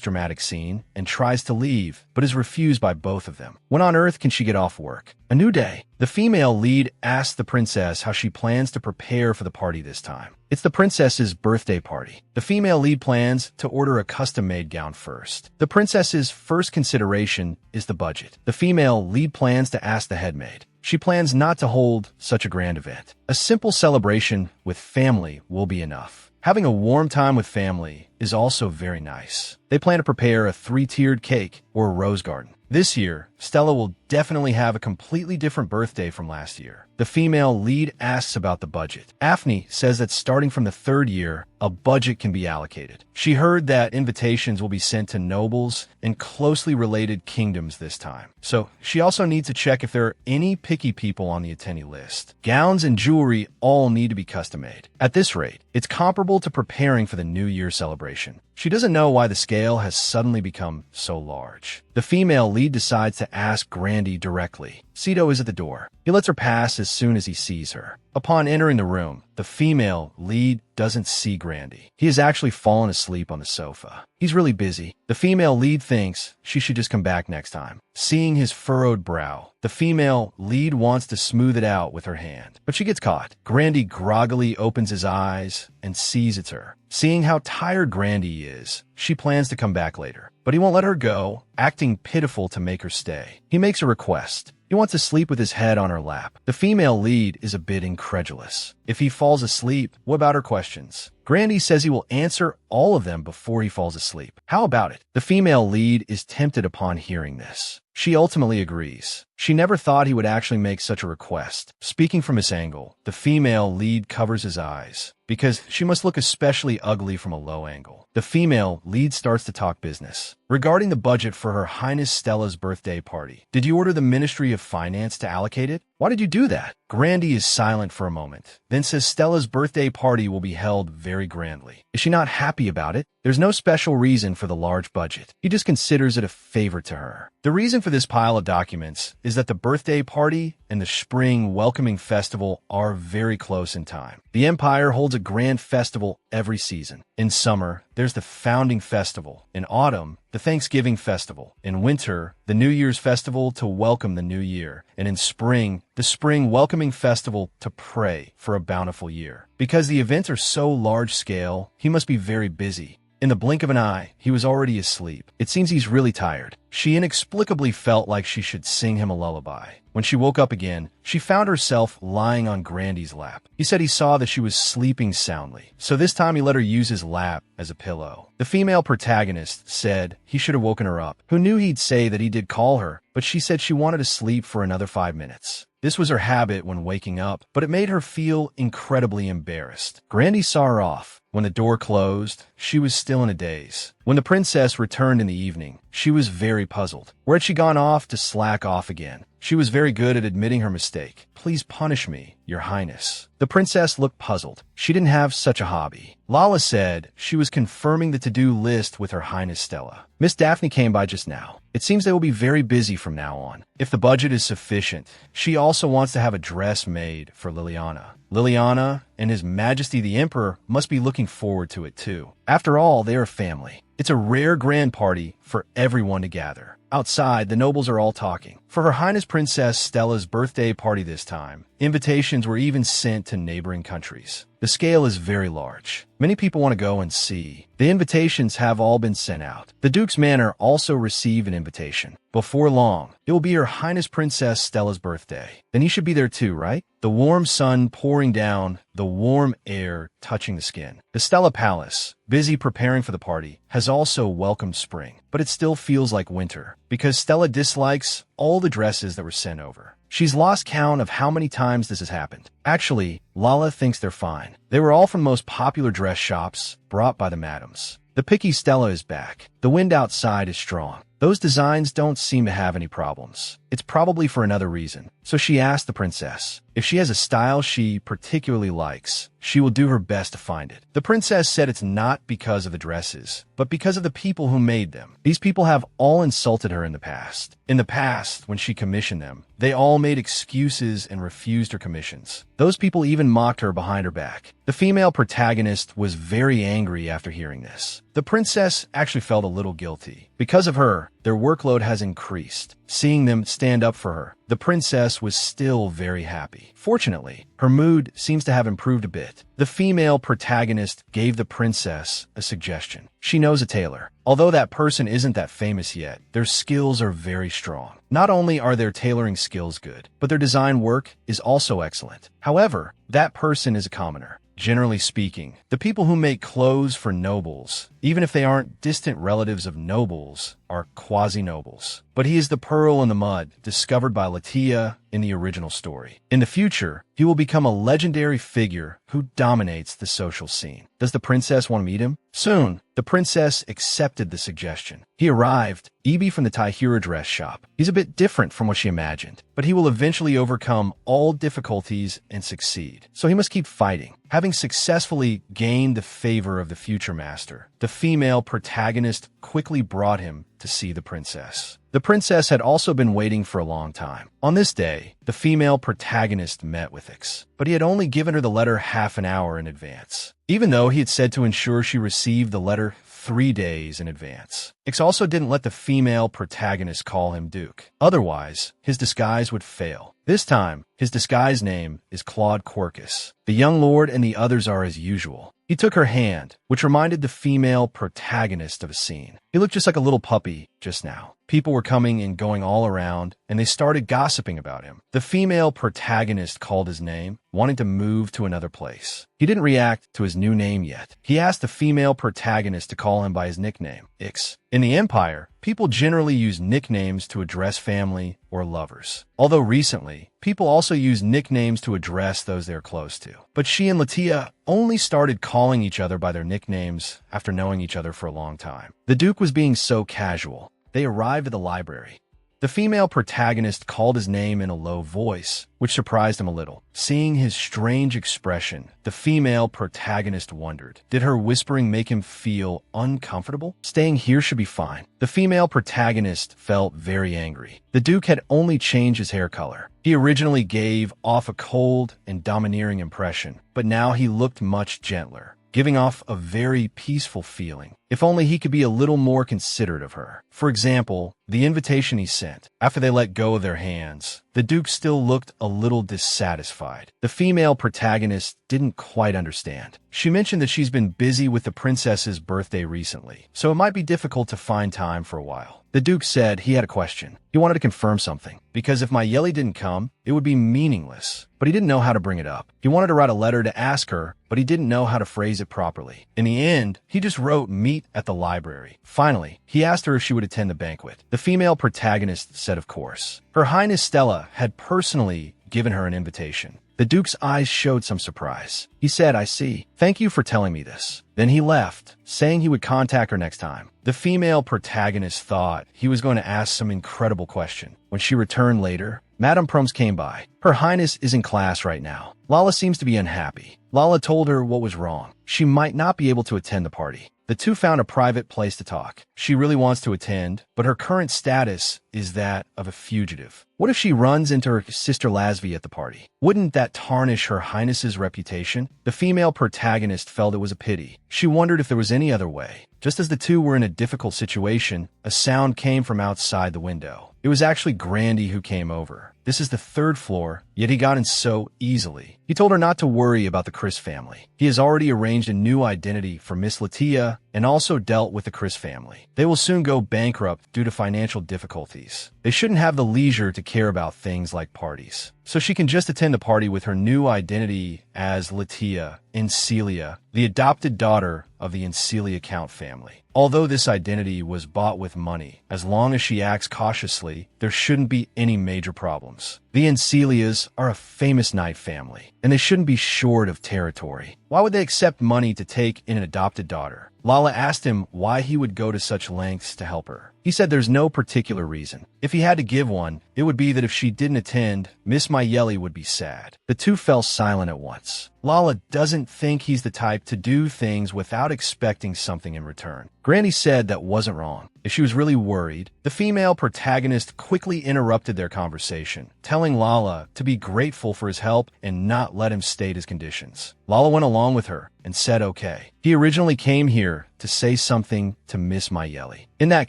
dramatic scene and tries to leave, but is refused by both of them. When on Earth can she get off work? A new day. The female lead asks the princess how she plans to prepare for the party this time. It's the princess's birthday party. The female lead plans to order a custom-made gown first. The princess's first consideration is the budget. The female lead plans to ask the headmaid. She plans not to hold such a grand event. A simple celebration with family will be enough. Having a warm time with family is also very nice. They plan to prepare a 3-tiered cake or a rose garden. This year, Stella will definitely have a completely different birthday from last year. The female lead asks about the budget. Afni says that starting from the 3rd year, a budget can be allocated. She heard that invitations will be sent to nobles and closely related kingdoms this time. So she also needs to check if there are any picky people on the attendee list. Gowns and jewelry all need to be custom made. At this rate, it's comparable to preparing for the New Year celebration. She doesn't know why the scale has suddenly become so large. The female lead decides to ask Grandy directly. Sito is at the door. He lets her pass as soon as he sees her. Upon entering the room, the female lead doesn't see Grandy. He has actually fallen asleep on the sofa. He's really busy. The female lead thinks she should just come back next time. Seeing his furrowed brow, the female lead wants to smooth it out with her hand, but she gets caught. Grandy groggily opens his eyes and sees it's her. Seeing how tired Grandy is, she plans to come back later, but he won't let her go, acting pitiful to make her stay. He makes a request. He wants to sleep with his head on her lap. The female lead is a bit incredulous. If he falls asleep, what about her questions? Grandy says he will answer all of them before he falls asleep. How about it? The female lead is tempted upon hearing this. She ultimately agrees. She never thought he would actually make such a request. Speaking from his angle, the female lead covers his eyes because she must look especially ugly from a low angle. The female lead starts to talk business. Regarding the budget for Her Highness Stella's birthday party, did you order the Ministry of Finance to allocate it? Why did you do that? Grandy is silent for a moment, then says Stella's birthday party will be held very grandly. Is she not happy about it? There's no special reason for the large budget. He just considers it a favor to her. The reason for this pile of documents is that the birthday party and the spring welcoming festival are very close in time. The Empire holds a grand festival every season. In summer, there's the Founding Festival. In autumn, the Thanksgiving Festival. In winter, the New Year's Festival to welcome the new year. And in spring, the Spring Welcoming Festival to pray for a bountiful year. Because the events are so large scale, he must be very busy. In the blink of an eye, he was already asleep. It seems he's really tired. She inexplicably felt like she should sing him a lullaby. When she woke up again, she found herself lying on Grandy's lap. He said he saw that she was sleeping soundly, so this time he let her use his lap as a pillow. The female protagonist said he should have woken her up. Who knew he'd say that he did call her, but she said she wanted to sleep for another 5 minutes. This was her habit when waking up, but it made her feel incredibly embarrassed. Grandy saw her off. When the door closed, she was still in a daze. When the princess returned in the evening, she was very puzzled. Where had she gone off to slack off again? She was very good at admitting her mistake. Please punish me, Your Highness. The princess looked puzzled. She didn't have such a hobby. Lala said she was confirming the to-do list with Her Highness Stella. Miss Daphne came by just now. It seems they will be very busy from now on. If the budget is sufficient, she also wants to have a dress made for Liliana. Liliana and His Majesty the Emperor must be looking forward to it too. After all, they are family. It's a rare grand party for everyone to gather. Outside, the nobles are all talking. For Her Highness Princess Stella's birthday party this time, invitations were even sent to neighboring countries. The scale is very large. Many people want to go and see. The invitations have all been sent out. The Duke's Manor also received an invitation. Before long, it will be Her Highness Princess Stella's birthday. Then he should be there too, right? The warm sun pouring down, the warm air touching the skin. The Stella Palace, busy preparing for the party, has also welcomed spring. But it still feels like winter, because Stella dislikes all the dresses that were sent over. She's lost count of how many times this has happened. Actually, Lala thinks they're fine. They were all from the most popular dress shops brought by the madams. The picky Stella is back. The wind outside is strong. Those designs don't seem to have any problems. It's probably for another reason. So she asked the princess if she has a style she particularly likes. She will do her best to find it. The princess said it's not because of the dresses, but because of the people who made them. These people have all insulted her in the past. In the past, when she commissioned them, they all made excuses and refused her commissions. Those people even mocked her behind her back. The female protagonist was very angry after hearing this. The princess actually felt a little guilty. Because of her, their workload has increased. Seeing them stand up for her, the princess was still very happy. Fortunately, her mood seems to have improved a bit. The female protagonist gave the princess a suggestion. She knows a tailor. Although that person isn't that famous yet, their skills are very strong. Not only are their tailoring skills good, but their design work is also excellent. However, that person is a commoner. Generally speaking, the people who make clothes for nobles, even if they aren't distant relatives of nobles, are quasi-nobles. But he is the pearl in the mud, discovered by Latia in the original story. In the future, he will become a legendary figure who dominates the social scene. Does the princess want to meet him? Soon, the princess accepted the suggestion. He arrived, Ibi from the Taihira dress shop. He's a bit different from what she imagined, but he will eventually overcome all difficulties and succeed. So he must keep fighting. Having successfully gained the favor of the future master, the female protagonist quickly brought him to see the princess. The princess had also been waiting for a long time. On this day, the female protagonist met with Ix, but he had only given her the letter half an hour in advance, even though he had said to ensure she received the letter 3 days in advance. Ix also didn't let the female protagonist call him Duke. Otherwise, his disguise would fail. This time, his disguise name is Claude Quercus. The young lord and the others are as usual. He took her hand, which reminded the female protagonist of a scene. He looked just like a little puppy just now. People were coming and going all around, and they started gossiping about him. The female protagonist called his name, wanting to move to another place. He didn't react to his new name yet. He asked the female protagonist to call him by his nickname, Ix. In the Empire, people generally use nicknames to address family or lovers. Although recently, people also use nicknames to address those they're close to. But she and Latia only started calling each other by their nicknames after knowing each other for a long time. The Duke was being so casual. They arrived at the library. The female protagonist called his name in a low voice, which surprised him a little. Seeing his strange expression, the female protagonist wondered, did her whispering make him feel uncomfortable? Staying here should be fine. The female protagonist felt very angry. The Duke had only changed his hair color. He originally gave off a cold and domineering impression, but now he looked much gentler, giving off a very peaceful feeling. If only he could be a little more considerate of her. For example, the invitation he sent. After they let go of their hands, the Duke still looked a little dissatisfied. The female protagonist didn't quite understand. She mentioned that she's been busy with the princess's birthday recently, so it might be difficult to find time for a while. The Duke said he had a question. He wanted to confirm something, because if Mayeli didn't come, it would be meaningless. But he didn't know how to bring it up. He wanted to write a letter to ask her, but he didn't know how to phrase it properly. In the end, he just wrote meet at the library. Finally, he asked her if she would attend the banquet. The female protagonist said of course. Her Highness Stella had personally given her an invitation. The Duke's eyes showed some surprise. He said, I see. Thank you for telling me this. Then he left, saying he would contact her next time. The female protagonist thought he was going to ask some incredible question. When she returned later, Madame Proms came by. Her Highness is in class right now. Lala seems to be unhappy. Lala told her what was wrong. She might not be able to attend the party. The two found a private place to talk. She really wants to attend, but her current status is that of a fugitive. What if she runs into her sister Lasvi at the party? Wouldn't that tarnish her Highness's reputation? The female protagonist felt it was a pity. She wondered if there was any other way. Just as the two were in a difficult situation, a sound came from outside the window. It was actually Grandy who came over. This is the third floor, yet he got in so easily. He told her not to worry about the Chris family. He has already arranged a new identity for Miss Latia and also dealt with the Chris family. They will soon go bankrupt due to financial difficulties. They shouldn't have the leisure to care about things like parties. So she can just attend the party with her new identity as Latia Incelia, the adopted daughter of the Incelia Count family. Although this identity was bought with money, as long as she acts cautiously, there shouldn't be any major problems. The Incelias are a famous knight family, and they shouldn't be short of territory. Why would they accept money to take in an adopted daughter? Lala asked him why he would go to such lengths to help her. He said there's no particular reason. If he had to give one, it would be that if she didn't attend, Miss Mayeli would be sad. The two fell silent at once. Lala doesn't think he's the type to do things without expecting something in return. Granny said that wasn't wrong. If she was really worried, the female protagonist quickly interrupted their conversation, telling Lala to be grateful for his help and not let him state his conditions. Lala went along with her and said okay. He originally came here to say something to Miss Mayeli. In that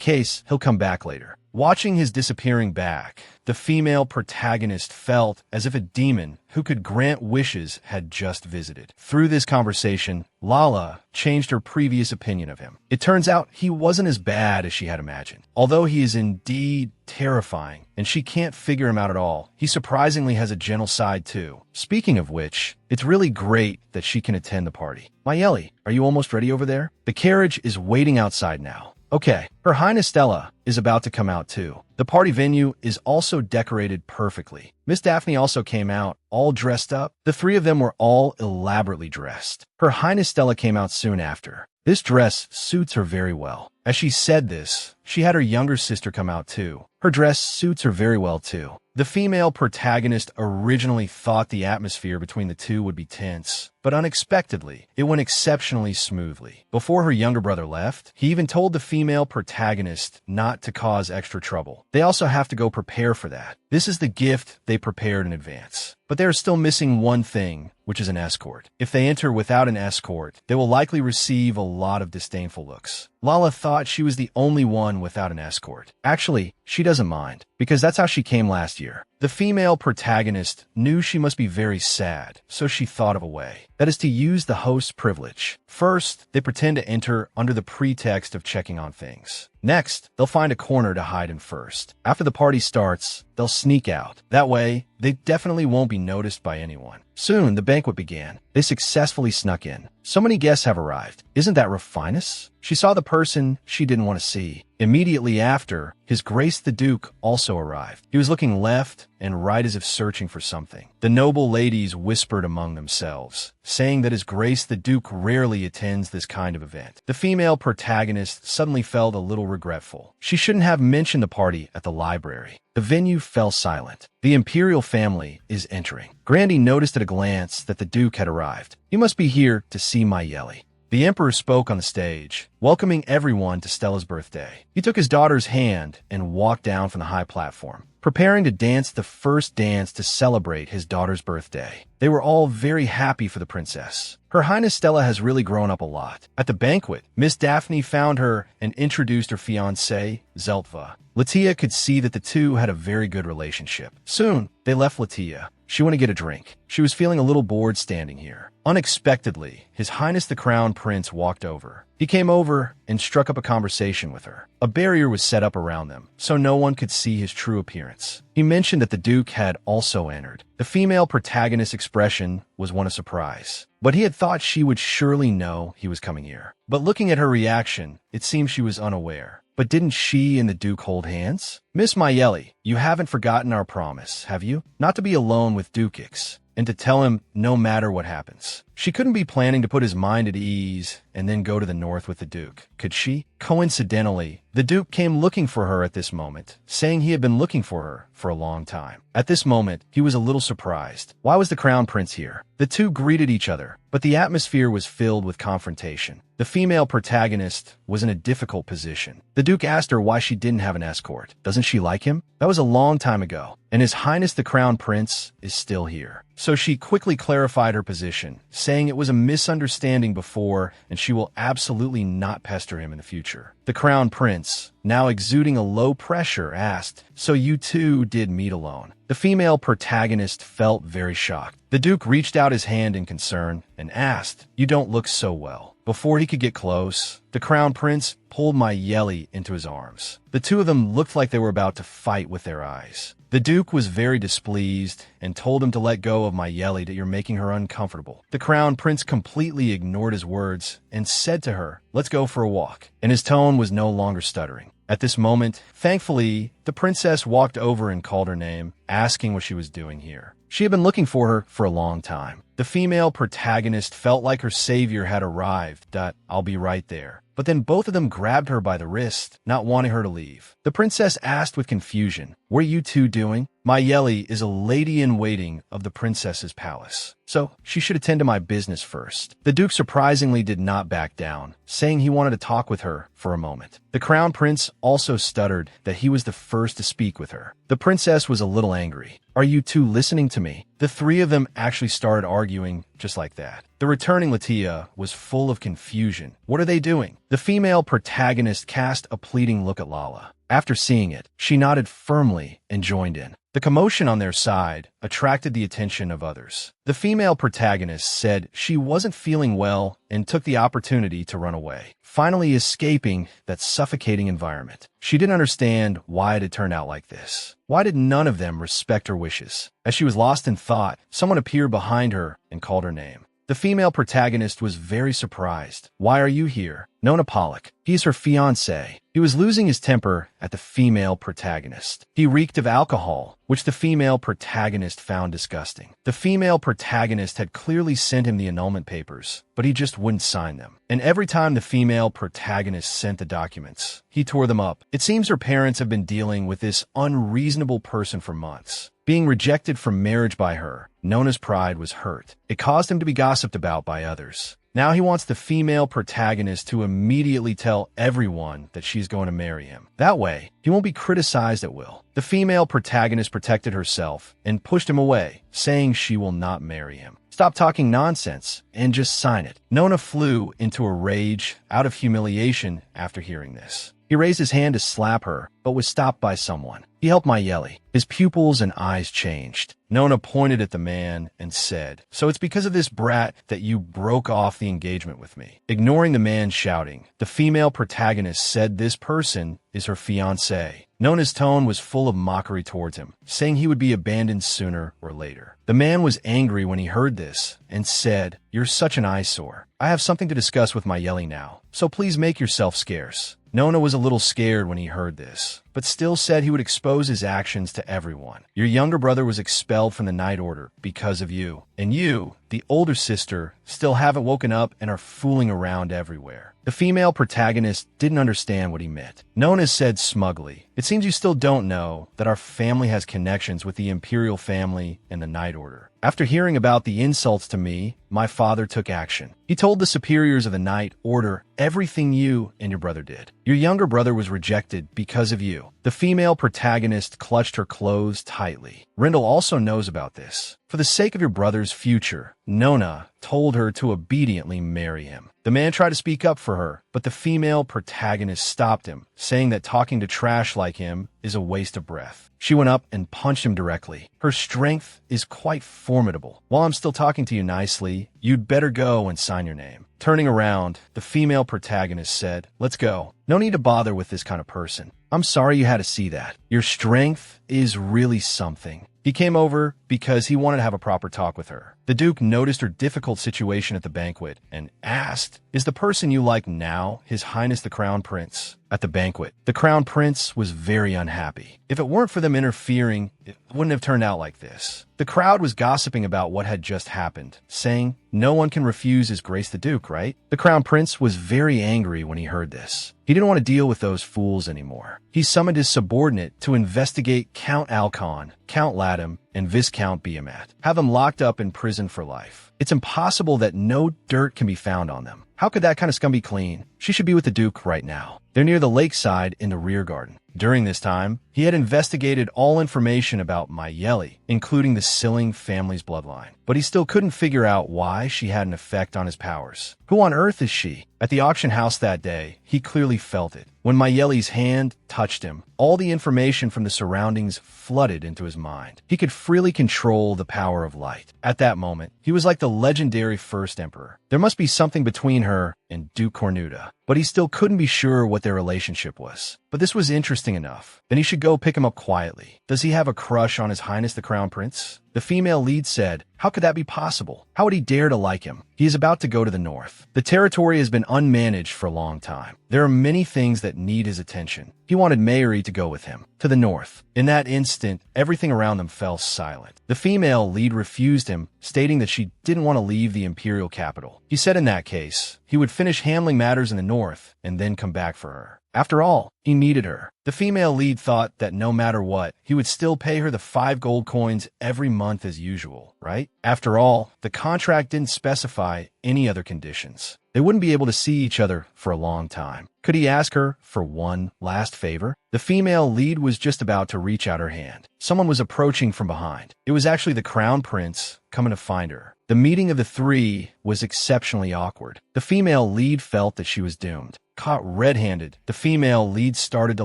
case, he'll come back later. Watching his disappearing back, the female protagonist felt as if a demon who could grant wishes had just visited. Through this conversation, Lala changed her previous opinion of him. It turns out he wasn't as bad as she had imagined. Although he is indeed terrifying, and she can't figure him out at all, he surprisingly has a gentle side too. Speaking of which, it's really great that she can attend the party. Mayeli, are you almost ready over there? The carriage is waiting outside now. Okay, Her Highness Stella is about to come out too. The party venue is also decorated perfectly. Miss Daphne also came out, all dressed up. The three of them were all elaborately dressed. Her Highness Stella came out soon after. This dress suits her very well. As she said this, she had her younger sister come out too. Her dress suits her very well too. The female protagonist originally thought the atmosphere between the two would be tense, but unexpectedly, it went exceptionally smoothly. Before her younger brother left, he even told the female protagonist not to cause extra trouble. They also have to go prepare for that. This is the gift they prepared in advance. But they are still missing one thing, which is an escort. If they enter without an escort, they will likely receive a lot of disdainful looks. Lala thought she was the only one without an escort. Actually, she doesn't mind, because that's how she came last year. The female protagonist knew she must be very sad, so she thought of a way. That is to use the host's privilege. First, they pretend to enter under the pretext of checking on things. Next, they'll find a corner to hide in first. After the party starts, they'll sneak out. That way, they definitely won't be noticed by anyone. Soon, the banquet began. They successfully snuck in. So many guests have arrived. Isn't that Rufinus? She saw the person she didn't want to see. Immediately after, His Grace the Duke also arrived. He was looking left and right as if searching for something. The noble ladies whispered among themselves, saying that His Grace the Duke rarely attends this kind of event. The female protagonist suddenly felt a little regretful. She shouldn't have mentioned the party at the library. The venue fell silent. The imperial family is entering. Grandy noticed at a glance that the Duke had arrived. He must be here to see Mayeli. The Emperor spoke on the stage, welcoming everyone to Stella's birthday. He took his daughter's hand and walked down from the high platform, preparing to dance the first dance to celebrate his daughter's birthday. They were all very happy for the princess. Her Highness Stella has really grown up a lot. At the banquet, Miss Daphne found her and introduced her fiancé, Zeltva. Latia could see that the two had a very good relationship. Soon, they left Latia. She went to get a drink. She was feeling a little bored standing here. Unexpectedly, His Highness the Crown Prince walked over. He came over and struck up a conversation with her. A barrier was set up around them, so no one could see his true appearance. He mentioned that the Duke had also entered. The female protagonist's expression was one of surprise, but he had thought she would surely know he was coming here. But looking at her reaction, it seemed she was unaware. But didn't she and the Duke hold hands? Miss Mayeli, you haven't forgotten our promise, have you? Not to be alone with Dukix, and to tell him no matter what happens. She couldn't be planning to put his mind at ease and then go to the north with the Duke, could she? Coincidentally, the Duke came looking for her at this moment, saying he had been looking for her for a long time. At this moment, he was a little surprised. Why was the Crown Prince here? The two greeted each other, but the atmosphere was filled with confrontation. The female protagonist was in a difficult position. The Duke asked her why she didn't have an escort. Doesn't she like him? That was a long time ago, and His Highness the Crown Prince is still here. So she quickly clarified her position, saying it was a misunderstanding before and she will absolutely not pester him in the future. The Crown Prince, now exuding a low pressure, asked, "So you two did meet alone?" The female protagonist felt very shocked. The Duke reached out his hand in concern and asked, "You don't look so well." Before he could get close, the Crown Prince pulled Mayeli into his arms. The two of them looked like they were about to fight with their eyes. The Duke was very displeased and told him to let go of Mayeli, that you're making her uncomfortable. The Crown Prince completely ignored his words and said to her, "Let's go for a walk." And his tone was no longer stuttering. At this moment, thankfully, the princess walked over and called her name, asking what she was doing here. She had been looking for her for a long time. The female protagonist felt like her savior had arrived. "I'll be right there." But then both of them grabbed her by the wrist, not wanting her to leave. The princess asked with confusion, "What are you two doing?" Mayeli is a lady-in-waiting of the princess's palace, so she should attend to my business first. The Duke surprisingly did not back down, saying he wanted to talk with her for a moment. The Crown Prince also stuttered that he was the first to speak with her. The princess was a little angry. "Are you two listening to me?" The three of them actually started arguing just like that. The returning Latia was full of confusion. What are they doing? The female protagonist cast a pleading look at Lala. After seeing it, she nodded firmly and joined in. The commotion on their side attracted the attention of others. The female protagonist said she wasn't feeling well and took the opportunity to run away, finally escaping that suffocating environment. She didn't understand why it had turned out like this. Why did none of them respect her wishes? As she was lost in thought, someone appeared behind her and called her name. The female protagonist was very surprised. "Why are you here?" Nona Pollock. He's her fiancé. He was losing his temper at the female protagonist. He reeked of alcohol, which the female protagonist found disgusting. The female protagonist had clearly sent him the annulment papers, but he just wouldn't sign them. And every time the female protagonist sent the documents, he tore them up. It seems her parents have been dealing with this unreasonable person for months. Being rejected from marriage by her, Nona's pride was hurt. It caused him to be gossiped about by others. Now he wants the female protagonist to immediately tell everyone that she's going to marry him. That way, he won't be criticized at will. The female protagonist protected herself and pushed him away, saying she will not marry him. Stop talking nonsense and just sign it. Nona flew into a rage out of humiliation after hearing this. He raised his hand to slap her, but was stopped by someone. He helped Mayeli. His pupils and eyes changed. Nona pointed at the man and said, "So it's because of this brat that you broke off the engagement with me." Ignoring the man shouting, the female protagonist said this person is her fiancé. Nona's tone was full of mockery towards him, saying he would be abandoned sooner or later. The man was angry when he heard this and said, "You're such an eyesore. I have something to discuss with Mayeli now, so please make yourself scarce." Nona was a little scared when he heard this, but still said he would expose his actions to everyone. "Your younger brother was expelled from the Night Order because of you, and you, the older sister, still haven't woken up and are fooling around everywhere." The female protagonist didn't understand what he meant. Nona said smugly, "It seems you still don't know that our family has connections with the Imperial family and the Night Order. After hearing about the insults to me, my father took action. He told the superiors of the Night Order everything you and your brother did. Your younger brother was rejected because of you." The female protagonist clutched her clothes tightly. Rindle also knows about this. For the sake of your brother's future, Nona told her to obediently marry him. The man tried to speak up for her, but the female protagonist stopped him, saying that talking to trash like him is a waste of breath. She went up and punched him directly. Her strength is quite formidable. "While I'm still talking to you nicely, you'd better go and sign your name." Turning around, the female protagonist said, "Let's go. No need to bother with this kind of person. I'm sorry you had to see that. Your strength is really something." He came over because he wanted to have a proper talk with her. The Duke noticed her difficult situation at the banquet and asked, "Is the person you like now His Highness the Crown Prince?" At the banquet, the Crown Prince was very unhappy. If it weren't for them interfering, it wouldn't have turned out like this. The crowd was gossiping about what had just happened, saying, "No one can refuse His Grace the Duke, right?" The Crown Prince was very angry when he heard this. He didn't want to deal with those fools anymore. He summoned his subordinate to investigate Count Alcon, Count Latham, and Viscount Beamat. Have them locked up in prison for life. It's impossible that no dirt can be found on them. How could that kind of scum be clean? She should be with the Duke right now. They're near the lakeside in the rear garden. During this time, he had investigated all information about Mayeli, including the Silling family's bloodline, but he still couldn't figure out why she had an effect on his powers. Who on earth is she? At the auction house that day, he clearly felt it. When Mayeli's hand touched him, all the information from the surroundings flooded into his mind. He could freely control the power of light. At that moment, he was like the legendary first emperor. There must be something between her and Duke Cornuda, but he still couldn't be sure what their relationship was. But this was interesting enough. Then he should go pick him up quietly. Does he have a crush on His Highness the Crown Prince? The female lead said, "How could that be possible? How would he dare to like him? He is about to go to the north. The territory has been unmanaged for a long time. There are many things that need his attention." He wanted Mayuri to go with him, to the north. In that instant, everything around them fell silent. The female lead refused him, stating that she didn't want to leave the imperial capital. He said in that case, he would finish handling matters in the north and then come back for her. After all, he needed her. The female lead thought that no matter what, he would still pay her the 5 gold coins every month as usual, right? After all, the contract didn't specify any other conditions. They wouldn't be able to see each other for a long time. Could he ask her for one last favor? The female lead was just about to reach out her hand. Someone was approaching from behind. It was actually the Crown Prince coming to find her. The meeting of the three was exceptionally awkward. The female lead felt that she was doomed. Caught red-handed, the female lead started to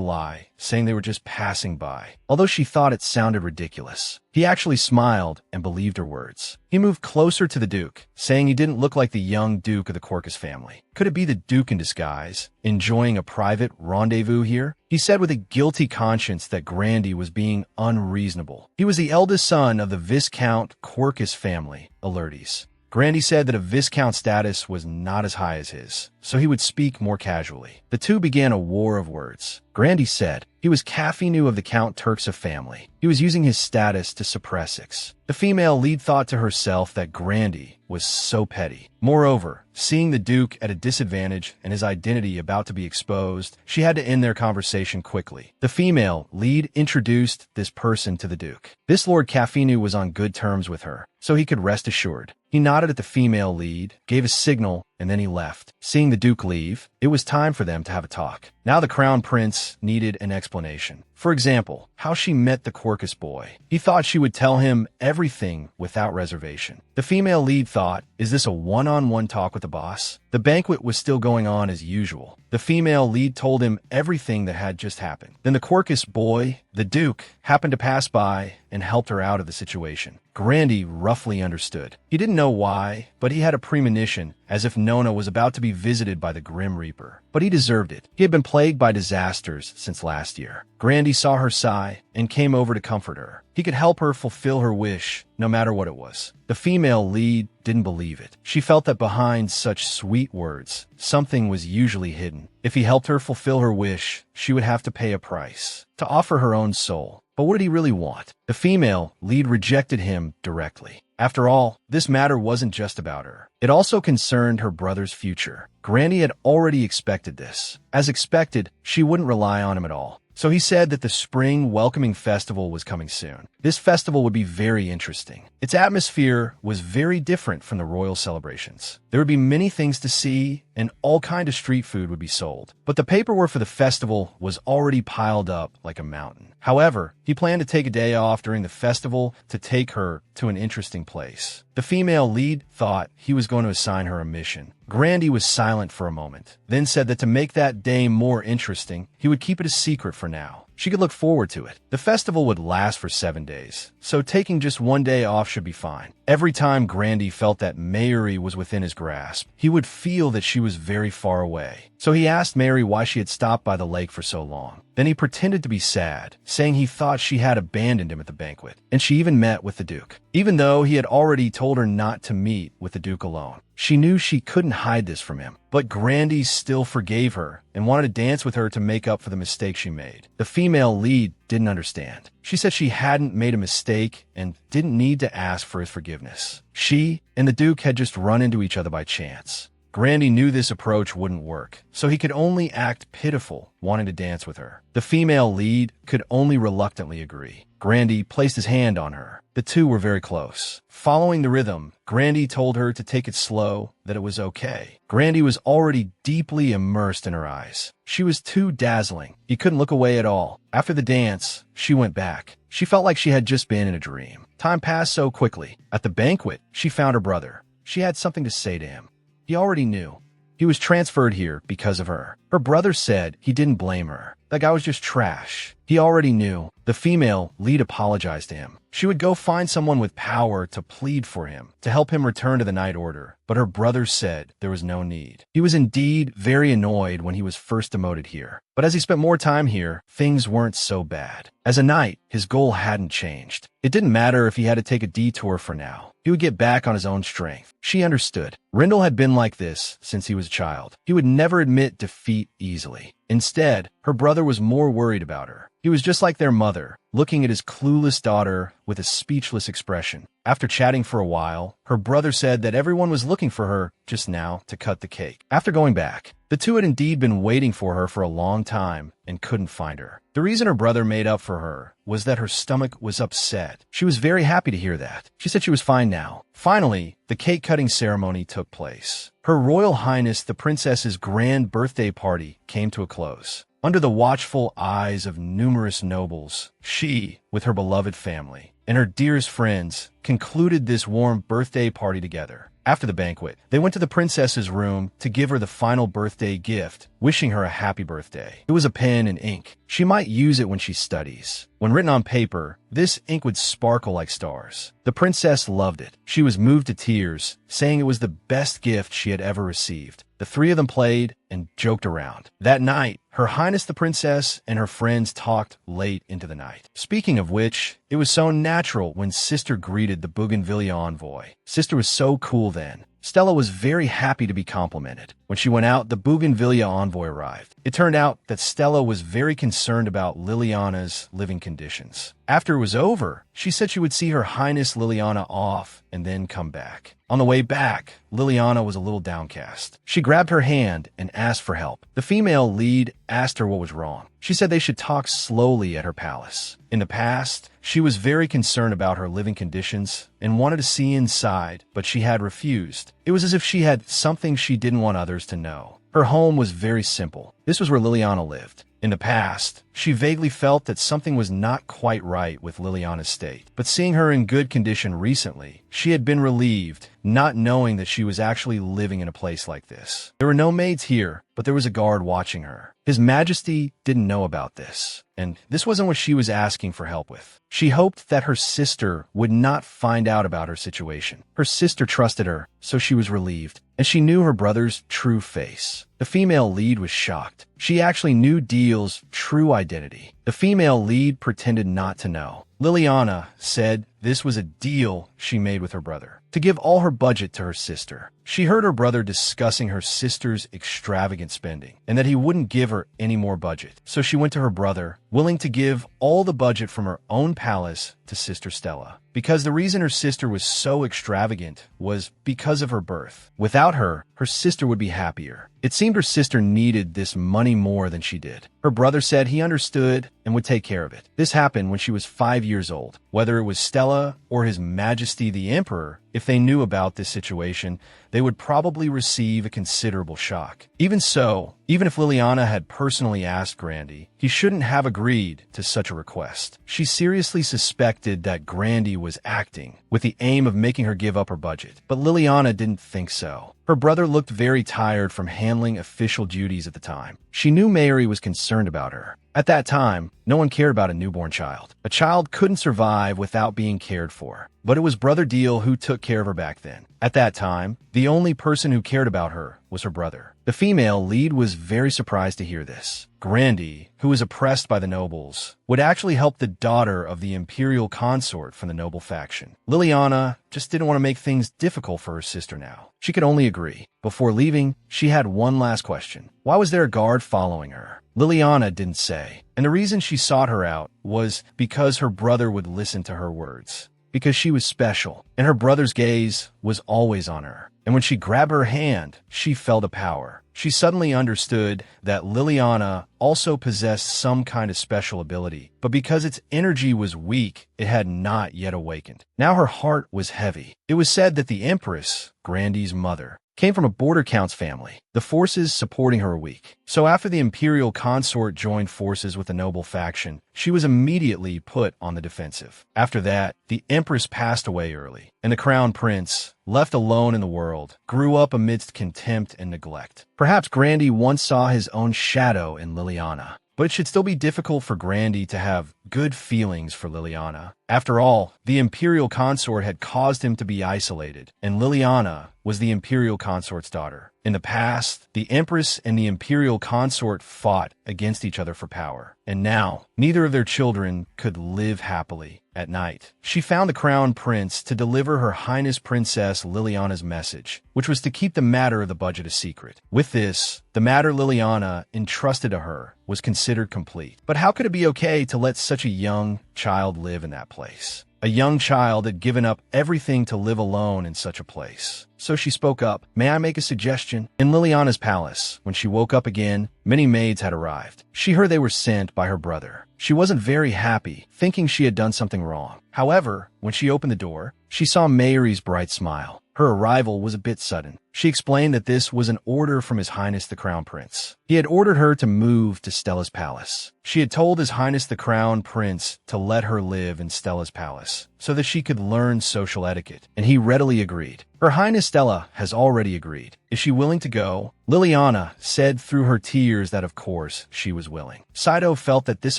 lie, saying they were just passing by, although she thought it sounded ridiculous. He actually smiled and believed her words. He moved closer to the Duke, saying he didn't look like the young Duke of the Corcus family. Could it be the Duke in disguise, enjoying a private rendezvous here? He said with a guilty conscience that Grandy was being unreasonable. He was the eldest son of the Viscount Corcus family, Alertes. Grandy said that a Viscount status was not as high as his, so he would speak more casually. The two began a war of words. Grandy said he was Caffeinu of the Count Turksa family. He was using his status to suppress Ix. The female lead thought to herself that Grandy was so petty. Moreover, seeing the Duke at a disadvantage and his identity about to be exposed, she had to end their conversation quickly. The female lead introduced this person to the Duke. This Lord Caffeinu was on good terms with her, so he could rest assured. He nodded at the female lead, gave a signal, and then he left. Seeing the Duke leave, it was time for them to have a talk. Now the Crown Prince needed an explanation. For example, how she met the Quercus boy. He thought she would tell him everything without reservation. The female lead thought, is this a one-on-one talk with the boss? The banquet was still going on as usual. The female lead told him everything that had just happened. Then the Quercus boy, the Duke, happened to pass by and helped her out of the situation. Grandy roughly understood. He didn't know why, but he had a premonition, as if Nona was about to be visited by the Grim Reaper. But he deserved it. He had been plagued by disasters since last year. Grandy saw her sigh and came over to comfort her. He could help her fulfill her wish, no matter what it was. The female lead didn't believe it. She felt that behind such sweet words, something was usually hidden. If he helped her fulfill her wish, she would have to pay a price, to offer her own soul. But what did he really want? The female lead rejected him directly. After all, this matter wasn't just about her. It also concerned her brother's future. Granny had already expected this. As expected, she wouldn't rely on him at all. So he said that the spring welcoming festival was coming soon. This festival would be very interesting. Its atmosphere was very different from the royal celebrations. There would be many things to see, and all kind of street food would be sold. But the paperwork for the festival was already piled up like a mountain. However, he planned to take a day off during the festival to take her to an interesting place. The female lead thought he was going to assign her a mission. Grandy was silent for a moment, then said that to make that day more interesting, he would keep it a secret for now. She could look forward to it. The festival would last for 7 days, so taking just one day off should be fine. Every time Grandy felt that Mayuri was within his grasp, he would feel that she was very far away. So he asked Mayuri why she had stopped by the lake for so long. Then he pretended to be sad, saying he thought she had abandoned him at the banquet, and she even met with the Duke. Even though he had already told her not to meet with the Duke alone, she knew she couldn't hide this from him. But Grandy still forgave her and wanted to dance with her to make up for the mistake she made. The female lead didn't understand. She said she hadn't made a mistake and didn't need to ask for his forgiveness. She and the Duke had just run into each other by chance. Grandy knew this approach wouldn't work, so he could only act pitiful, wanting to dance with her. The female lead could only reluctantly agree. Grandy placed his hand on her. The two were very close. Following the rhythm, Grandy told her to take it slow, that it was okay. Grandy was already deeply immersed in her eyes. She was too dazzling. He couldn't look away at all. After the dance, she went back. She felt like she had just been in a dream. Time passed so quickly. At the banquet, she found her brother. She had something to say to him. He already knew. He was transferred here because of her. Her brother said he didn't blame her. That guy was just trash. He already knew. The female lead apologized to him. She would go find someone with power to plead for him, to help him return to the Night Order. But her brother said there was no need. He was indeed very annoyed when he was first demoted here. But as he spent more time here, things weren't so bad. As a knight, his goal hadn't changed. It didn't matter if he had to take a detour for now. He would get back on his own strength. She understood. Rindle had been like this since he was a child. He would never admit defeat easily. Instead, her brother was more worried about her. He was just like their mother, looking at his clueless daughter with a speechless expression. After chatting for a while, her brother said that everyone was looking for her just now to cut the cake. After going back, the two had indeed been waiting for her for a long time and couldn't find her. The reason her brother made up for her was that her stomach was upset. She was very happy to hear that. She said she was fine now. Finally, the cake-cutting ceremony took place. Her Royal Highness the Princess's grand birthday party came to a close. Under the watchful eyes of numerous nobles, she, with her beloved family and her dearest friends, concluded this warm birthday party together. After the banquet, they went to the princess's room to give her the final birthday gift, wishing her a happy birthday. It was a pen and ink. She might use it when she studies. When written on paper, this ink would sparkle like stars. The princess loved it. She was moved to tears, saying it was the best gift she had ever received. The three of them played and joked around. That night, Her Highness the Princess and her friends talked late into the night. Speaking of which, it was so natural when Sister greeted the Bougainvillea envoy. Sister was so cool then. Stella was very happy to be complimented. When she went out, the Bougainvillea envoy arrived. It turned out that Stella was very concerned about Liliana's living conditions. After it was over, she said she would see Her Highness Liliana off and then come back. On the way back, Liliana was a little downcast. She grabbed her hand and asked for help. The female lead asked her what was wrong. She said they should talk slowly at her palace. In the past, she was very concerned about her living conditions and wanted to see inside, but she had refused. It was as if she had something she didn't want others to know. Her home was very simple. This was where Liliana lived. In the past, she vaguely felt that something was not quite right with Liliana's state. But seeing her in good condition recently, she had been relieved, not knowing that she was actually living in a place like this. There were no maids here, but there was a guard watching her. His Majesty didn't know about this, and this wasn't what she was asking for help with. She hoped that her sister would not find out about her situation. Her sister trusted her, so she was relieved, and she knew her brother's true face. The female lead was shocked. She actually knew Deal's true identity. The female lead pretended not to know. Liliana said this was a deal she made with her brother, to give all her budget to her sister. She heard her brother discussing her sister's extravagant spending, and that he wouldn't give her any more budget. So she went to her brother, willing to give all the budget from her own palace to Sister Stella. Because the reason her sister was so extravagant was because of her birth. Without her, her sister would be happier. It seemed her sister needed this money more than she did. Her brother said he understood and would take care of it. This happened when she was 5 years old. Whether it was Stella or His Majesty the Emperor, if they knew about this situation, they would probably receive a considerable shock. Even so, even if Liliana had personally asked Grandy, he shouldn't have agreed to such a request. She seriously suspected that Grandy was acting, with the aim of making her give up her budget. But Liliana didn't think so. Her brother looked very tired from handling official duties at the time. She knew Mary was concerned about her. At that time, no one cared about a newborn child. A child couldn't survive without being cared for. But it was Brother Deal who took care of her back then. At that time, the only person who cared about her was her brother. The female lead was very surprised to hear this. Grandy, who was oppressed by the nobles, would actually help the daughter of the imperial consort from the noble faction. Liliana just didn't want to make things difficult for her sister now. She could only agree. Before leaving, she had one last question. Why was there a guard following her? Liliana didn't say, and the reason she sought her out was because her brother would listen to her words. Because she was special, and her brother's gaze was always on her. And when she grabbed her hand, she felt a power. She suddenly understood that Liliana also possessed some kind of special ability, but because its energy was weak, it had not yet awakened. Now her heart was heavy. It was said that the Empress, Grandy's mother, came from a border counts family. The forces supporting her were weak. So after the imperial consort joined forces with the noble faction, she was immediately put on the defensive. After that, the Empress passed away early, and the crown prince, left alone in the world, grew up amidst contempt and neglect. Perhaps Grandy once saw his own shadow in Liliana. But it should still be difficult for Grandy to have good feelings for Liliana. After all, the imperial consort had caused him to be isolated, and Liliana was the imperial consort's daughter. In the past, the Empress and the imperial consort fought against each other for power, and now neither of their children could live happily. At night, she found the crown prince to deliver Her Highness Princess Liliana's message, which was to keep the matter of the budget a secret. With this, the matter Liliana entrusted to her was considered complete. But how could it be okay to let such a young child live in that place? A young child had given up everything to live alone in such a place. So she spoke up. May I make a suggestion? In Liliana's palace, when she woke up again, many maids had arrived. She heard they were sent by her brother. She wasn't very happy, thinking she had done something wrong. However, when she opened the door, she saw Mary's bright smile. Her arrival was a bit sudden. She explained that this was an order from His Highness the Crown Prince. He had ordered her to move to Stella's palace. She had told His Highness the Crown Prince to let her live in Stella's palace so that she could learn social etiquette, and he readily agreed. Her Highness Stella has already agreed. Is she willing to go? Liliana said through her tears that of course she was willing. Saito felt that this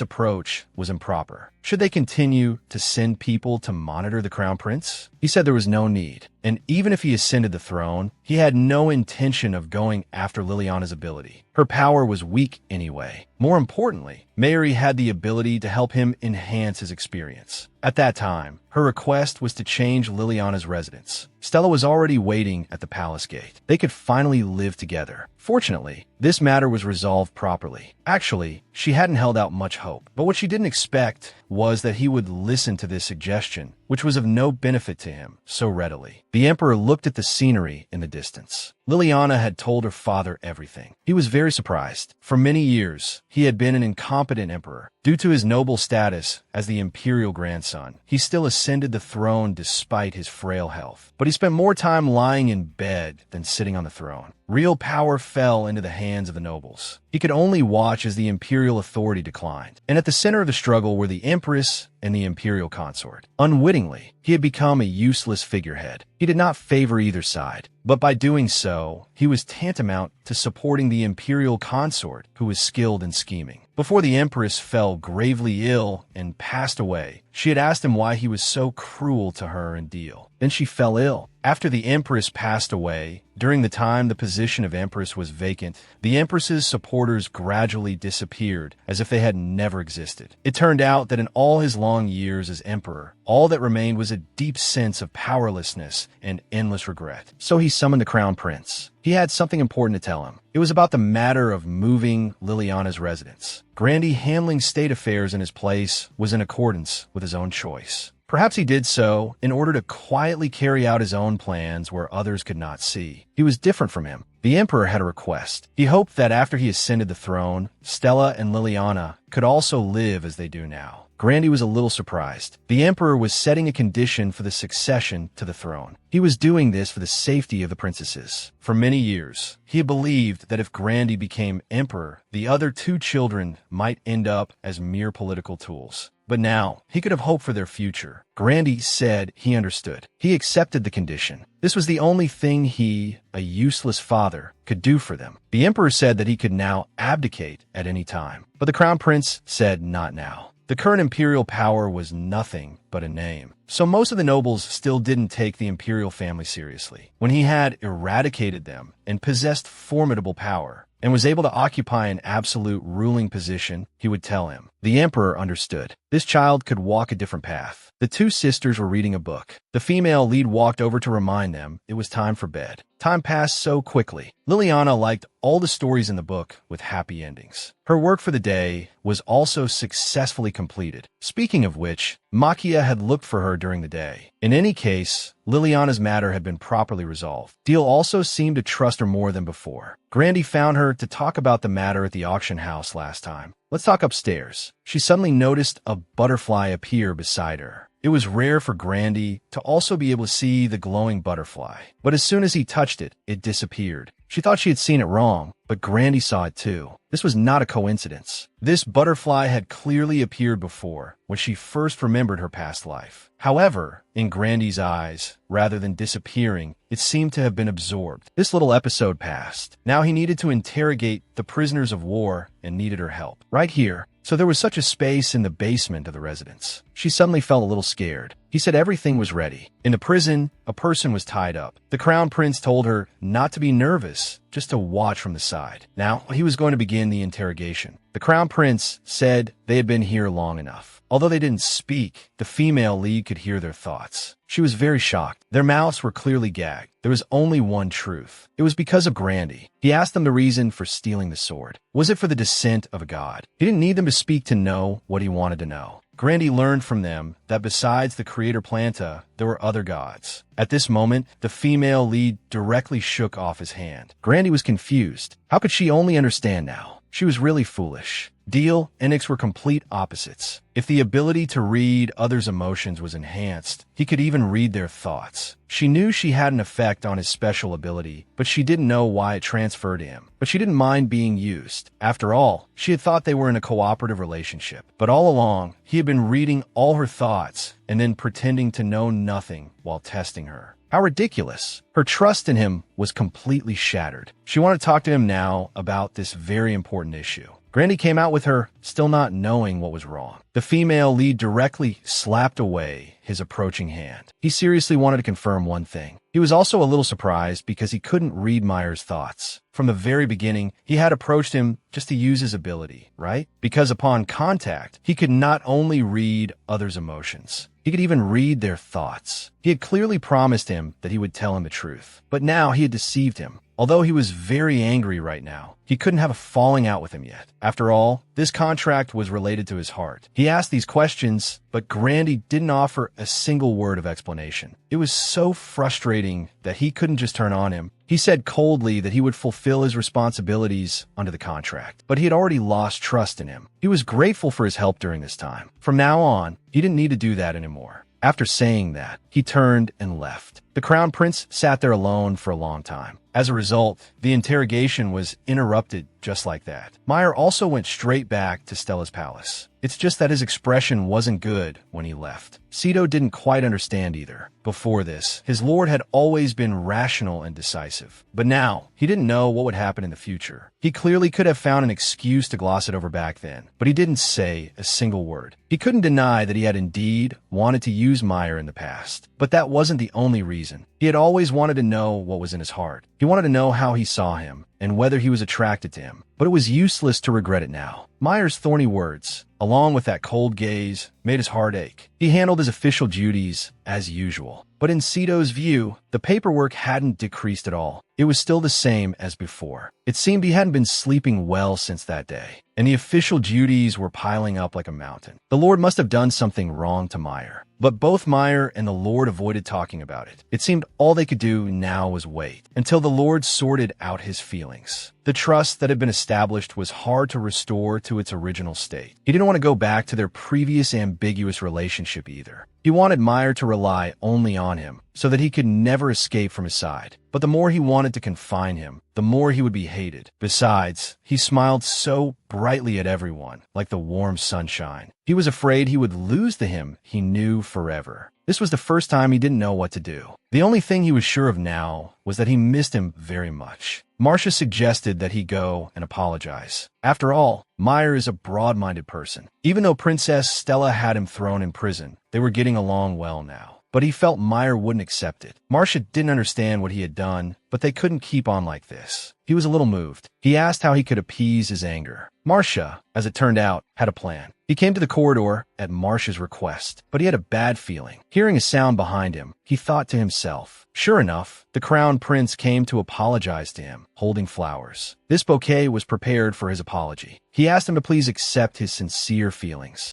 approach was improper. Should they continue to send people to monitor the Crown Prince? He said there was no need, and even if he ascended the throne, he had no intention of going after Liliana's ability. Her power was weak anyway. More importantly, Mary had the ability to help him enhance his experience. At that time, her request was to change Liliana's residence. Stella was already waiting at the palace gate. They could finally live together. Fortunately, this matter was resolved properly. Actually, she hadn't held out much hope, but what she didn't expect was that he would listen to this suggestion, which was of no benefit to him so readily. The emperor looked at the scenery in the distance. Liliana had told her father everything. He was very surprised. For many years, he had been an incompetent emperor. Due to his noble status as the imperial grandson, he still ascended the throne despite his frail health. But he spent more time lying in bed than sitting on the throne. Real power fell into the hands of the nobles. He could only watch as the imperial authority declined. And at the center of the struggle were the empress and the imperial consort. Unwittingly, he had become a useless figurehead. He did not favor either side, but by doing so, he was tantamount to supporting the imperial consort who was skilled in scheming. Before the empress fell gravely ill and passed away, she had asked him why he was so cruel to her and Deal. Then she fell ill. After the empress passed away, during the time the position of empress was vacant, the empress's supporters gradually disappeared as if they had never existed. It turned out that in all his long years as emperor, all that remained was a deep sense of powerlessness and endless regret. So he summoned the crown prince. He had something important to tell him. It was about the matter of moving Liliana's residence. Grandy handling state affairs in his place was in accordance with his own choice. Perhaps he did so in order to quietly carry out his own plans where others could not see. He was different from him. The emperor had a request. He hoped that after he ascended the throne, Stella and Liliana could also live as they do now. Grandy was a little surprised. The emperor was setting a condition for the succession to the throne. He was doing this for the safety of the princesses. For many years, he had believed that if Grandy became emperor, the other two children might end up as mere political tools. But now, he could have hoped for their future. Grandy said he understood. He accepted the condition. This was the only thing he, a useless father, could do for them. The emperor said that he could now abdicate at any time. But the crown prince said not now. The current imperial power was nothing but a name. So most of the nobles still didn't take the imperial family seriously. When he had eradicated them and possessed formidable power, and was able to occupy an absolute ruling position, he would tell him. The emperor understood. This child could walk a different path. The two sisters were reading a book. The female lead walked over to remind them it was time for bed. Time passed so quickly. Liliana liked all the stories in the book with happy endings. Her work for the day was also successfully completed. Speaking of which, Makia had looked for her during the day. In any case, Liliana's matter had been properly resolved. Deal also seemed to trust her more than before. Grandy found her to talk about the matter at the auction house last time. Let's talk upstairs. She suddenly noticed a butterfly appear beside her. It was rare for Grandy to also be able to see the glowing butterfly, but as soon as he touched it, it disappeared. She thought she had seen it wrong, but Grandy saw it too. This was not a coincidence. This butterfly had clearly appeared before, when she first remembered her past life. However, in Grandy's eyes, rather than disappearing, it seemed to have been absorbed. This little episode passed. Now he needed to interrogate the prisoners of war and needed her help. Right here. So there was such a space in the basement of the residence. She suddenly felt a little scared. He said everything was ready. In the prison, a person was tied up. The crown prince told her not to be nervous, just to watch from the side. Now, he was going to begin the interrogation. The crown prince said they had been here long enough. Although they didn't speak, the female lead could hear their thoughts. She was very shocked. Their mouths were clearly gagged. There was only one truth. It was because of Grandy. He asked them the reason for stealing the sword. Was it for the descent of a god? He didn't need them to speak to know what he wanted to know. Grandy learned from them that besides the creator Planta, there were other gods. At this moment, the female lead directly shook off his hand. Grandy was confused. How could she only understand now? She was really foolish. Deal and Ix were complete opposites. If the ability to read others' emotions was enhanced, he could even read their thoughts. She knew she had an effect on his special ability, but she didn't know why it transferred to him. But she didn't mind being used. After all, she had thought they were in a cooperative relationship. But all along, he had been reading all her thoughts and then pretending to know nothing while testing her. How ridiculous. Her trust in him was completely shattered. She wanted to talk to him now about this very important issue. Grandy came out with her, still not knowing what was wrong. The female lead directly slapped away his approaching hand. He seriously wanted to confirm one thing. He was also a little surprised because he couldn't read Meyer's thoughts. From the very beginning, he had approached him just to use his ability, right? Because upon contact, he could not only read others' emotions, he could even read their thoughts. He had clearly promised him that he would tell him the truth. But now he had deceived him. Although he was very angry right now, he couldn't have a falling out with him yet. After all, this contract was related to his heart. He asked these questions, but Grandy didn't offer a single word of explanation. It was so frustrating that he couldn't just turn on him. He said coldly that he would fulfill his responsibilities under the contract, but he had already lost trust in him. He was grateful for his help during this time. From now on, he didn't need to do that anymore. After saying that, he turned and left. The crown prince sat there alone for a long time. As a result, the interrogation was interrupted just like that. Meyer also went straight back to Stella's palace. It's just that his expression wasn't good when he left. Sito didn't quite understand either. Before this, his lord had always been rational and decisive. But now, he didn't know what would happen in the future. He clearly could have found an excuse to gloss it over back then, but he didn't say a single word. He couldn't deny that he had indeed wanted to use Meyer in the past. But that wasn't the only reason. He had always wanted to know what was in his heart. He wanted to know how he saw him, and whether he was attracted to him. But it was useless to regret it now. Meyer's thorny words, along with that cold gaze, made his heart ache. He handled his official duties as usual. But in Sito's view, the paperwork hadn't decreased at all. It was still the same as before. It seemed he hadn't been sleeping well since that day, and the official duties were piling up like a mountain. The Lord must have done something wrong to Meyer. But both Meyer and the Lord avoided talking about it. It seemed all they could do now was wait until the Lord sorted out his feelings. The trust that had been established was hard to restore to its original state. He didn't want to go back to their previous ambiguous relationship either. He wanted Meyer to rely only on him, so that he could never escape from his side. But the more he wanted to confine him, the more he would be hated. Besides, he smiled so brightly at everyone, like the warm sunshine. He was afraid he would lose the him he knew forever. This was the first time he didn't know what to do. The only thing he was sure of now was that he missed him very much. Marcia suggested that he go and apologize. After all, Meyer is a broad-minded person. Even though Princess Stella had him thrown in prison, they were getting along well now. But he felt Meyer wouldn't accept it. Marcia didn't understand what he had done, but they couldn't keep on like this. He was a little moved. He asked how he could appease his anger. Marcia, as it turned out, had a plan. He came to the corridor at Marcia's request, but he had a bad feeling. Hearing a sound behind him, he thought to himself. Sure enough, the crown prince came to apologize to him, holding flowers. This bouquet was prepared for his apology. He asked him to please accept his sincere feelings.